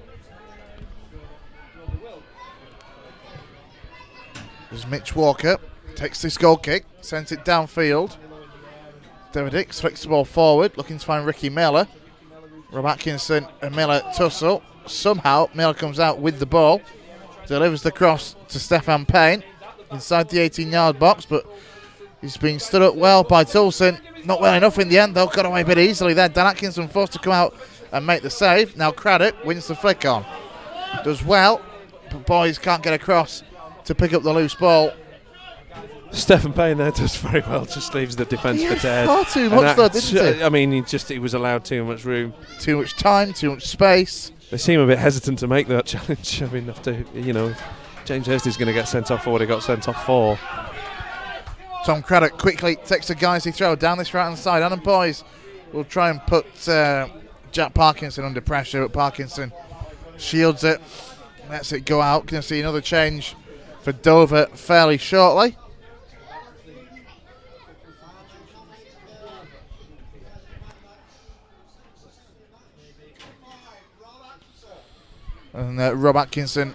There's Mitch Walker. Takes this goal kick. Sends it downfield. Davidix flicks the ball forward. Looking to find Ricky Miller. Rob Atkinson and Miller tussle. Somehow Miller comes out with the ball. Delivers the cross to Stefan Payne. Inside the 18-yard box, but he's been stood up well by Toulson. Not well enough in the end, though. Got away a bit easily there. Dan Atkinson forced to come out and make the save. Now Craddock wins the flick on. Does well, but Boyes can't get across to pick up the loose ball. Stephen Payne there does very well. Just leaves the defence for dead. Far too much, though, didn't he? I mean, he was allowed too much room. Too much time, too much space. They seem a bit hesitant to make that challenge. I mean, after, James Hurst is going to get sent off for what he got sent off for. Tom Craddock quickly takes a Guiseley throw down this right-hand side. Adam Boyes will try and put Jack Parkinson under pressure, but Parkinson shields it, lets it go out. Going to see another change for Dover fairly shortly. And Rob Atkinson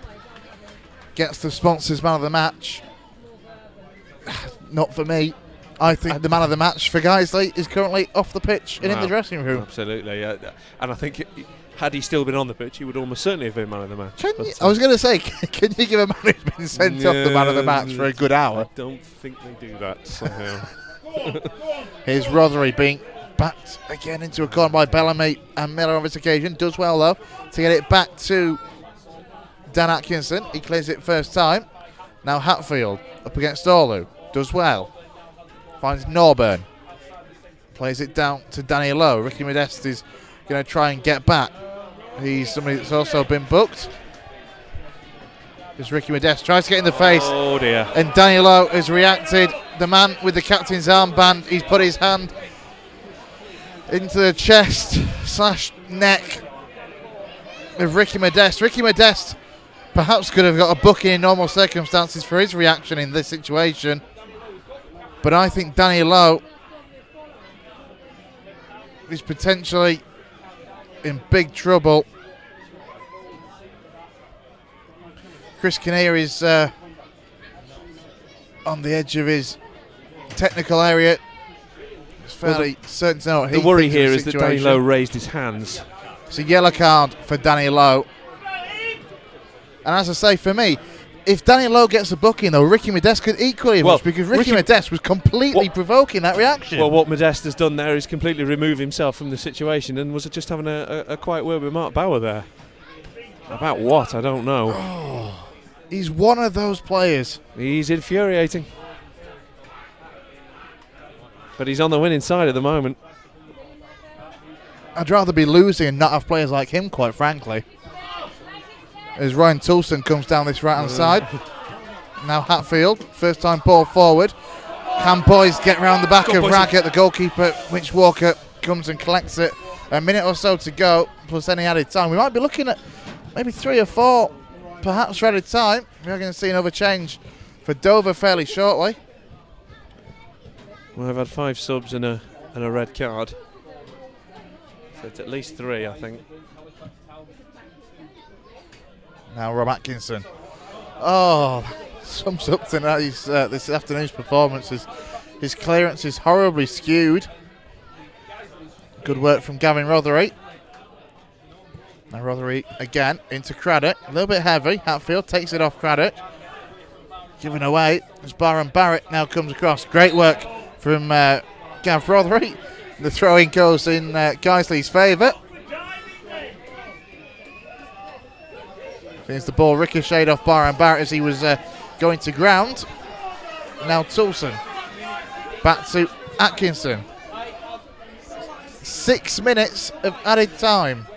gets the sponsors man of the match. Not for me. I think the man of the match for Guiseley is currently off the pitch and in the dressing room. Absolutely, and I think had he still been on the pitch, he would almost certainly have been man of the match. I was going to say, can you give a man who's been sent off the man of the match for a good hour? I don't think they do that somehow. Here's Rothery being backed again into a corner by Bellamy, and Miller on this occasion does well though to get it back to Dan Atkinson. He clears it first time. Now Hatfield up against Orlu, does well, finds Norburn, plays it down to Danny Lowe. Ricky Modeste is going to try and get back. He's somebody that's also been booked. As Ricky Modeste tries to get in the face. Oh dear. And Danny Lowe has reacted. The man with the captain's armband, he's put his hand into the chest / neck of Ricky Modeste. Ricky Modeste perhaps could have got a booking in normal circumstances for his reaction in this situation. But I think Danny Lowe is potentially in big trouble. Chris Kinnear is on the edge of his technical area. It's fairly certain to know what the he worry thinks of here the is that Danny situation. Lowe raised his hands. It's a yellow card for Danny Lowe. And as I say, for me, if Danny Lowe gets a booking, though, Ricky Modeste could equally as much, because Ricky Modeste was completely provoking that reaction. Well, what Modeste has done there is completely remove himself from the situation, and was just having a quiet word with Mark Bauer there. About what? I don't know. He's one of those players. He's infuriating. But he's on the winning side at the moment. I'd rather be losing and not have players like him, quite frankly. As Ryan Toulson comes down this right-hand side. Now Hatfield, first time ball forward. Can boys get round the back of Raggett? The goalkeeper, Mitch Walker, comes and collects it. A minute or so to go, plus any added time. We might be looking at maybe 3 or 4, perhaps for added time. We're going to see another change for Dover fairly shortly. Well, I've had 5 subs and a red card. So it's at least 3, I think. Now Rob Atkinson. Oh, sums up tonight's this afternoon's performances. His clearance is horribly skewed. Good work from Gavin Rothery. Now Rothery again into Craddock. A little bit heavy. Hatfield takes it off Craddock. Given away as Byron Barrett now comes across. Great work from Gav Rothery. The throw-in goes in Guiseley's favour. Seems the ball ricocheted off Byron Barrett as he was going to ground. Now Toulson. Back to Atkinson. 6 minutes of added time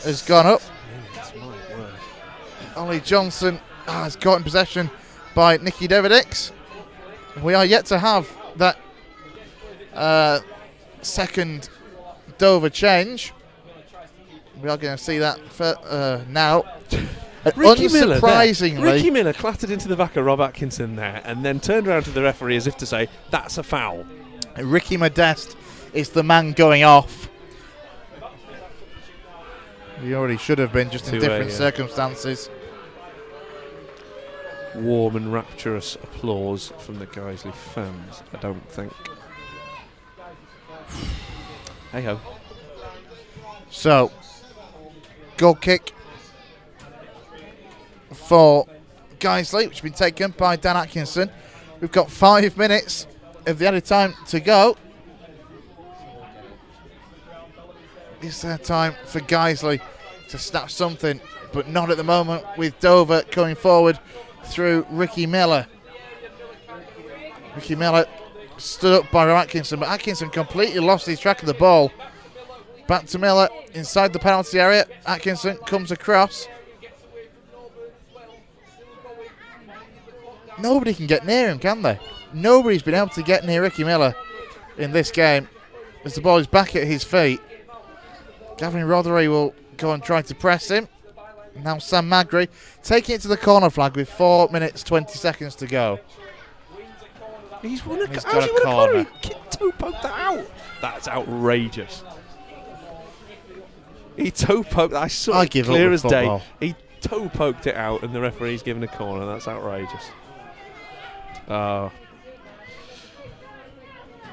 has gone up. Ollie Johnson has got in possession by Nicky Devedix. We are yet to have that second Dover change. We are going to see that for, now. Ricky Miller clattered into the back of Rob Atkinson there and then turned around to the referee as if to say, that's a foul. Ricky Modeste is the man going off. He already should have been, just in different circumstances. Warm and rapturous applause from the Guiseley fans, I don't think. Hey-ho. So, goal kick for Guiseley, which has been taken by Dan Atkinson. We've got 5 minutes of the added time to go. Is there time for Guiseley to snatch something, but not at the moment, with Dover coming forward through Ricky Miller. Ricky Miller stood up by Atkinson, but Atkinson completely lost his track of the ball. Back to Miller inside the penalty area. Atkinson comes across. Nobody can get near him, can they? Nobody's been able to get near Ricky Miller in this game as the ball is back at his feet. Gavin Rothery will go and try to press him. Now Sam Magri taking it to the corner flag with 4 minutes 20 seconds to go. He's won a, He's how's got he a won corner. a corner? He toe poked that out. That's outrageous. He toe poked. I saw it clear as day. He toe poked it out, and the referee's given a corner. That's outrageous.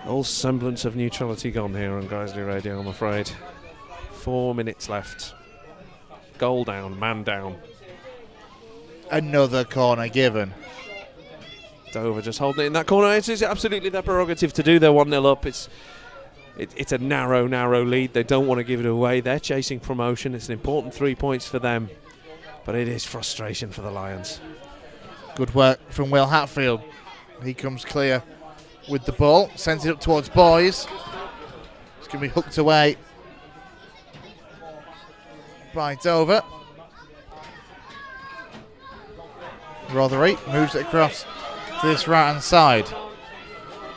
All semblance of neutrality gone here on Guiseley Radio, I'm afraid. 4 minutes left. Goal down, man down. Another corner given. Dover just holding it in that corner. It is absolutely their prerogative to do. They're 1-0 up. It's a narrow lead. They don't want to give it away. They're chasing promotion. It's an important 3 points for them. But it is frustration for the Lions. Good work from Will Hatfield. He comes clear with the ball. Sends it up towards Boys. It's going to be hooked away by Dover. Rothery moves it across to this right-hand side.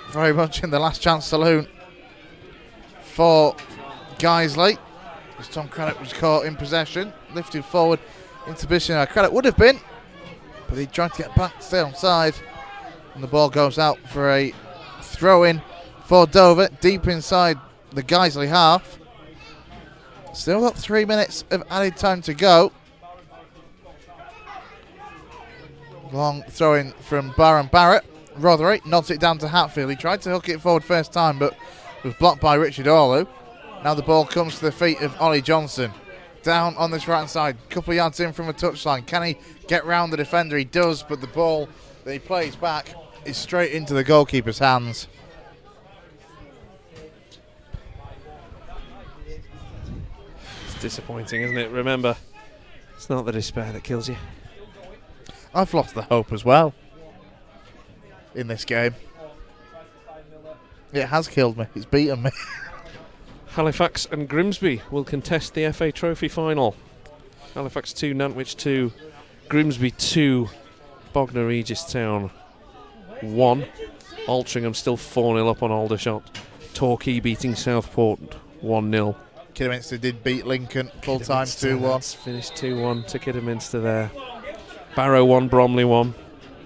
Very much in the last chance saloon for Guiseley. As Tom Craddock was caught in possession, lifted forward into position. Craddock would have been, but he tried to get back, stay onside, and the ball goes out for a throw-in for Dover, deep inside the Guiseley half. Still got 3 minutes of added time to go. Long throw-in from Baron Barrett. Rothery nods it down to Hatfield. He tried to hook it forward first time, but was blocked by Richard Orlu. Now the ball comes to the feet of Ollie Johnson. Down on this right-hand side, couple of yards in from a touchline. Can he get round the defender? He does, but the ball that he plays back is straight into the goalkeeper's hands. It's disappointing, isn't it? Remember, it's not the despair that kills you. I've lost the hope as well in this game. It has killed me. It's beaten me. Halifax and Grimsby will contest the FA Trophy final. Halifax 2, Nantwich 2, Grimsby 2, Bognor Regis Town 1. Altrincham still 4-0 up on Aldershot. Torquay beating Southport 1-0. Kidderminster did beat Lincoln full time 2-1. Finished 2-1 to Kidderminster there. Barrow 1, Bromley 1.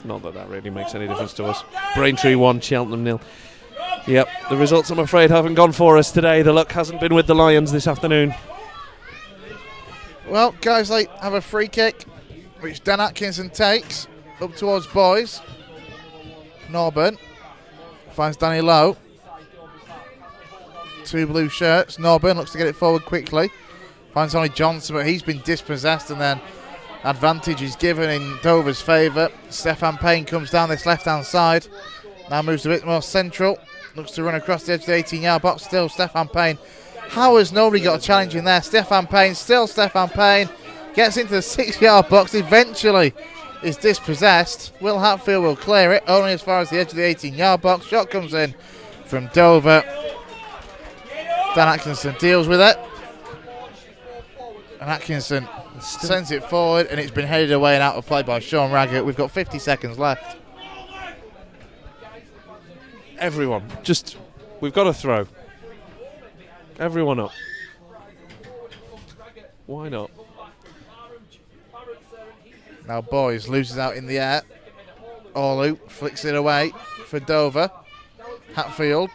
Not that really makes any difference to us. Braintree 1, Cheltenham 0. Yep, the results, I'm afraid, haven't gone for us today. The luck hasn't been with the Lions this afternoon. Well, Guiseley have a free kick, which Dan Atkinson takes up towards Boys. Norburn finds Danny Lowe. 2 blue shirts. Norburn looks to get it forward quickly. Finds Ollie Johnson, but he's been dispossessed, and then advantage is given in Dover's favour. Stefan Payne comes down this left-hand side. Now moves a bit more central. Looks to run across the edge of the 18-yard box. Still Stefan Payne. How has nobody got a challenge in there? Stefan Payne, still Stefan Payne. Gets into the 6-yard box. Eventually is dispossessed. Will Hatfield will clear it. Only as far as the edge of the 18-yard box. Shot comes in from Dover. Dan Atkinson deals with it. And Atkinson sends it forward, and it's been headed away and out of play by Sean Raggett. We've got 50 seconds left. Everyone, we've got to throw. Everyone up. Why not? Now Boys loses out in the air. Orlu flicks it away for Dover. Hatfield.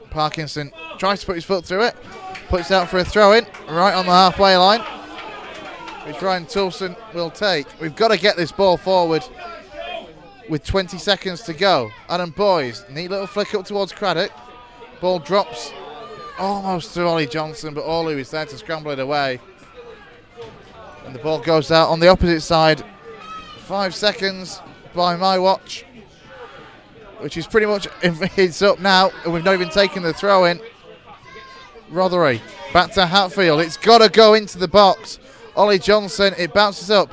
Parkinson tries to put his foot through it. Puts it out for a throw-in right on the halfway line, which Ryan Toulson will take. We've got to get this ball forward with 20 seconds to go. Adam Boys, neat little flick up towards Craddock. Ball drops almost to Ollie Johnson, but Orlu is there to scramble it away. And the ball goes out on the opposite side. 5 seconds by my watch, which is pretty much, it's up now, and we've not even taken the throw in. Rothery, back to Hatfield. It's got to go into the box. Ollie Johnson, it bounces up.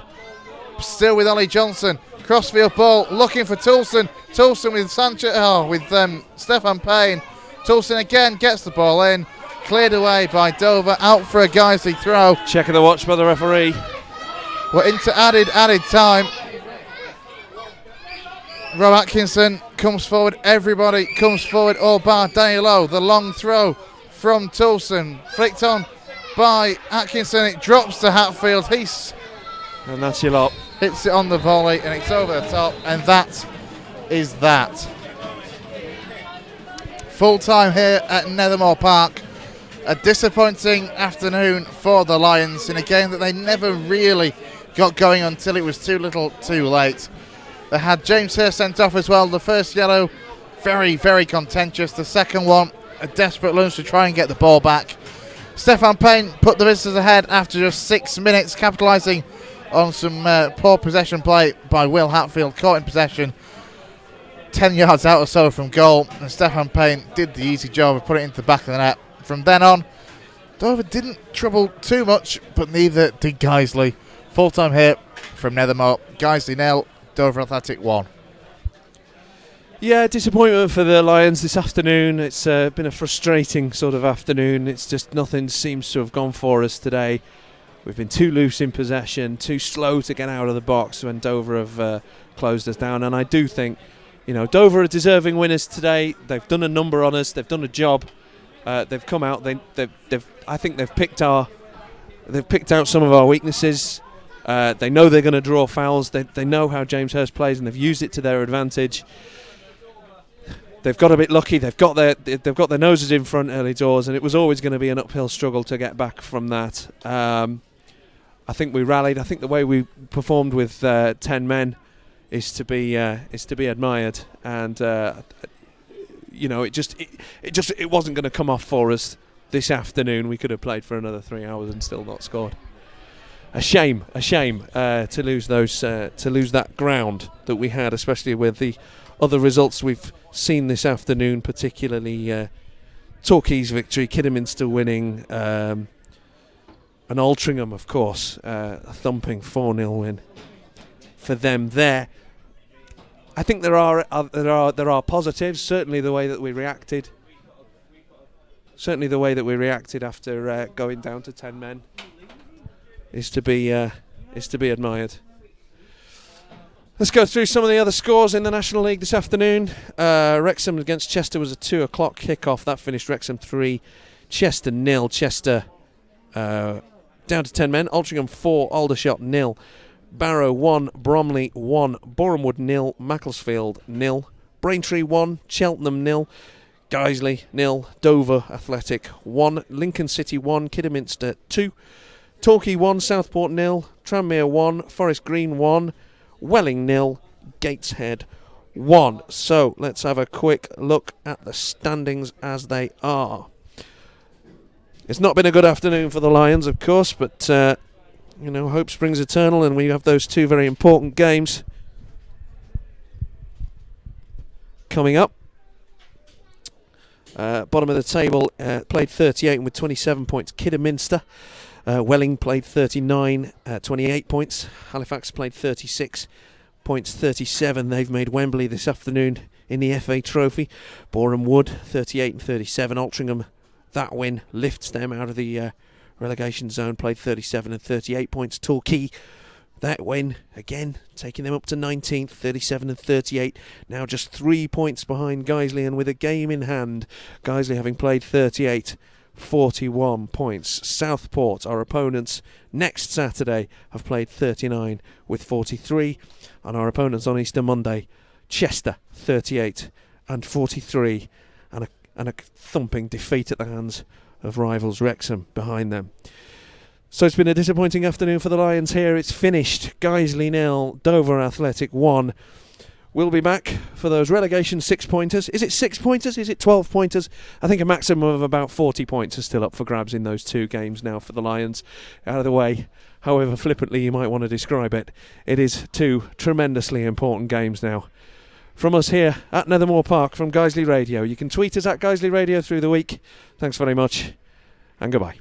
Still with Ollie Johnson. Crossfield ball, looking for Toulson. Toulson with Stefan Payne. Toulson again gets the ball in. Cleared away by Dover, out for a Guiseley throw. Checking the watch by the referee. We're into added time. Rob Atkinson comes forward. Everybody comes forward, all bar Danny Lowe. The long throw from Toulson, flicked on by Atkinson. It drops to Hatfield. And that's your lot. Hits it on the volley, and it's over the top, and that is that. Full time here at Nethermore Park. A disappointing afternoon for the Lions in a game that they never really got going until it was too little too late. They had James Hurst sent off as well, the first yellow very, very contentious. The second one, a desperate lunge to try and get the ball back. Stefan Payne put the visitors ahead after just 6 minutes, capitalising on some poor possession play by Will Hatfield, caught in possession 10 yards out or so from goal, and Stefan Payne did the easy job of putting it into the back of the net. From then on, Dover didn't trouble too much, but neither did Guiseley. Full-time here from Nethermoor. Guiseley 0, Dover Athletic 1. Yeah, disappointment for the Lions this afternoon. It's been a frustrating sort of afternoon. It's just nothing seems to have gone for us today. We've been too loose in possession, too slow to get out of the box when Dover have closed us down. And I do think, Dover are deserving winners today. They've done a number on us. They've done a job. They've come out. I think they've picked out some of our weaknesses. They know they're going to draw fouls. They know how James Hurst plays, and they've used it to their advantage. They've got a bit lucky. They've got their noses in front early doors, and it was always going to be an uphill struggle to get back from that. I think we rallied. I think the way we performed with 10 men is to be admired, and it wasn't going to come off for us this afternoon. We could have played for another 3 hours and still not scored. A shame to lose that ground that we had, especially with the other results we've seen this afternoon, particularly Torquay's victory, Kidderminster winning, and Altrincham, of course, a thumping 4-0 win for them there. I think there are positives. Certainly the way that we reacted. Certainly the way that we reacted after going down to 10 men is to be admired. Let's go through some of the other scores in the National League this afternoon. Wrexham against Chester was a 2 o'clock kickoff. That finished Wrexham 3, Chester 0. Chester down to 10 men. Altrincham 4, Aldershot 0. Barrow 1, Bromley 1, Borehamwood 0, Macclesfield 0, Braintree 1, Cheltenham 0, Guiseley 0, Dover Athletic 1, Lincoln City 1, Kidderminster 2, Torquay 1, Southport 0, Tranmere 1, Forest Green 1, Welling 0, Gateshead 1. So let's have a quick look at the standings as they are. It's not been a good afternoon for the Lions, of course, but hope springs eternal, and we have those two very important games coming up. Bottom of the table, played 38 with 27 points. Kidderminster. Welling played 39, 28 points. Halifax played 36 points, 37. They've made Wembley this afternoon in the FA Trophy. Boreham Wood 38 and 37. Altrincham, that win lifts them out of the relegation zone, played 37 and 38 points. Torquay, that win again taking them up to 19th, 37 and 38. Now just 3 points behind Guiseley, and with a game in hand, Guiseley having played 38, 41 points. Southport, our opponents next Saturday, have played 39 with 43, and our opponents on Easter Monday, Chester 38 and 43, and a thumping defeat at the hands of rivals Wrexham behind them. So it's been a disappointing afternoon for the Lions here. It's finished. Guiseley 0, Dover Athletic 1. We'll be back for those relegation 6-pointers. Is it 6-pointers? Is it 12-pointers? I think a maximum of about 40 points are still up for grabs in those two games now for the Lions. Out of the way, however flippantly you might want to describe it, it is two tremendously important games now. From us here at Nethermoor Park from Guiseley Radio. You can tweet us at Guiseley Radio through the week. Thanks very much, and goodbye.